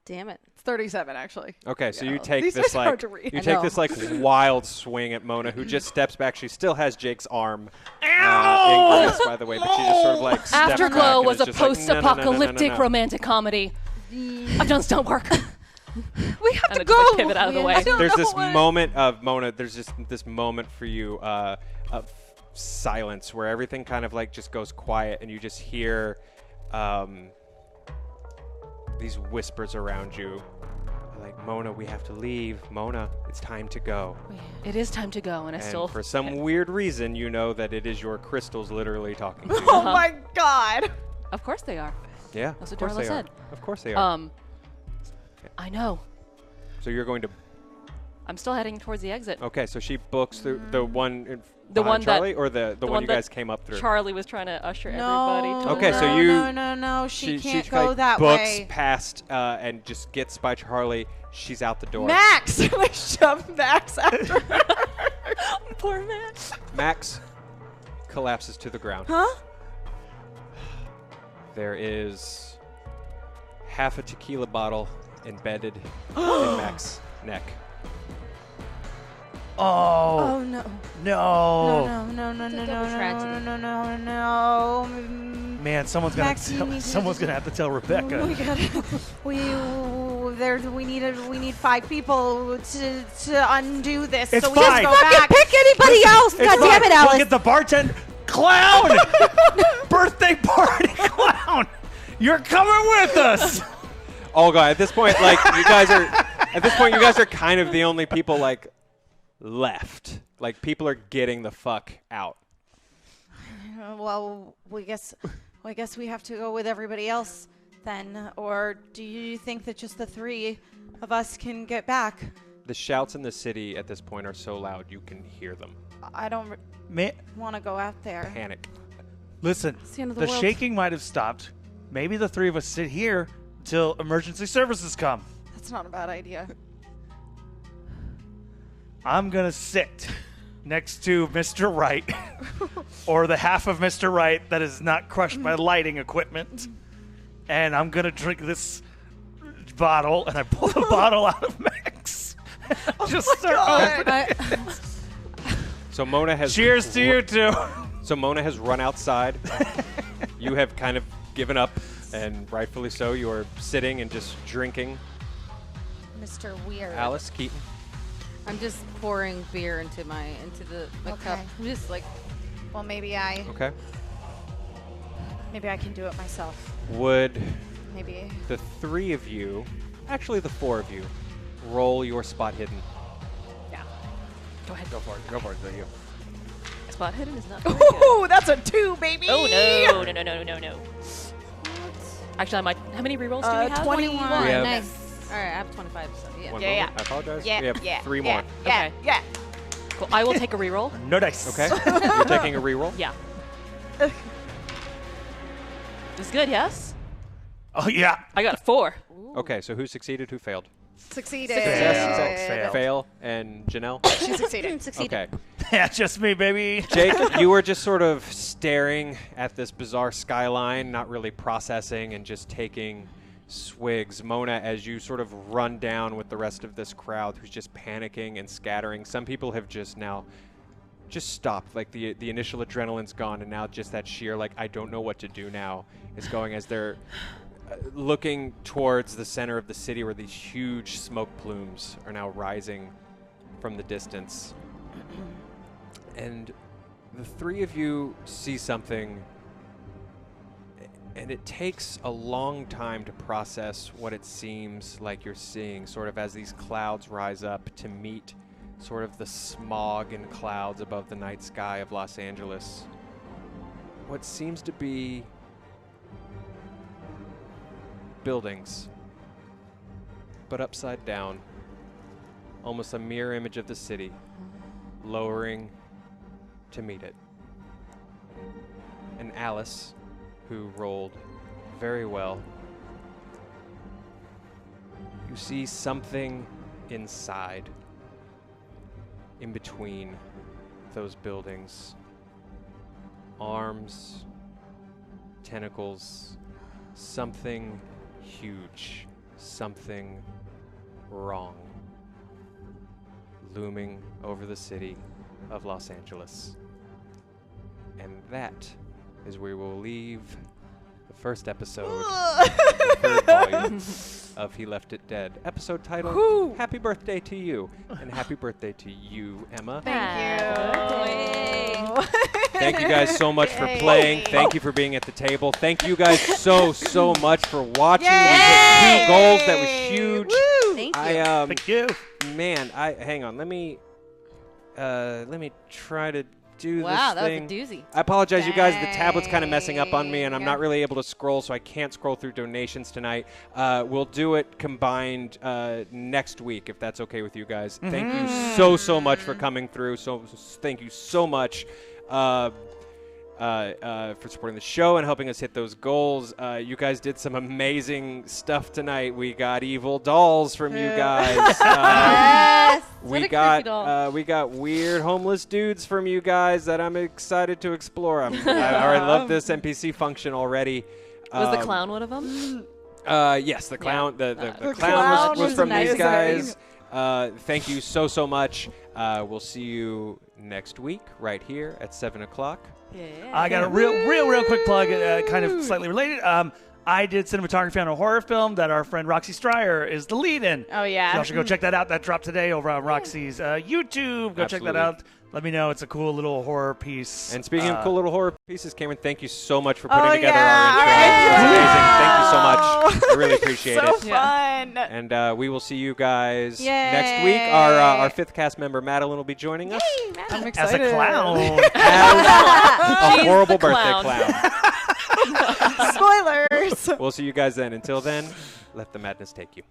Damn it. It's 37, actually. Okay, so you Yeah. take These this are hard like to read. you I take know. this like wild swing at Mona, who just steps back. She still has Jake's arm in grace, by the way, but she just sort of like steps back Afterglow and was is a just like, no, no, no, no, no, post-apocalyptic no. romantic comedy. I've done stunt work. We have And to I just, like, go. pivot out of the way. I don't There's know this what- moment of Mona. There's just this moment for you of silence where everything kind of like just goes quiet, and you just hear these whispers around you, like, Mona, we have to leave. Mona, it's time to go. It is time to go, and I And still. for some weird reason, you know that it is your crystals literally talking to you. Oh my god. Of course they are. Yeah, That's of what course Darla they said. are. Of course they are. I know. So you're going to. I'm still heading towards the exit. Okay, so she books the one. The behind one that- Charlie, or the one one you that guys came up through. Charlie was trying to usher No, everybody to Okay, the so room. you- No, she can't she go like that books way. past and just gets by Charlie. She's out the door. Max! I shoved Max after her. Poor man. Max collapses to the ground. Huh? There is half a tequila bottle embedded in Max's neck. Oh, Oh no. no. No. It's a double tragedy. No. Man, someone's Max, you gonna need to- someone's gonna have to tell Rebecca. We gotta. We need 5 people to undo this. It's so we just fine. go Fucking back. Pick anybody else. It's God fine. damn it, We'll Alice. get the bartender clown. Birthday party clown. You're coming with us. Olga, at this point, like you guys are kind of the only people like left. Like people are getting the fuck out. Well, we guess we have to go with everybody else then. Or do you think that just the 3 of us can get back? The shouts in the city at this point are so loud you can hear them. I don't Man, want to go out there. Panic. listen, It's the end of the the world. shaking might have stopped. Maybe the 3 of us sit here till emergency services come. That's not a bad idea. I'm gonna sit next to Mr. Wright, or the half of Mr. Wright that is not crushed by lighting equipment, and I'm gonna drink this bottle, and I pull the bottle out of Max. Just start opening. So Mona has Cheers to you two. So Mona has run outside. You have kind of given up, and rightfully so. You are sitting and just drinking. Mr. Weird. Alice, Keaton. I'm just pouring beer into my cup. Okay. I'm just like, Well, maybe I Okay. can do it myself. Would Maybe. the 3 of you, actually the 4 of you, roll your spot hidden? Yeah. Go ahead. Go for it. Go for it. You. Spot hidden is not very good. Ooh, that's a 2, baby. Oh no. Actually, I might. How many rerolls do we have? 21. We have- nice. All right, I have 25. So yeah. One Yeah, moment. I apologize. Yeah, we have yeah, 3 yeah, more. Yeah, Okay. yeah. Cool. I will take a reroll. No dice. Okay. You're taking a reroll? Yeah. This is good, yes? Oh yeah. I got a 4. Okay, so who succeeded, who failed? Succeeded. Fail. Fail and Janelle? She succeeded. Okay. Yeah, just me, baby. Jake, you were just sort of staring at this bizarre skyline, not really processing and just taking swigs. Mona, as you sort of run down with the rest of this crowd who's just panicking and scattering, some people have just now just stopped. Like the initial adrenaline's gone, and now just that sheer, like, I don't know what to do now is going as they're looking towards the center of the city where these huge smoke plumes are now rising from the distance. And the 3 of you see something, and it takes a long time to process what it seems like you're seeing, sort of as these clouds rise up to meet sort of the smog and clouds above the night sky of Los Angeles. What seems to be buildings, but upside down, almost a mirror image of the city, lowering to meet it. And Alice, who rolled very well, you see something inside, in between those buildings. Arms, tentacles, something huge, something wrong, looming over the city of Los Angeles. And that is where we'll leave the first episode of the 3rd volume of He Left It Dead. Episode title, Happy Birthday to You. And happy birthday to you, Emma. Thank Thank you guys so much for playing. Thank you for being at the table. Thank you guys so much for watching. We hit 2 goals. That was huge. Woo! Thank you. Thank you. Man, hang on. Let me try to do this Wow, that thing. was a doozy. I apologize, you guys. The tablet's kind of messing up on me, and I'm not really able to scroll, so I can't scroll through donations tonight. We'll do it combined next week, if that's okay with you guys. Thank you so much for coming through. So thank you so much for supporting the show and helping us hit those goals. You guys did some amazing stuff tonight. We got evil dolls from you guys. Yes. We got weird homeless dudes from you guys that I'm excited to explore. I love this NPC function already. Was the clown one of them? Yes, the clown. The clown was from these guys. Thank you so much. We'll see you next week right here at 7 o'clock. Yeah. I got a real quick plug, kind of slightly related. I did cinematography on a horror film that our friend Roxy Stryer is the lead in. Oh, yeah. Y'all should go check that out. That dropped today over on Roxy's YouTube. Go check that out. Let me know. It's a cool little horror piece. And speaking of cool little horror pieces, Cameron, thank you so much for putting together our intro. It was amazing. Thank you so much. I really appreciate it. So fun. And we will see you guys Yay. next week. Our 5th cast member, Madeline, will be joining us. I'm As excited. a clown. As a horrible birthday clown. clown. Spoilers. We'll see you guys then. Until then, let the madness take you.